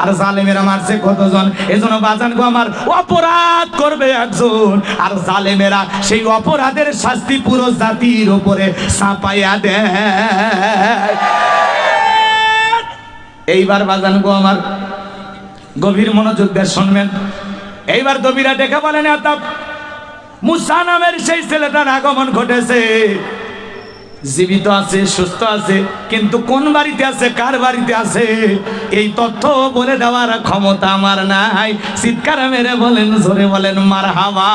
আর জালেমেরা মারছে কতজন? এজন্য বাজান গো আমার, অপরাধ করবে একজন, আর জালেমেরা সেই অপরাধের শাস্তি পুরো জাতির উপরে চাপাইয়া দেয়। এইবার বাজান গো আমার, গভীর মনোযোগ দিয়ে শুনবেন। এইবার দবিরা ডেকে বলেন, নেতা, মুসা নামের সেই ছেলেটার আগমন ঘটেছে, জীবিত আছে, সুস্থ আছে, কিন্তু কোন বাড়িতে আছে, কার বাড়িতে আছে, এই তথ্য বলে দেওয়ার ক্ষমতা আমার নাই। চিৎকার মেরে বলেন, জোরে বলেন মারহাবা।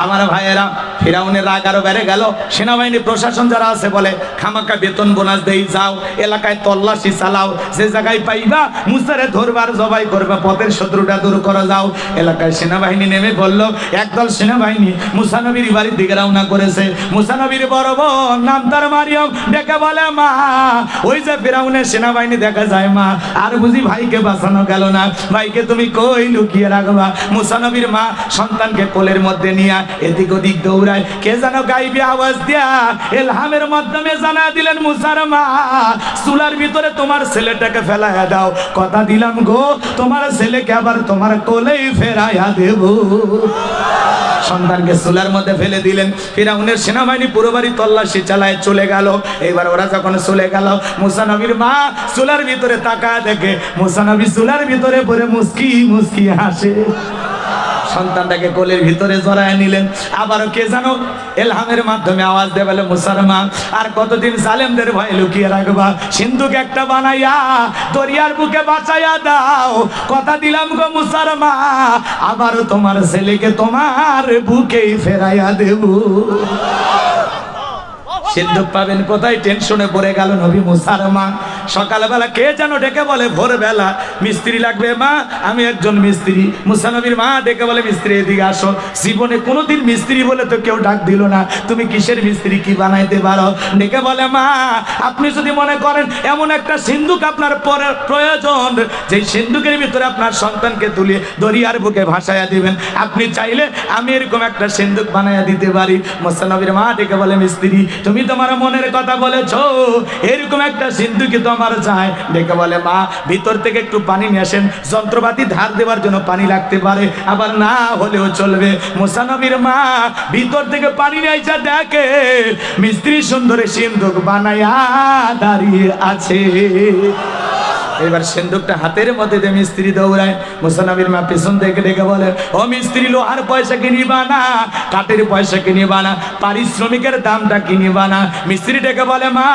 আমার ভাইয়েরা, ফিরাউনের রাগ আরো বেড়ে গেল। সেনাবাহিনী প্রশাসন যারা আছে বলে, খামাকা বেতন বোনাস দেই, যাও এলাকায় তল্লাশি চালাও, যে জায়গায় পাইবা মুসারে ধরবার, জবাই করবা, পথের শত্রুটা দূর করা যাও। এলাকায় সেনাবাহিনী নেমে বলল, একদল সেনাবাহিনী মুসা নবীর বাড়ির দিকে রওনা করেছে। মুসা নবীর বড় বোন নাম তার মারিয়ম ডেকে বলে, মা, ওই যে ফিরাউনের সেনাবাহিনী দেখা যায়, মা, আর বুঝি ভাইকে বাঁচানো গেল না, ভাইকে তুমি কই লুকিয়ে রাখবা? মুসা নবীর মা সন্তানকে কোলের মধ্যে নিয়ে এদিক ওদিক দৌড়ায়। কে যেন গাইবে আওয়াজ দিয়া ইলহামের মাধ্যমে জানা দিলেন, মুসার মা, চুলার ভিতরে তোমার ছেলেটাকে ফেলাইয়া দাও, কথা দিলাম গো, তোমার ছেলেকে আবার তোমার কোলেই ফেরাইয়া দেব। সন্তানকে চুলার মধ্যে ফেলে দিলেন। ফিরাউনের সেনাবাহিনী পুরো বাড়ি তল্লাশি চালায় চলে গেল। এবার ওরা যখন চলে গেল, মুসা নবীর মা চুলার ভিতরে তাকায় দেখে মুসা নবী চুলার ভিতরে পড়ে মুস্কি মুস্কি হাসে। সন্তানটাকে কোলের ভিতরে জড়ায় নিলেন। আবারও কে জানো এলহামের মাধ্যমে আওয়াজ দেয় বলে মুসলমান আর কতদিন জালেমদের ভয় লুকিয়ে রাখবা, সিন্ধুক একটা বানাইয়া দরিয়ার বুকে বাঁচাইয়া দাও, কথা দিলাম গো মুসলমান আবারও তোমার ছেলেকে তোমার বুকেই ফেরাইয়া দেব। সিন্ধুক পাবেন কোথায়, টেনশনে পড়ে গেল নবী মুসার মা। সকালবেলা কে যেন ডেকে বলে ভোরবেলা মিস্ত্রি লাগবে মা, আমি একজন মিস্ত্রি। মুসা নবীর মা ডেকে বলে মিস্ত্রি এদিকে আসো। জীবনে কোনোদিন মিস্ত্রি বলে তো কেউ ডাক দিল না, তুমি কিসের মিস্ত্রি, কি বানাইতে পারো? ডেকে বলে মা আপনি যদি মনে করেন এমন একটা সিন্ধুক আপনার প্রয়োজন যেই সিন্ধুকের ভিতরে আপনার সন্তানকে তুলে দরিয়ার বুকে ভাসাইয়া দিবেন, আপনি চাইলে আমি এরকম একটা সিন্ধুক বানাইয়া দিতে পারি। মুসা নবীর মা ডেকে বলে মিস্ত্রি তুমি তোমার মনের কথা বলেছো, এরকম একটা সিন্ধুকি তো আমার চাই। ডেকে বলে মা ভিতর থেকে একটু পানি নিয়ে আসেন, যন্ত্রপাতি ধার দেওয়ার জন্য পানি লাগতে পারে, আবার না হলেও চলবে। মুসা নবীর মা ভিতর থেকে পানি নিয়ে এসে দেখে মিস্ত্রি সুন্দর সিন্ধুক বানাইয়া দাঁড়িয়ে আছে। এবার সিন্ধুকটা হাতের মধ্যে দিয়ে মিস্ত্রি দৌড়ায়। মুসা নবীর মা পেছন থেকে ডেকে বলে ও মিস্ত্রি লোহার পয়সা কিনিবা না, কাঠের পয়সা কিনিবা না, পারিশ্রমিকের দামটা কিনিবা না। মিস্ত্রি ডেকে বলে মা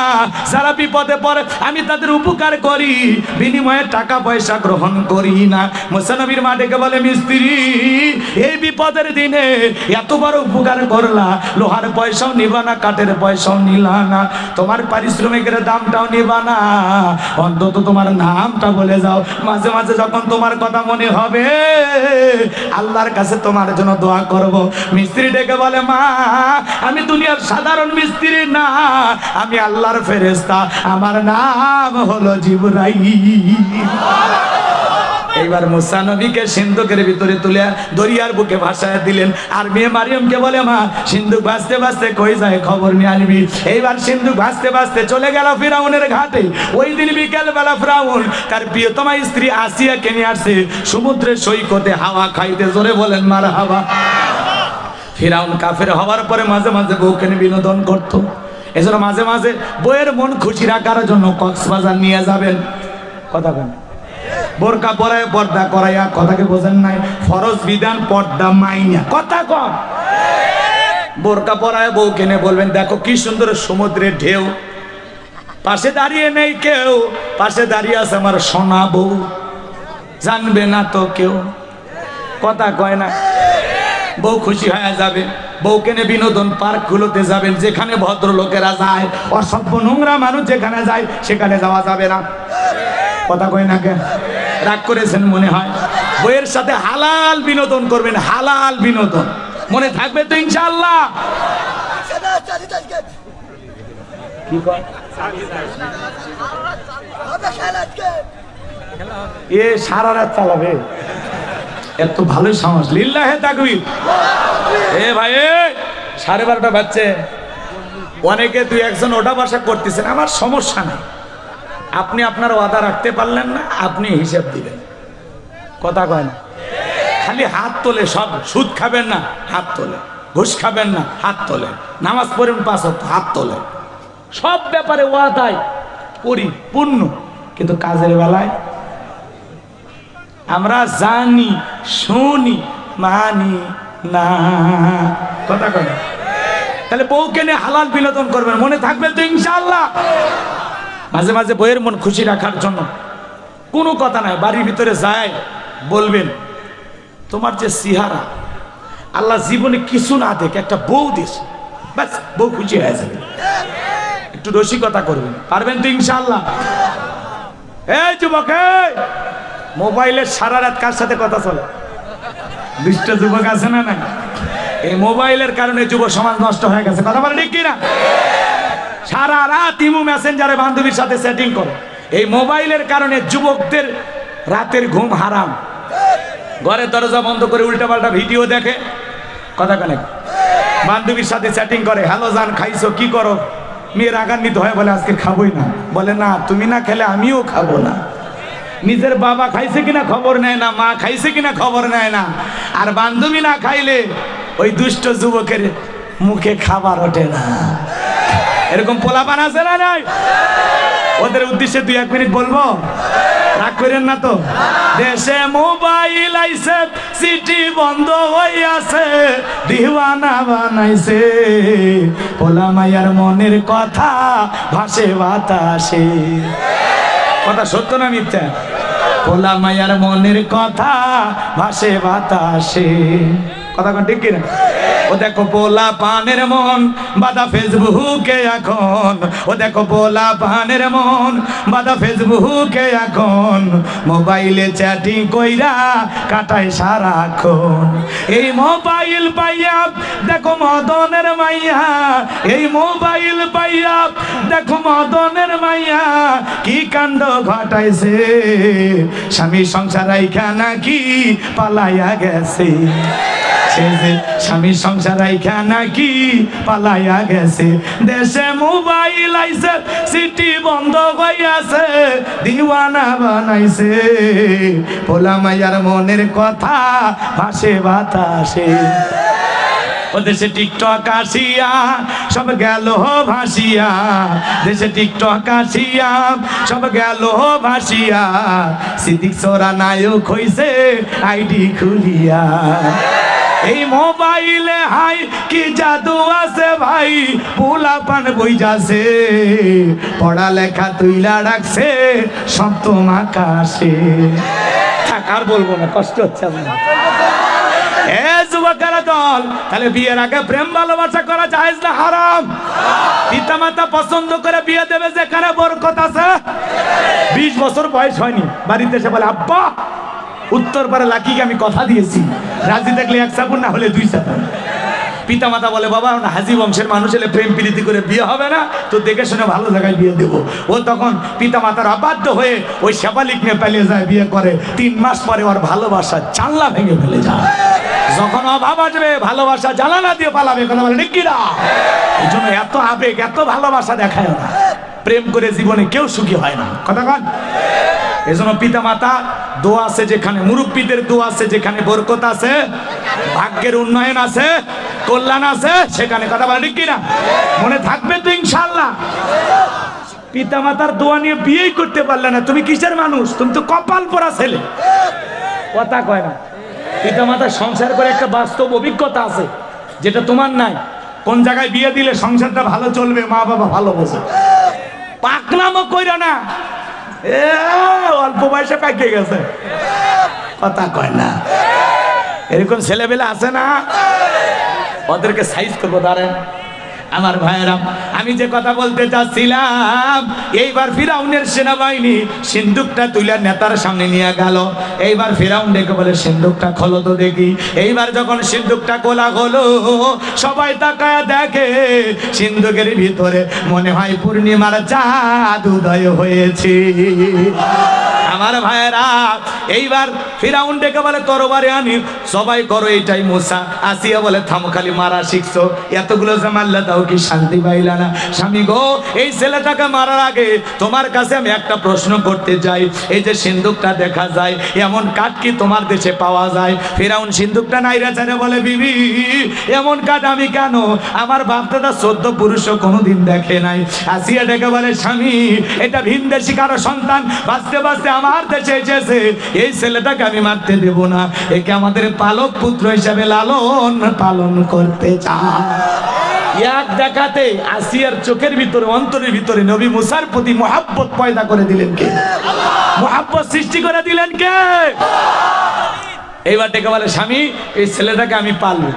যারা বিপদে পড়ে আমি তাদের উপকার করি, বিনিময়ে টাকা পয়সা গ্রহণ করি না। মুসা নবীর মা ডেকে বলে মিস্ত্রি এই বিপদের দিনে এত বড় উপকার করলা, লোহার পয়সাও নিবা না, কাঠের পয়সাও নিলা না, তোমার পারিশ্রমিকের দামটাও নিবা না, অন্তত তোমার নামটা বলে যাও। মাঝে মাঝে যখন তোমার কথা মনে হবে আল্লাহর কাছে তোমার জন্য দোয়া করব। মিস্ত্রি ডেকে বলে মা আমি দুনিয়ার সাধারণ মিস্ত্রি না, আমি আল্লাহর ফেরেশতা, আমার নাম হলো জিবরাইল। এইবার মুসা নবীকে সিন্ধুকের ভিতরে তুলে দরিয়ার বুকে ভাসায় দিলেন। আর মেয়ে মারিয়মকে বলে মা সিন্ধুক ভাসতে ভাসতে কই যায় খবর নিয়ে আনবি। এইবার সিন্ধুক ভাসতে ভাসতে চলে গেল ফিরাউনের ঘাটে। ওই দিন বিকেল বেলা ফিরাউন তার প্রিয়তমা স্ত্রী আসিয়াকে নিয়ে আসছে সমুদ্রের সৈকতে হাওয়া খাইতে, জোরে বলেন মারহাবা। ফিরাউন কাফের হওয়ার পরে মাঝে মাঝে বউকে নিয়ে বিনোদন করত, এজন্য মাঝে মাঝে বউয়ের মন খুশি রাখার জন্য কক্সবাজার নিয়ে যাবেন। কথা বলেন বোরকা পরায় পর্দা করাইয়া, কথাকে বোঝেন নাই, ফরজ বিধান পর্দা মাইনা, কথা কম। বোরকা পরায় বউ কেনে বলবেন দেখো কি সুন্দর সমুদ্রের ঢেউ, পাশে দাঁড়িয়ে নেই কেউ, পাশে দাঁড়িয়ে আছে আমার সোনা বউ, জানবে না তো কেউ, কথা কয় না। বউ খুশি হয়ে যাবে, বউ কেনে বিনোদন পার্ক গুলোতে যাবেন, যেখানে ভদ্রলোকেরা যায়, অসভ্য নোংরা মানুষ যেখানে যায় সেখানে যাওয়া যাবে না, কথা কয় না। কেন রাগ করেছেন মনে হয়? বইয়ের সাথে হালাল বিনোদন করবেন, হালাল বিনোদন, মনে থাকবে তো ইনশাআল্লাহ। কি কয় এ সারা রাত চালাবে, এত ভালোই সাহস, লিল্লাহে তাকবীর। এ ভাই 12:30 বাজছে, অনেকে দুই একজন ওটা বাসা করতেছেন, আমার সমস্যা নাই, আপনি আপনার ওয়াদা রাখতে পারলেন না, আপনি হিসাব দিবেন, কথা কয় না। খালি হাত তোলে, সব সুদ খাবেন না হাত তোলে, ঘুষ খাবেন না হাত তোলে, নামাজ পড়েন 5 ওয়াক্ত হাত তোলে, সব ব্যাপারে ওয়াদাই পরিপূর্ণ, কিন্তু কাজের বেলায় আমরা জানি শুনি মানি না, কথা কয় না। তাহলে বউকে নিয়ে হালাল বিনোদন করবেন, মনে থাকবে তো ইনশাআল্লাহ। মাঝে মাঝে বইয়ের মন খুশি রাখার জন্য কোনো কথা নাই, বাড়ির ভিতরে যায় বলবেন তোমার যে চেহারা আল্লাহ জীবনে কিছু না দেখে একটা বউ দিয়েছে, ব্যাস বউ খুশি হয়ে যাবে। একটু রসিকতা করবেন, পারবেন তো ইনশাআল্লাহ। এই যুবক, মোবাইলে সারা রাত কার সাথে কথা চলে? দুষ্ট যুবক আছে না? না, এই মোবাইলের কারণে যুব সমাজ নষ্ট হয়ে গেছে, কথা বলে ঠিক কিনা? সারা রাত ইমো মেসেঞ্জারে বান্ধবীর সাথে সেটিং করে, এই মোবাইলের কারণে যুবকদের রাতের ঘুম হারাম, ঘরের দরজা বন্ধ করে উল্টাপাল্টা ভিডিও দেখে, কথা কেন, বান্ধবীর সাথে চ্যাটিং করে, হ্যালো জান খাইছো, কি করো? মেয়ে রাগান্বিত হয়, বলে আজকে খাবোই না, বলে না তুমি না খেলে আমিও খাবো না। নিজের বাবা খাইছে কিনা খবর নেয় না, মা খাইছে কিনা খবর নেয় না, আর বান্ধবী না খাইলে ওই দুষ্ট যুবকের মুখে খাবার ওঠে না। এরকম পোলাপান আছে না নাই? ওদের উদ্দেশ্যে 2-1 মিনিট বলবো। রাগ করেন না তো। দেশে মোবাইল আইছে, সিটি বন্ধ হইয়াছে, দিওয়ানা বানাইছে, পোলা মাইয়ার মনের কথা ভাসে বাতাসে। কথা সত্য না মিথ্যা? পোলা মাইয়ার মনের কথা ভাসে বাতাসে। কথা কোন ঠিক কিনা? ও দেখো পোলা পানের মন বাদা ফেসবুকে এখন, ও দেখো পোলা পানের মন বাদা ফেসবুকে এখন, মোবাইলে চ্যাটিং কইরা কাটায় সারাক্ষণ। এই মোবাইল পাইয়া দেখো মদনের মাইয়া, এই মোবাইল পাইয়া দেখো মদনের মাইয়া কি কাণ্ড ঘটাইছে, স্বামী সংসার রাইখা নাকি পালাইয়া গেছে, স্বামী সংসার রাইখা নাকি পালাইয়া গেছে। দেশে মোবাইল আইছে, সিটি বন্ধ হইয়াছে, দিওয়ানা বানাইছে, পোলা মাইয়ার মনের কথা ভাসে বাতাসে। ও দেশে টিকটক আসিয়া সব গেল ভাসিয়া, দেশে টিকটক আসিয়া সব গেল ভাসিয়া, সিদ্দিক সোরা নায়ক হইছে আইডি খুলিয়া। এই মোবাইলে হাই কি জাদু আছে ভাই, পোলা পান বই যাচ্ছে, পড়ালেখা তুইলা রাখছে সপ্তম আকাশে। থাকার বলবো না, কষ্ট হচ্ছে আমার। এ যুবকেরা দল, তাহলে বিয়ের আগে প্রেম ভালোবাসা করা জায়েজ না হারাম? পিতা মাতা পছন্দ করে বিয়ে দেবে যেখানে বরকত আছে। 20 বছর বয়স হয়নি, বাড়িতে এসে বলে আব্বা উত্তর পারে লাকিকে আমি কথা দিয়েছি, রাজি থাকলে 1 চাপুর না হলে 2 চাপুর। পিতা মাতা বলে বাবা হাজি বংশের মানুষ হলে প্রেম প্রীতি করে বিয়ে হবে না, তো দেখে শুনে ভালো জায়গায় বিয়ে দেবো। ও তখন পিতা মাতার অবাধ্য হয়ে ওই শেফালিক নিয়ে পালিয়ে যায়, বিয়ে করে। 3 মাস পরে ওর ভালোবাসা জানলা ভেঙে ফেলে যায়। যখন অভাব আসবে ভালোবাসা জানালা দিয়ে পালাবে, কথা বলে ঠিক কিনা? এই জন্য এত আবেগ এত ভালোবাসা দেখায় না, প্রেম করে জীবনে কেউ সুখী হয় না। কথা কন। এই জন্য পিতা মাতা দোয়া আছে যেখানে, মুরব্বীদের দোয়া আছে যেখানে, বরকত আছে, ভাগ্যের উন্নয়ন আছে, কল্যাণ আছে সেখানে। কথা বলে ঠিক কিনা? মনে থাকবে তো ইনশাআল্লাহ। পিতা মাতার দোয়া নিয়ে বিয়েই করতে পারলে না, তুমি কিসের মানুষ? তুমি তো কপাল পরা ছেলে। কথা কয় না। পিতা মাতার সংসার করে একটা বাস্তব অভিজ্ঞতা আছে যেটা তোমার নাই। কোন জায়গায় বিয়ে দিলে সংসারটা ভালো চলবে মা বাবা ভালো বোঝে। পাকনামও কইরা না, অল্প বয়সে পাইকে গেছে। কথা কয় না। এরকম ছেলেবেলা আছে না? ওদেরকে সাইজ করবো। দাঁড়ান আমার ভাইয়েরা, আমি যে কথা বলতে চাচ্ছিলাম, এইবার ফিরাউনের সেনাবাহিনী সিন্দুকটা তুলে নেতার সামনে নিয়ে গেল। এইবার ফিরাউন ডেকে বলে সিন্দুকটা খোলো তো দেখি। এইবার যখন সিন্দুকটা খোলা হলো, সবাই তাকায় দেখে সিন্দুকের ভিতরে মনে হয় পূর্ণিমার চাঁদ উদয় হয়েছে। আমার ভাইয়েরা, এইবার ফিরাউন ডেকে বলে তরবারি আনি, সবাই করো এটাই মুসা। আসিয়া বলে থামো, খালি মারা শিখছো, এতগুলো যে মারলে তাও কি শান্তি পাইলা না? স্বামী গো, এই ছেলেটাকে মারার আগে তোমার কাছে আমি একটা প্রশ্ন করতে চাই। এই যে সিন্দুকটা দেখা যায়, এমন কাঠ কি তোমার দেশে পাওয়া যায়? ফিরাউন সিন্দুকটা নাইরা চাইরে বলে বিবি, এমন কাঠ আমি কেন, আমার বাপ দাদা 14 পুরুষও কোনোদিন দেখে নাই। আসিয়া ডেকে বলে স্বামী, এটা ভিনদেশী কারো সন্তান, বাঁচতে বাঁচতে আমার দেশে এসেছে, এই ছেলেটাকে আমি মারতে দেব না। একে আমাদের পালক পুত্র হিসাবে লালন পালন করতে চাই। এক দেখাতে আসিয়ার চোখের ভিতরে, অন্তরের ভিতরে নবী মুসার প্রতি মহাব্বত পয়দা করে দিলেন কে? মহাব্বত সৃষ্টি করে দিলেন কে? এইবার ডেকে বলে স্বামী, এই ছেলেটাকে আমি পালবো।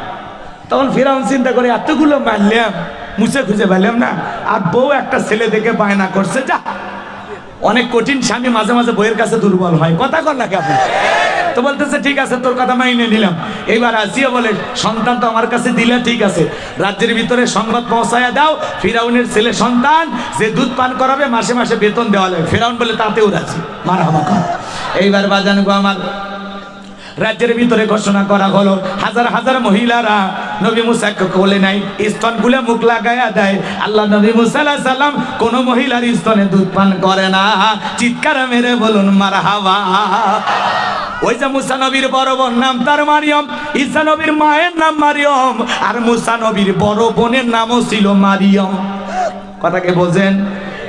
তখন ফিরাউন চিন্তা করে এতগুলো মারলাম, মুছে খুঁজে পেলাম না, আর বউ একটা ছেলে দেখে বায়না করছে। যা, অনেক কঠিন স্বামী মাঝে মাঝে বইয়ের কাছে দুর্বল হয়। কথা কর না কেমন? তো বলতেছে ঠিক আছে, তোর কথা মাইনে নিলাম। এইবার আসিয়া বলে সন্তান তো আমার কাছে দিলে ঠিক আছে, রাজ্যের ভিতরে সংবাদ পৌঁছায়া দাও, ফিরাউনের ছেলে সন্তান যে দুধ পান করাবে মাসে মাসে বেতন দেওয়া লাগবে। ফিরাউন বলে তাতেও রাজি। মারহাবা কর। এইবার বাজান গো আমার, রাজ্যের ভিতরে ঘোষণা করা হলো, হাজার হাজার মহিলারা নবী মুসাকে কোলে নাই, স্তন গুলে মুখ লাগায়া দেয়। আল্লাহ নবী মুসা আলাইহিস সালাম কোন মহিলার স্তনে দুধ পান করে না। চিৎকার মেরে বলুন মারহাবা। ওই যে মুসা নবীর বড় বোন নাম তার মারিয়ম, ঈসা নবীর মায়ের নাম মারিয়ম, আর মুসা নবীর বড় বোনের নামও ছিল মারিয়ম। কথাকে বোঝেন?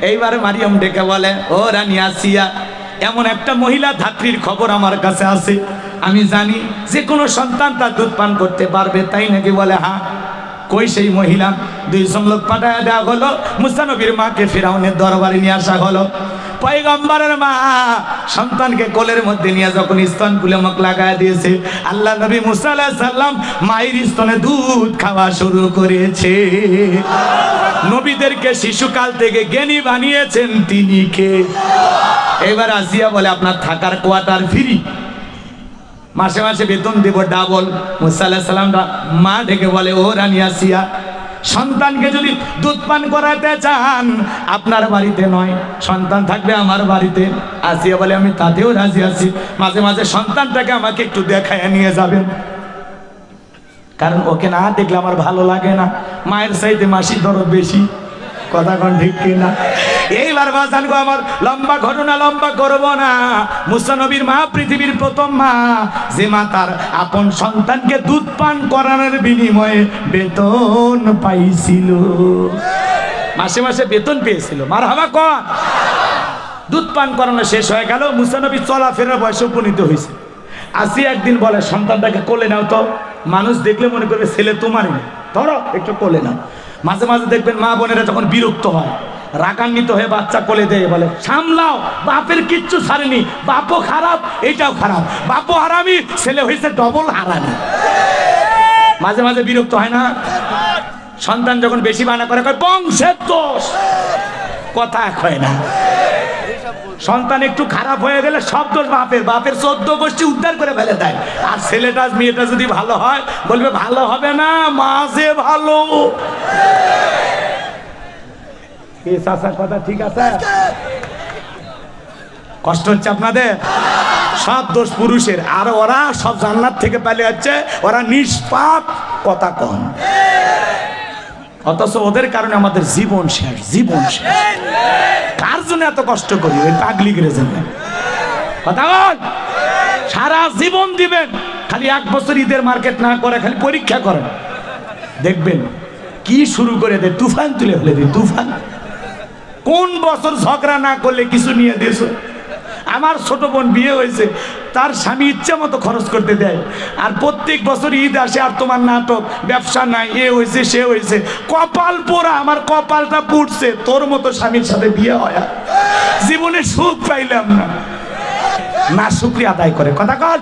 এইবারে মারিয়ম ডেকে বলে, ও রানী আসিয়া, এমন একটা মহিলা ধাত্রীর খবর আমার কাছে আছে, আমি জানি যে কোনো সন্তান তার দুধ পান করতে পারবে, তাই নাকি? বলে হ্যাঁ। কই সেই মহিলা? 2জন লোক পাঠায় দেওয়া হলো, মুসা নবীর মাকে ফিরাউনের দরবারে নিয়ে আসা হলো। পয়গম্বরের মা সন্তানকে কোলের মধ্যে নিয়ে যখন স্তন খুলে মুখ লাগায় দিয়েছে, আল্লাহ নবী মুসা আলাইহিস সালাম মায়ের স্তনে দুধ খাওয়া শুরু করেছে। নবীদেরকে শিশুকাল থেকে জ্ঞানী বানিয়েছেন তিনি কে? এবার আসিয়া বলে আপনার থাকার কোয়ার্টার ফ্রি, মাসে মাসে বেতন দেব ডাবল। মুসা আলাইহিস সালাম মা ডেকে বলে, ও রানী আসিয়া, সন্তানকে যদি দুধ পান করাতে চান আপনার বাড়িতে নয়, সন্তান থাকবে আমার বাড়িতে। আসিয়া বলে আমি তাতেও রাজি আছি, মাঝে মাঝে সন্তানটাকে আমাকে একটু দেখায় নিয়ে যাবেন, কারণ ওকে না দেখলে আমার ভালো লাগে না। মায়ের চাইতে মাসির দরদ বেশি, কথা কোন ঠিক কিনা? এইবার বাজান গো আমার লম্বা ঘটনা লম্বা করব না। মুসা নবীর মা পৃথিবীর প্রথম মা, যে মা তার আপন সন্তানকে দুধ পান করানোর বিনিময়ে বেতন পাইছিল, মাসে মাসে বেতন পেয়েছিল। মারহাবা কর। দুধ পান করানো শেষ হয়ে গেল, মুসা নবী চলাফেরার বয়সে উপনীত হয়েছে। আসি একদিন বলে সন্তানটাকে কোলে নাও তো, মানুষ দেখলে মনে করবে ছেলে তোমারই, ধরো একটু কোলে নাও। মাঝে মাঝে দেখবেন মা বোনেরা যখন বিরক্ত হয়, রাগান্বিত হয়ে বাচ্চা কোলে দেয়, বলে সামলাও, বাপের কিচ্ছু ছাড়েনি, বাপও খারাপ এটাও খারাপ, বাপও হারামি, ছেলে হয়েছে ডবল হারামি। মাঝে মাঝে বিরক্ত হয় না? সন্তান যখন বেশি বানা করে কয় বংশের দোষ, কথা কয় না। সন্তান একটু খারাপ হয়ে গেলে সব দোষ বাপের, বাপের 14 গোষ্ঠী উদ্ধার করে ফেলে দেয়। আর ছেলেটা মেয়েটা যদি ভালো হয় বলবে ভালো হবে না, মা যে ভালো। কথা ঠিক আছে? কষ্ট হচ্ছে আপনাদের? সব দোষ পুরুষের, আর ওরা সব জান্নাত থেকে পালিয়ে যাচ্ছে, ওরা নিষ্পাপ, কথা কম। অথচ ওদের কারণে আমাদের জীবন শেষ, জীবন শেষ। কার জন্য এত কষ্ট করি? ওই পাগলি করে জন্য। কথা বল, সারা জীবন দিবেন, খালি 1 বছর ঈদের মার্কেট না করে খালি পরীক্ষা করেন, দেখবেন কি শুরু করে দেয়, তুফান তুলে ফেলে দেয়, তুফান। কোন বছর ঝগড়া না করলে কিছু নিয়ে দিয়েছ? আমার ছোট বোন বিয়ে হয়েছে, তার স্বামী ইচ্ছা মতো খরচ করতে দেয়, আর প্রত্যেক বছর ঈদ আসে আর তোমার নাটক, ব্যবসা নাই, এ হয়েছে সে হয়েছে, কপাল পোড়া। আমার কপালটা পুড়ছে, তোর মতো স্বামীর সাথে বিয়ে হয়, জীবনে সুখ পাইলাম না, না শুকরিয়া আদায় করে। কথা কর।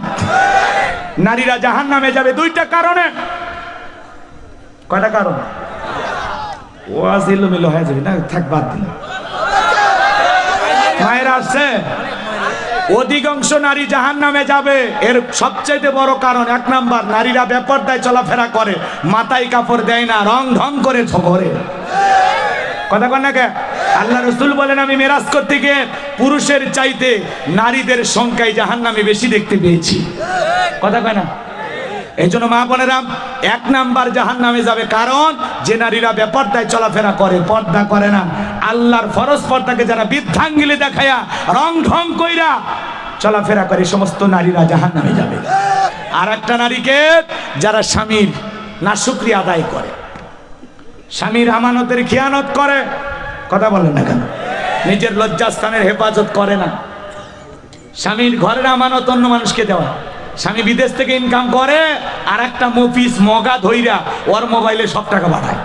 নারীরা জাহান্নামে যাবে 2টা কারণে। কয়টা কারণ? ওয়াজ এলোমেলো হয়ে যাবে না, থাক বাদ দিলাম। মায়েরা আসছে, অধিকাংশ নারী জাহান্নামে যাবে। এর সবচেয়ে বড় কারণ 1 নাম্বার, নারীরা বেপরদায় চলাফেরা করে, মাথায় কাপড় দেয় না, রং ঢং করে ঘরে। কথা কন না কে? আল্লাহ রাসূল বলেন আমি মেরাজ করতে গিয়ে পুরুষের চাইতে নারীদের সংখ্যায় জাহান্নামে বেশি দেখতে পেয়েছি। কথা কয় না? এই জন্য মা বোনেরা 1 নাম্বার জাহান্নামে যাবে কারণ যে নারীরা বেপরদায় চলাফেরা করে, পর্দা করে না। আল্লাহর ফরজ পর্দাকে যারা বৃদ্ধাঙ্গুলি দেখায়া রং ঢং কইরা চলাফেরা করে, সমস্ত নারীরা জাহান্নামে যাবে। আর একটা নারীকে যারা স্বামীর নাশুকরিয়া আদায় করে, স্বামীর আমানতের খিয়ানত করে, কথা বলেন না কেন? নিজের লজ্জাস্থানের হেফাজত করে না, স্বামীর ঘরের আমানত অন্য মানুষকে দেওয়া। স্বামী বিদেশ থেকে ইনকাম করে, আর একটা মফিস মগা ধইরা ওর মোবাইলে সব টাকা পাঠায়,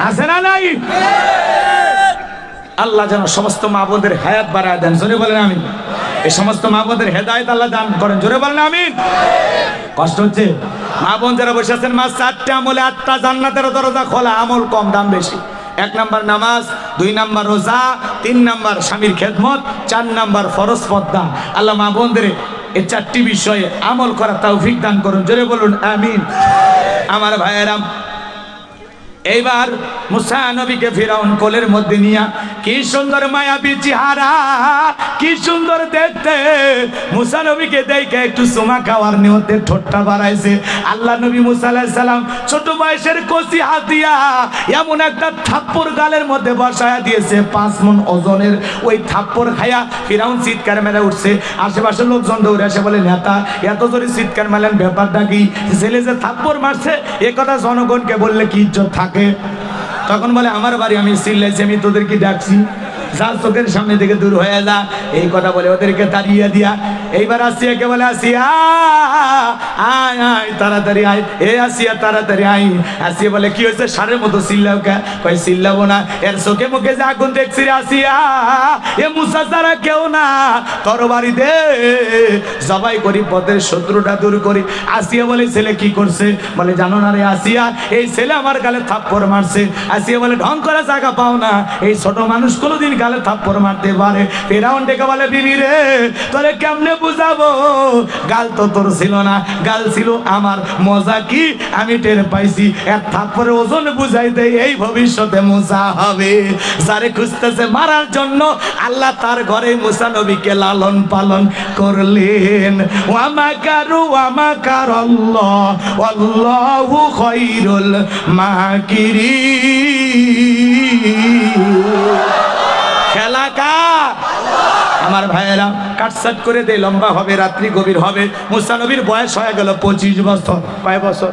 আছে না নাই? আল্লাহ যেন সমস্ত মা বোনদের হায়াত বাড়ায় দেন, জোরে বলেন আমিন। এই সমস্ত মা বোনদের হেদায়েত আল্লাহ দান করেন, জোরে বলেন আমিন। কষ্ট হচ্ছে? মা বোন যারা বসে আছেন, মা 4টে আমলে 8টা জান্নাতের দরজা খোলা, আমল কম দাম বেশি। 1 নাম্বার নামাজ, 2 নাম্বার রোজা, 3 নাম্বার স্বামীর খেদমত, 4 নাম্বার ফরজ পর্দা। আল্লাহ মা বোনদের এই 4টি বিষয়ে আমল করা তৌফিক দান করুন, জোরে বলুন আমিন। আমার ভাইয়েরা, এইবার মুসা নবীকে ফিরাউন কোলের মধ্যে নিয়া, কি সুন্দর মায়াবী চেহারা, কি সুন্দর দেখতে। মুসা নবীকে দেখে একটু চুমা খাওয়ার নিয়তে ঠোঁটটা বাড়াইছে। আল্লাহ নবী মুসা আলাইহিস সালাম ছোট বয়সের কচি হাত দিয়া এমন একটা থাপ্পড় গালের মধ্যে বসায়া দিয়েছে, 5 মণ ওজনের। ওই থাপ্পড় খায়া ফিরাউন চিৎকার মেরে উঠছে। আশেপাশের লোকজন দৌড়ে এসে বলে, নেতা এত জোরে চিৎকার মারলেন, ব্যাপারটা কি? ছেলে যে থাপ্পড় মারছে এ কথা জনগণকে বললে কি ইজ্জত থাকে? তখন বলে, আমার বাড়ি, আমি চিল্লাইছি, আমি তোদের কি ডাকছি? যা চোখের সামনে থেকে দূর হয়ে যা। এই কথা বলে ওদেরকে তাড়িয়ে দিয়া এইবার আসিয়াকে বলে, আসিয়া আয় আয় তাড়াতাড়ি আয়, এ আসিয়া তাড়াতাড়ি আয়। আসিয়া বলে, কি হয়েছে? সারের মতো চিল্লাও কে? কয় চিল্লাবো না, এর চোখে মুখে যে আগুন দেখছি রে আসিয়া, এ মুসা ছাড়া কেউ না, তরবারি দে জবাই করি, পথের শত্রুটা দূর করি। আসিয়া বলে, ছেলে কি করছে? বলে, জানো না রে আসিয়া, এই ছেলে আমার গালে থাপ্পড় মারছে। আসিয়া বলে, ঢং করে জায়গা পাও না, এই ছোট মানুষ কোনোদিন গালে থাপ্পড় মারতে পারে? ফেরাউন ডেকে বলে, বিবি রে তোরে কেমনে বুঝাবো, গাল তো তোর ছিল না, গাল ছিল আমার। মজা কি আমি টের পাইছি, এক থাপ্পড়ের ওজন বুঝাই দেয় এই ভবিষ্যতে মুসা হবে। যারে খুঁজতেছে মারার জন্য আল্লাহ তার ঘরে মুসা নবীকে লালন পালন করলেন। ওয়ামাকারু ওয়ামাকারাল্লাহ ওয়াল্লাহু খায়রুল মাকিরিন। খেলা কার? আমার ভাইয়েরা, কাটসাট করে দেয়, লম্বা হবে, রাত্রি গভীর হবে। মুসা নবীর বয়স হয়ে গেল 25 বছর। কয় বছর?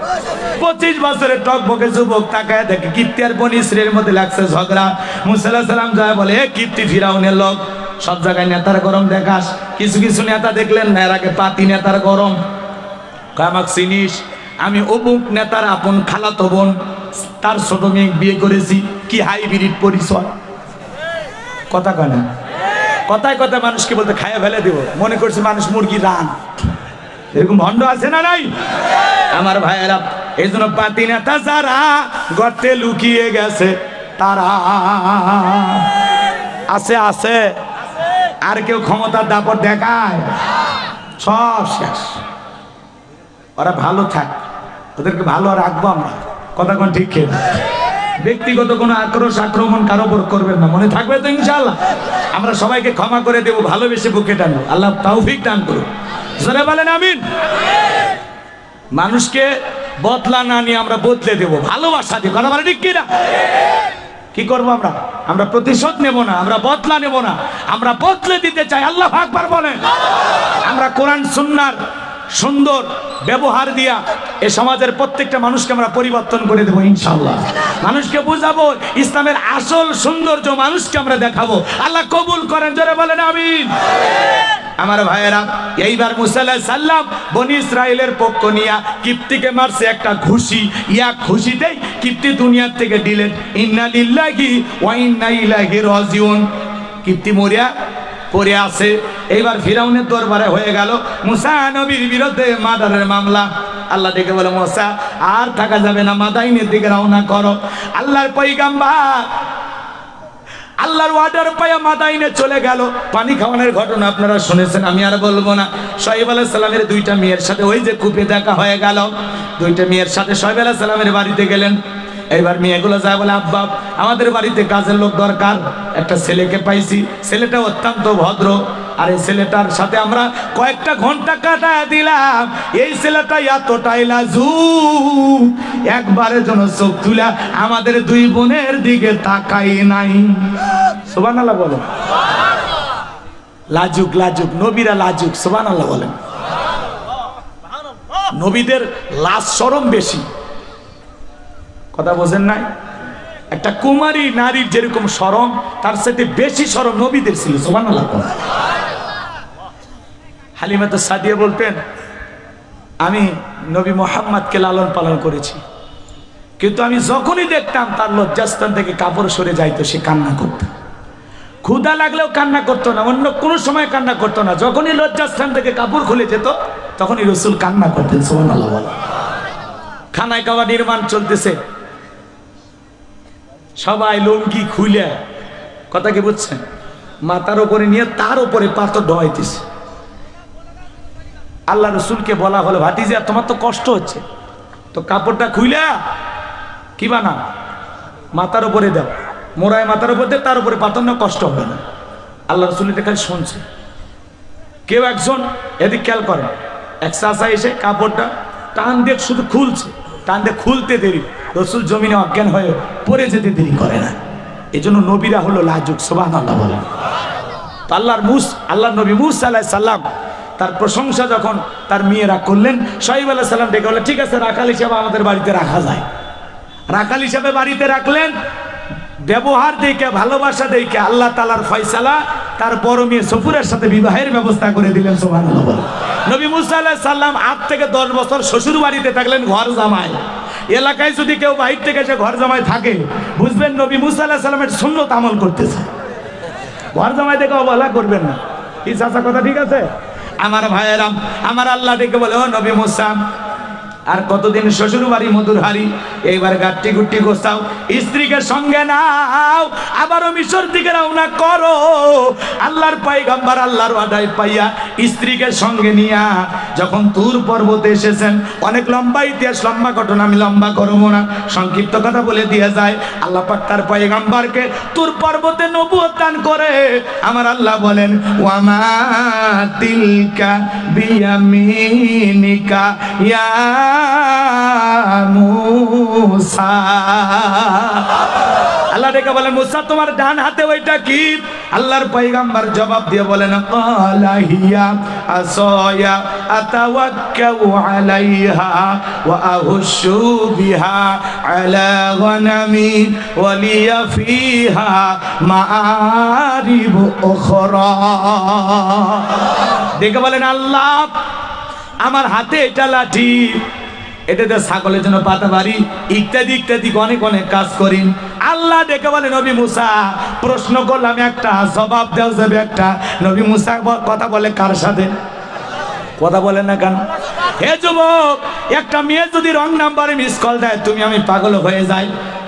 25 বছরের টকবকে যুবক তাকায় দেখে কিপ্তি আর বনি ইসরাইলের মধ্যে লাগছে ঝগড়া। মুসা আলাইহিস সালাম যায় বলে, কিপ্তি ফিরাউনের লোক, সব জায়গায় নেতার গরম দেখাস, কিছু কিছু নেতা দেখলেন না, এর আগে পাতি নেতার গরম। আমাকে চিনিস? আমি অমুক নেতার আপন খালাতো বোন, তার ছোট মেয়ে বিয়ে করেছি। কি হাইব্রিড পরিচয়! কথা কয় না? কথায় কথায় মানুষকে বলতে খাইয়া ফেলে দেব, মনে করছে মানুষ মুরগি রান। এরকম ভণ্ড আছে না নাই? আমার ভাইয়েরা, এই জন্য পাতি নেতা যারা গর্তে লুকিয়ে গেছে তারা আছে আছে, আর কেউ ক্ষমতার দাপট দেখায়, সব শেষ। ওরা ভালো থাক, ওদেরকে ভালো রাখবো আমরা। কথা কোন ঠিক খেয়ে ব্যক্তিগত কোনো আক্রোশ আক্রমণ কারো উপর করবেন না, মনে থাকবে তো ইনশাআল্লাহ। আমরা সবাইকে ক্ষমা করে দেব, ভালোবেসে বুকে টানবো। আল্লাহ তৌফিক দান করুন, জোরে বলেন আমিন। মানুষকে বদলা না নিয়ে আমরা বদলে দেব, ভালোবাসা দিয়ে। কথা বলে ঠিক কিনা? কি করবো আমরা? আমরা প্রতিশোধ নেব না, আমরা বদলা নেব না, আমরা বদলে দিতে চাই। আল্লাহু আকবার বলেন। আমরা কোরআন সুন্নাহর সুন্দর ব্যবহার দিয়া এই সমাজের প্রত্যেকটা মানুষকে আমরা পরিবর্তন করে দেবো ইনশাআল্লাহ। মানুষকে বুঝাবো ইসলামের আসল সৌন্দর্য, মানুষকে আমরা দেখাবো। আল্লাহ কবুল করেন, জোরে বলেন আমিন। আমার ভাইয়েরা, এইবার মুসা আলাইহিস সালাম বনি ইসরাইলের পক্ষ নিয়া কিপ্তিকে মারছে একটা ঘুষি। ইয়া খুশিতেই কিপ্তি দুনিয়ার থেকে দিলেন। ইন্না লিল্লাহি ওয়া ইন্না ইলাইহি রাজিউন। কিপ্তি মরিয়া পড়ে আছে। এইবার ফিরাউনের দরবারে হয়ে গেল মুসা নবীর বিরুদ্ধে মার্ডারের মামলা। আল্লাহ ডেকে বলে, মুসা আর থাকা যাবে না, মাদাইনের দিকে রওনা করো। আল্লাহর পয়গম্বর আল্লাহর ওয়ার্ডার পায়া মাদাইনে চলে গেল। পানি খাওয়ানোর ঘটনা আপনারা শুনেছেন, আমি আর বলবো না। শুআয়ব আলাইহিস সালামের দুইটা মেয়ের সাথে ওই যে কূপে দেখা হয়ে গেল। দুইটা মেয়ের সাথে শুআয়ব আলাইহিস সালামের বাড়িতে গেলেন। এইবার মেয়েগুলো যায় বলে, আব্বা আমাদের বাড়িতে কাজের লোক দরকার, একটা ছেলেকে পাইছি, ছেলেটা অত্যন্ত ভদ্র, আর এই ছেলেটার সাথে আমরা কয়েকটা ঘন্টা কাটায় দিলাম। এই ছেলেটা এতটাই লাজুক, একবারের জন্য চোখ তুলা আমাদের দুই বোনের দিকে তাকাই নাই। সুবহানাল্লাহ বলো। লাজুক, লাজুক, নবীরা লাজুক। সুবহানাল্লাহ বলেন। নবীদের লাজ শরম বেশি। কথা বোঝেন নাই? একটা কুমারী নারীর যেরকম শরম, তার সাথে বেশি শরম নবীদের ছিল। সুবহানাল্লাহ। হালিমা তো সাদিয়া বলতেন, আমি নবী মুহাম্মদকে লালন পালন করেছি, কিন্তু আমি যখনই দেখতাম তার লজ্জাস্থান থেকে কাপড় সরে যাইতো, সে কান্না করত। ক্ষুধা লাগলেও কান্না করতো না, অন্য কোনো সময় কান্না করতো না। যখনই লজ্জাস্থান থেকে কাপড় খুলে যেত তখনই রাসূল কান্না করতেন। সুবহানাল্লাহ। খানায় খাওয়া নির্মাণ চলতেছে, সবাই লুঙ্গি খুলে, কথা কি বুঝছেন, মাথার উপরে নিয়ে তার উপরে পাথর ঢোয়াইতেছে। আল্লাহ রসুলকে বলা হলো, ভাতিজা তোমার তো কষ্ট হচ্ছে, তো কাপড়টা খুইলা কি বানা মাথার উপরে দাও, মোড়ায় মাথার উপর দিয়ে তার উপরে পাথর না, কষ্ট হবে না। আল্লাহ রসুল এটা খালি শুনছে। কেউ একজন এদিক খেয়াল করে, এক চাচা এসে কাপড়টা টান দিয়ে শুধু খুলছে, টান দিয়ে খুলতে দেরি, রসুল জমিনে অজ্ঞান হয়ে পড়ে যেতে দেরি করে না। এই জন্য নবীরা হলো লাজুক। সুবহানাল্লাহ বলেন। আল্লাহ নবী মুসা আলাইহিস সালাম তার প্রশংসা যখন তার মেয়েরা করলেন, শুআয়ব আলাইহিস সালাম ডেকে বললেন, ঠিক আছে রাখাল হিসাবে আমাদের বাড়িতে রাখা যায়। রাখাল হিসাবে বাড়িতে রাখলেন। ব্যবহার দেখে ভালোবাসা দেখে আল্লাহ তাআলার ফয়সালা তার বড় মেয়ে সফুরের সাথে বিবাহের ব্যবস্থা করে দিলেন। সুবহানাল্লাহ। নবী মুসা আলাইহিস সালাম 8 থেকে 10 বছর শ্বশুর বাড়িতে থাকলেন ঘর জামাই। এলাকায় যদি কেউ বাইরে থেকে এসে ঘর জামাই থাকে বুঝবেন নবী মুসা আলাইহিস সালামের সুন্নত আমল করতেছে। ঘর জামাই দেখে অবহেলা করবেন না। কি চাচা কথা ঠিক আছে? আমার ভাইয়েরা, আমার আল্লাহ ডেকে বলে, ও নবী মুসা, আর কতদিন শ্বশুর বাড়ি মধুর হারি, এইবার গাট্টি গুট্টি গোছাও, স্ত্রীকে সঙ্গে নাও, আবারও মিশর দিকে রওনা করো। আল্লাহর পয়গম্বর আল্লাহর ওয়াদায় পাইয়া স্ত্রীকে সঙ্গে নিয়া যখন তুর পর্বতে এসেছেন, অনেক লম্বা ইতিহাস, লম্বা ঘটনা, আমি লম্বা করবো না, সংক্ষিপ্ত কথা বলে দিয়ে যায়। আল্লাহ পাক তার পয়গম্বরকে তুর পর্বতে নবুয়ত দান করে। আমার আল্লাহ বলেন, ওয়ামা তিলকা বিয়ামিনিকা ইয়া মুসা। আল্লাহ ডেকে বলেন, মুসা তোমার ডান হাতে ওইটা কি? আল্লাহর পয়গম্বর জবাব দিয়ে বলেন, ক্বালা হিয়া আসায়া আতাওয়াক্কাউ আলাইহা ওয়া আহুশু বিহা আলা গনামি ওয়া লিয়া ফিহা মাআরিব উখরা। ডেকে বলেন, আল্লাহ আমার হাতে এটা লাঠি, এটাতে ছাগলের জন্য পাতা বাড়ি ইত্যাদি ইত্যাদি অনেক অনেক কাজ করি। আল্লাহ ডেকে বলে, নবী মুসা প্রশ্ন করলাম একটা, জবাব দেওয়া যাবে একটা। নবী মুসা কথা বলে কার সাথে? কথা বলে না কেন? হে যুবক, একটা মেয়ে যদি রং নাম্বারে মিস কল দেয়, তুমি আমি পাগল হয়ে যাই।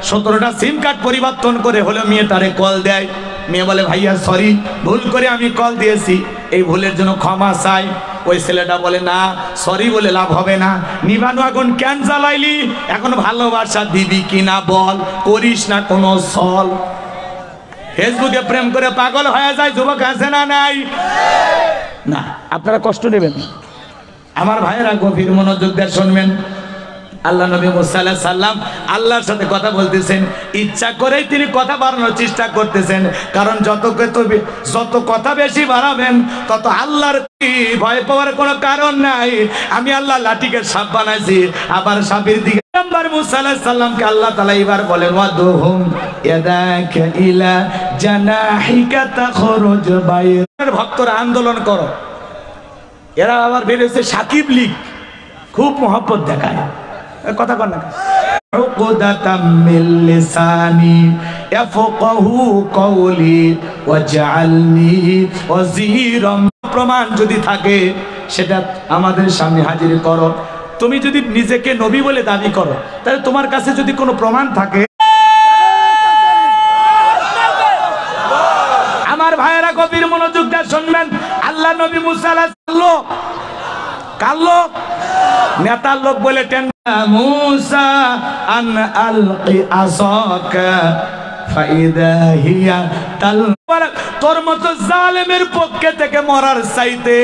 17টা সিম কার্ড পরিবর্তন করে হলো মেয়ে তারে কল দেয়। মেয়ে বলে, ভাইয়া সরি, ভুল করে আমি কল দিয়েছি, এই ভুলের জন্য ক্ষমা চাই। ওই ছেলেটা বলে, না সরি বলে লাভ হবে না, নিবানু এখন কেন জ্বালাইলি, এখন ভালোবাসা দিবি কিনা বল, করিস না কোনো ছল। ফেসবুকে প্রেম করে পাগল হয়ে যায় যুবক, আছে না নাই? না, আপনারা কষ্ট নেবেন। আমার ভাইয়েরা গভীর মনোযোগ দিয়ে শুনবেন। আল্লাহ নবী মুসা আলাইহিস সালাম আল্লাহর সাথে কথা বলতেছেন, ইচ্ছা করেই তিনি কথা বাড়ানোর চেষ্টা করতেছেন, কারণ যত কথা বেশি বাড়াবেন তত আল্লাহর ভয় পাওয়ার কোনো কারণ নাই। আমি আল্লাহ লাঠিকে সাপ বানাইছি, আবার সাপের দিকে মুসা আলাইহিস সালামকে আল্লাহ তাআলা এবার বলেন, ওয়াদুহুম ইয়াদাকা ইলা জানাহিকা তাখরুজ বাইর। ভক্তরা আন্দোলন করো। এরা আবার বেরিয়েছে সাকিব লীগ, খুব মহব্বত দেখায়, কথা কর না। উকদাতাম মিন লিসানি ইয়াফকাহু কওলি ওয়াজআলনি ওয়াজিরাম। প্রমাণ যদি থাকে সেটা আমাদের সামনে হাজির করো। তুমি যদি নিজেকে নবী বলে দাবি করো, তাহলে তোমার কাছে যদি কোনো প্রমাণ থাকে। আমার ভাইয়েরা গভীর মনোযোগ দিয়ে শুনবেন। আল্লাহ নবী মুসা আলাইহিস সালাম কালো নেতার লোক বলে মুসা আন আলকি আসাকা ফাইদা হিয়া তাল। তোর মতো জালেমের পক্ষে থেকে মরার চাইতে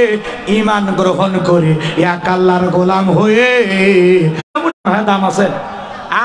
ঈমান গ্রহণ করে এক আল্লাহর গোলাম হয়ে দাম আছে।